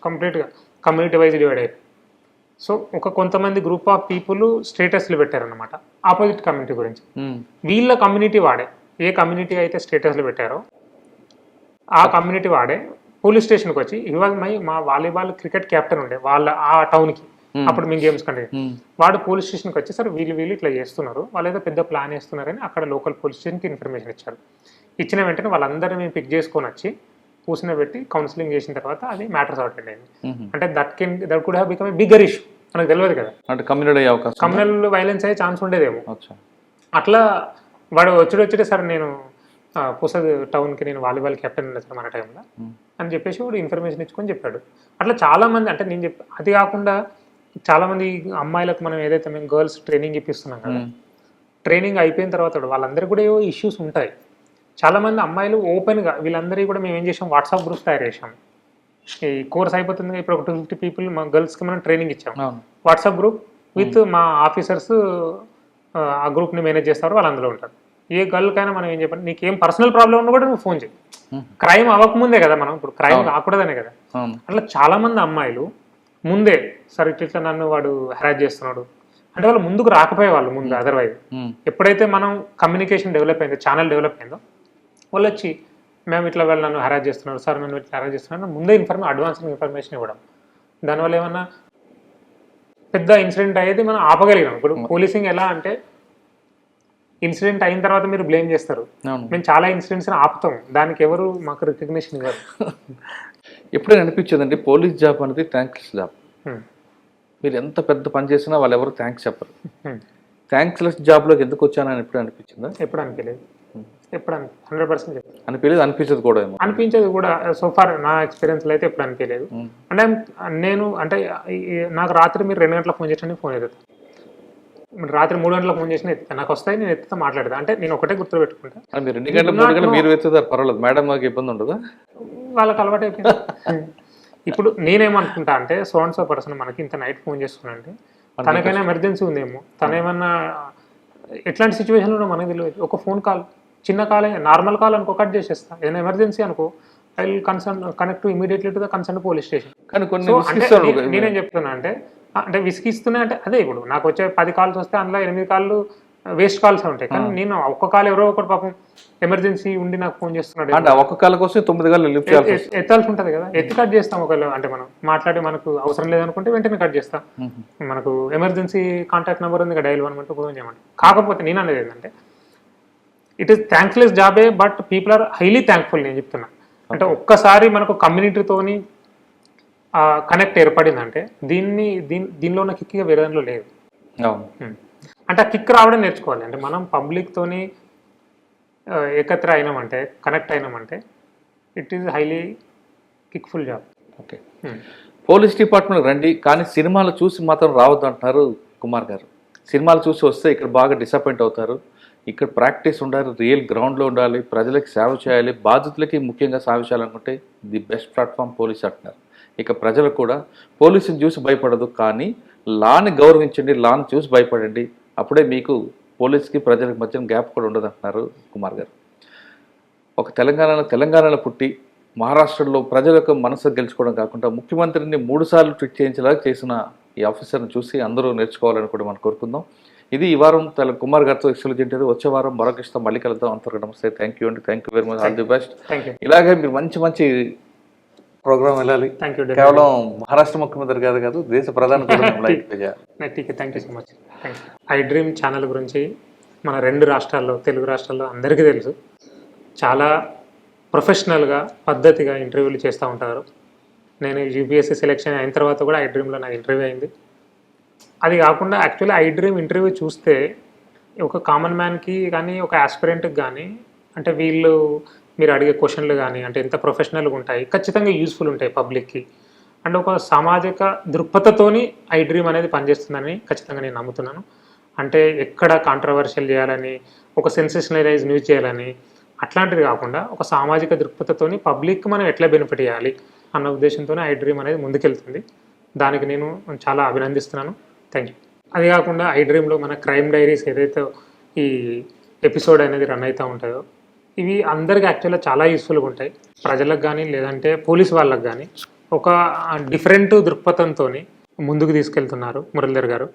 కంప్లీట్గా కమ్యూనిటీ వైజ్ డివైడ్ అయిపోయి. సో ఒక కొంతమంది గ్రూప్ ఆఫ్ పీపుల్ స్టేటస్లు పెట్టారనమాట ఆపోజిట్ కమ్యూనిటీ గురించి. వీళ్ళ కమ్యూనిటీ వాడే, ఏ కమ్యూనిటీ అయితే స్టేటస్లు పెట్టారో ఆ కమ్యూనిటీ వాడే పోలీస్ స్టేషన్కి వచ్చి, ఇవాళ మా వాలీబాల్ క్రికెట్ కెప్టెన్ ఉండే వాళ్ళ ఆ టౌన్కి, అప్పుడు మేము గేమ్స్ కంటే, వాడు పోలీస్ స్టేషన్కి వచ్చి సార్ వీళ్ళు ఇట్లా చేస్తున్నారు, వాళ్ళు ఏదో పెద్ద ప్లాన్ వేస్తున్నారని అక్కడ లోకల్ పోలీస్ స్టేషన్కి ఇన్ఫర్మేషన్ ఇచ్చారు. ఇచ్చిన వెంటనే వాళ్ళందరినీ మేము పిక్ చేసుకొని వచ్చి కూర్చుని పెట్టి కౌన్సిలింగ్ చేసిన తర్వాత అది మ్యాటర్ సార్ట్ అయింది. అంటే that could have become a bigger issue, మనకు తెలియదు కదా, అంటే కమ్యూనల్ వైలెన్స్ అయ్యే ఛాన్స్ ఉండేదేమో. అట్లా వాడు వచ్చి సార్ నేను పుసద్ టౌన్కి నేను వాలీబాల్ కెప్టెన్ ఉన్నా సార్ మన టైంలో అని చెప్పేసి వాడు ఇన్ఫర్మేషన్ ఇచ్చుకొని చెప్పాడు. అట్లా చాలామంది అంటే నేను అది కాకుండా చాలామంది అమ్మాయిలకు మనం ఏదైతే మేము గర్ల్స్ ట్రైనింగ్ ఇప్పిస్తున్నాం కదా, ట్రైనింగ్ అయిపోయిన తర్వాత వాళ్ళందరికీ కూడా ఏవో ఇష్యూస్ ఉంటాయి. చాలామంది అమ్మాయిలు ఓపెన్గా వీళ్ళందరికీ కూడా మేము ఏం చేసాం, వాట్సాప్ గ్రూప్స్ తయారు చేసాం. ఈ కోర్స్ అయిపోతుంది ఇప్పుడు ఒక 250 పీపుల్ మా గర్ల్స్కి మనం ట్రైనింగ్ ఇచ్చాం. వాట్సాప్ గ్రూప్ విత్ మా ఆఫీసర్స్ ఆ గ్రూప్ని మేనేజ్ చేస్తారు, వాళ్ళు అందులో ఉంటారు. ఏ గర్ల్కైనా మనం ఏం చెప్పండి, నీకు ఏం పర్సనల్ ప్రాబ్లం ఉన్నా కూడా నువ్వు ఫోన్ చేయి. క్రైమ్ అవ్వకముందే కదా, మనం ఇప్పుడు క్రైమ్ కాకూడదనే కదా. అట్లా చాలామంది అమ్మాయిలు ముందే సరే ఇట్లా నన్ను వాడు హెరాస్ చేస్తున్నాడు అంటే వాళ్ళు ముందుకు రాకపోయేవాళ్ళు ముందు. అదర్వైజ్ ఎప్పుడైతే మనం కమ్యూనికేషన్ డెవలప్ అయిందో, ఛానల్ డెవలప్ అయిందో, వాళ్ళు వచ్చి మేము ఇట్లా వాళ్ళు నన్ను హెరాస్ చేస్తున్నారు సార్, నన్ను ఇట్లా హెరాస్ చేస్తున్నారు ముందే అడ్వాన్స్ ఇన్ఫర్మేషన్ ఇవ్వడం. దానివల్ల ఏమన్నా పెద్ద ఇన్సిడెంట్ అయ్యేది మనం ఆపగలిగాం. ఇప్పుడు పోలీసింగ్ ఎలా అంటే ఇన్సిడెంట్ అయిన తర్వాత మీరు బ్లేమ్ చేస్తారు, మేము చాలా ఇన్సిడెంట్స్ ఆపుతాం, దానికి ఎవరు మాకు రికగ్నిషన్ ఇవ్వరు. ఎప్పుడైనా అనిపించదండి పోలీస్ జాబ్ అనేది థ్యాంక్లెస్ జాబ్. మీరు ఎంత పెద్ద పని చేసినా వాళ్ళు ఎవరు థ్యాంక్స్ చెప్పరు. థ్యాంక్లెస్ జాబ్లోకి ఎందుకు వచ్చానని ఎప్పుడు అనిపించిందా? ఎప్పుడు అనిపించలేదు, ఎప్పుడు 100% చెప్పారు అనిపించలేదు, అనిపించదు కూడా అనిపించదు కూడా. సోఫార్ నా ఎక్స్పీరియన్స్లో అయితే ఎప్పుడు అనిపించలేదు. అంటే నేను అంటే నాకు రాత్రి మీరు 2 గంటలకు ఫోన్ చేసినా ఫోన్ ఎత్తుతాను, రాత్రి 3 గంటలకు ఫోన్ చేసినా ఎత్తుతాను, నాకు వస్తాయి నేను ఎత్తుతా మాట్లాడతా. అంటే నేను ఒకటే గుర్తు పెట్టుకుంటా. మీరు 2 గంటల 3 గంటలు మీరు ఎత్తుతారు పర్వాలేదు, మేడం మాకు ఇబ్బంది ఉండదా? వాళ్ళకి అలవాటు అయిపోయింది. ఇప్పుడు నేనేమనుకుంటా అంటే సో పర్సన్ మనకి ఇంత నైట్ ఫోన్ చేస్తున్నానంటే తనకైనా ఎమర్జెన్సీ ఉందేమో, తనేమన్నా ఎట్లాంటి సిచ్యువేషన్లో మనకు తెలియదు. ఒక ఫోన్ కాల్, చిన్న కాల్, నార్మల్ కాల్ అనుకో, కట్ చేసేస్తా. ఏదైనా ఎమర్జెన్సీ అనుకో, I will connect immediately to the concern police station. కానీ నేనేం చెప్తున్నా అంటే విసిగిస్తున్నా అంటే అదే ఇప్పుడు నాకు వచ్చే 10 కాల్స్ వస్తే అందులో 8 కాళ్ళు వేస్ట్ కాల్స్ ఉంటాయి. కానీ నేను ఒక్క కాల్ ఎవరో ఒకటి పాపం ఎమర్జెన్సీ ఉండి నాకు ఫోన్ చేస్తున్నాడు అంటే ఒక్క కాల్ కోసం 9 కాళ్ళు ఎత్తాల్సి ఉంటుంది కదా, ఎత్తి కట్ చేస్తాం. ఒకవేళ అంటే మనం మాట్లాడి మనకు అవసరం లేదనుకుంటే వెంటనే కట్ చేస్తాం. మనకు ఎమర్జెన్సీ కాంటాక్ట్ నెంబర్ ఉంది, డైల్ 1 అంటే ఫోన్ చేయమంటే. కాకపోతే నేను అనేది ఏంటంటే ఇట్ ఈస్ థ్యాంక్లెస్ జాబే, but people are highly thankful. నేను చెప్తున్నా అంటే ఒక్కసారి మనకు కమ్యూనిటీతోని కనెక్ట్ ఏర్పడిందంటే దీనిలో ఉన్న కిక్ వేరే దాంట్లో లేదు. అంటే ఆ కిక్ రావడం నేర్చుకోవాలి. అంటే మనం పబ్లిక్తోని ఏకత్ర అయినామంటే, కనెక్ట్ అయినామంటే it is highly kickful job. Okay, police department రండి కానీ సినిమాలు చూసి మాత్రం రావద్దు అంటున్నారు కుమార్ గారు. సినిమాలు చూసి వస్తే ఇక్కడ బాగా డిసప్పాయింట్ అవుతారు, ఇక్కడ ప్రాక్టీస్ ఉండాలి, రియల్ గ్రౌండ్లో ఉండాలి, ప్రజలకి సేవ చేయాలి, బాధితులకి ముఖ్యంగా సేవ చేయాలనుకుంటే ది బెస్ట్ ప్లాట్ఫామ్ పోలీస్ అంటున్నారు. ఇక ప్రజలు కూడా పోలీసుని చూసి భయపడదు, కానీ లాని గౌరవించండి, లాని చూసి భయపడండి, అప్పుడే మీకు పోలీస్కి ప్రజలకు మధ్య గ్యాప్ కూడా ఉండదు అంటున్నారు కుమార్ గారు. ఒక తెలంగాణలో పుట్టి మహారాష్ట్రలో ప్రజల యొక్క మనసు గెలుచుకోవడం కాకుండా ముఖ్యమంత్రిని 3 సార్లు ట్వీట్ చేయించేలాగా చేసిన ఈ ఆఫీసర్ని చూసి అందరూ నేర్చుకోవాలని కూడా మనం కోరుకుందాం. ఇది ఈ వారం కుమార్ గారితో ఎక్స్క్లూజివ్ ఇంటర్వ్యూ. వచ్చే వారం మరొక ఇష్టం మళ్ళీ కలుద్దాం. అంతవరకు నమస్తే, థ్యాంక్ యూ అండి, thank you very much, all the best. ఇలాగే మీరు మంచి ప్రోగ్రామ్ వెళ్ళాలి. కేవలం మహారాష్ట్ర ముఖ్యమంత్రి కాదు, దేశ ప్రధాని. Thank you so much. I dream channel గురించి మన 2 రాష్ట్రాల్లో, తెలుగు రాష్ట్రాల్లో అందరికీ తెలుసు. చాలా ప్రొఫెషనల్గా పద్ధతిగా ఇంటర్వ్యూలు చేస్తూ ఉంటారు. నేను యూపీఎస్సీ సెలెక్షన్ అయిన తర్వాత కూడా ఐ డ్రీమ్లో నాకు ఇంటర్వ్యూ అయింది. అది కాకుండా యాక్చువల్లీ ఐ డ్రీమ్ ఇంటర్వ్యూ చూస్తే ఒక కామన్ మ్యాన్కి కానీ ఒక ఆస్పిరెంట్కి కానీ అంటే మీరు అడిగే క్వశ్చన్లు కానీ అంటే ఎంత ప్రొఫెషనల్గా ఉంటాయి, ఖచ్చితంగా యూస్ఫుల్ ఉంటాయి పబ్లిక్కి. అంటే ఒక సామాజిక దృక్పథతోని ఐ డ్రీమ్ అనేది పనిచేస్తుందని ఖచ్చితంగా నేను నమ్ముతున్నాను. అంటే ఎక్కడ కాంట్రవర్షియల్ చేయాలని, ఒక సెన్సేషనలైజ్ న్యూస్ చేయాలని అట్లాంటిది కాకుండా ఒక సామాజిక దృక్పథతోని పబ్లిక్ మనం ఎట్లా బెనిఫిట్ చేయాలి అన్న ఉద్దేశంతోనే ఐ డ్రీమ్ అనేది ముందుకెళ్తుంది. దానికి నేను చాలా అభినందిస్తున్నాను. Thank you. అది కాకుండా ఐ డ్రీమ్లో మన క్రైమ్ డైరీస్ ఏదైతే ఈ ఎపిసోడ్ అనేది రన్ అవుతూ ఉంటాయో ఇవి అందరికీ యాక్చువల్గా చాలా యూస్ఫుల్గా ఉంటాయి. ప్రజలకు కానీ లేదంటే పోలీస్ వాళ్ళకు కానీ ఒక డిఫరెంట్ దృక్పథంతో ముందుకు తీసుకెళ్తున్నారు మురళీధర్ గారు.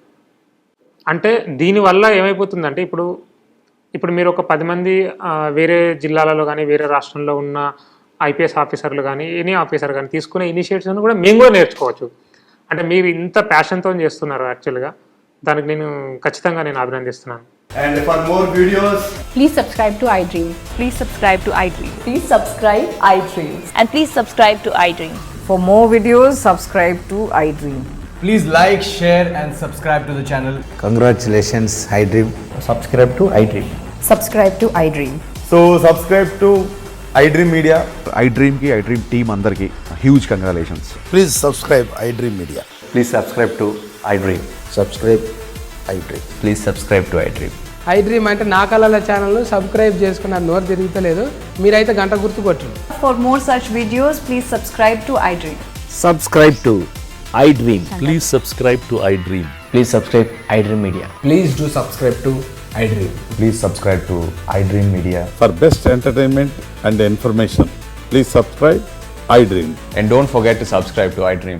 అంటే దీనివల్ల ఏమైపోతుందంటే ఇప్పుడు మీరు ఒక 10 మంది వేరే జిల్లాలలో కానీ వేరే రాష్ట్రంలో ఉన్న ఐపీఎస్ ఆఫీసర్లు కానీ ఎనీ ఆఫీసర్ కానీ తీసుకునే ఇనిషియేటివ్స్ కూడా మేము కూడా నేర్చుకోవచ్చు. అంటే మీరు ఇంత ప్యాషన్తో చేస్తున్నారు యాక్చువల్గా, దానికి నేను ఖచ్చితంగా అభినందిస్తున్నాను. And for more videos, please subscribe to iDream. Please subscribe to iDream. Please subscribe iDream. And please subscribe to iDream. For more videos, subscribe to iDream. please like, share and subscribe to the channel. Congratulations, iDream. Subscribe to iDream. Subscribe to iDream. So subscribe to iDream Media. ఐ డ్రీమ్కి iDream team అందరికీ huge congratulations. Please subscribe iDream Media. Please subscribe to iDream. Subscribe iDream. Please subscribe to iDream. iDream అంటే నా కళల ఛానల్ను subscribe చేసుకున్నారు, నోరు తిరుగుతలేదు, మీరైతే గంట గుర్తు కొట్టండి. For more such videos, please subscribe to iDream. Subscribe to iDream. Please subscribe to iDream. Please subscribe iDream Media. Please do subscribe to iDream. Please subscribe to iDream Media. For best entertainment and information, please subscribe iDream. And don't forget to subscribe to iDream.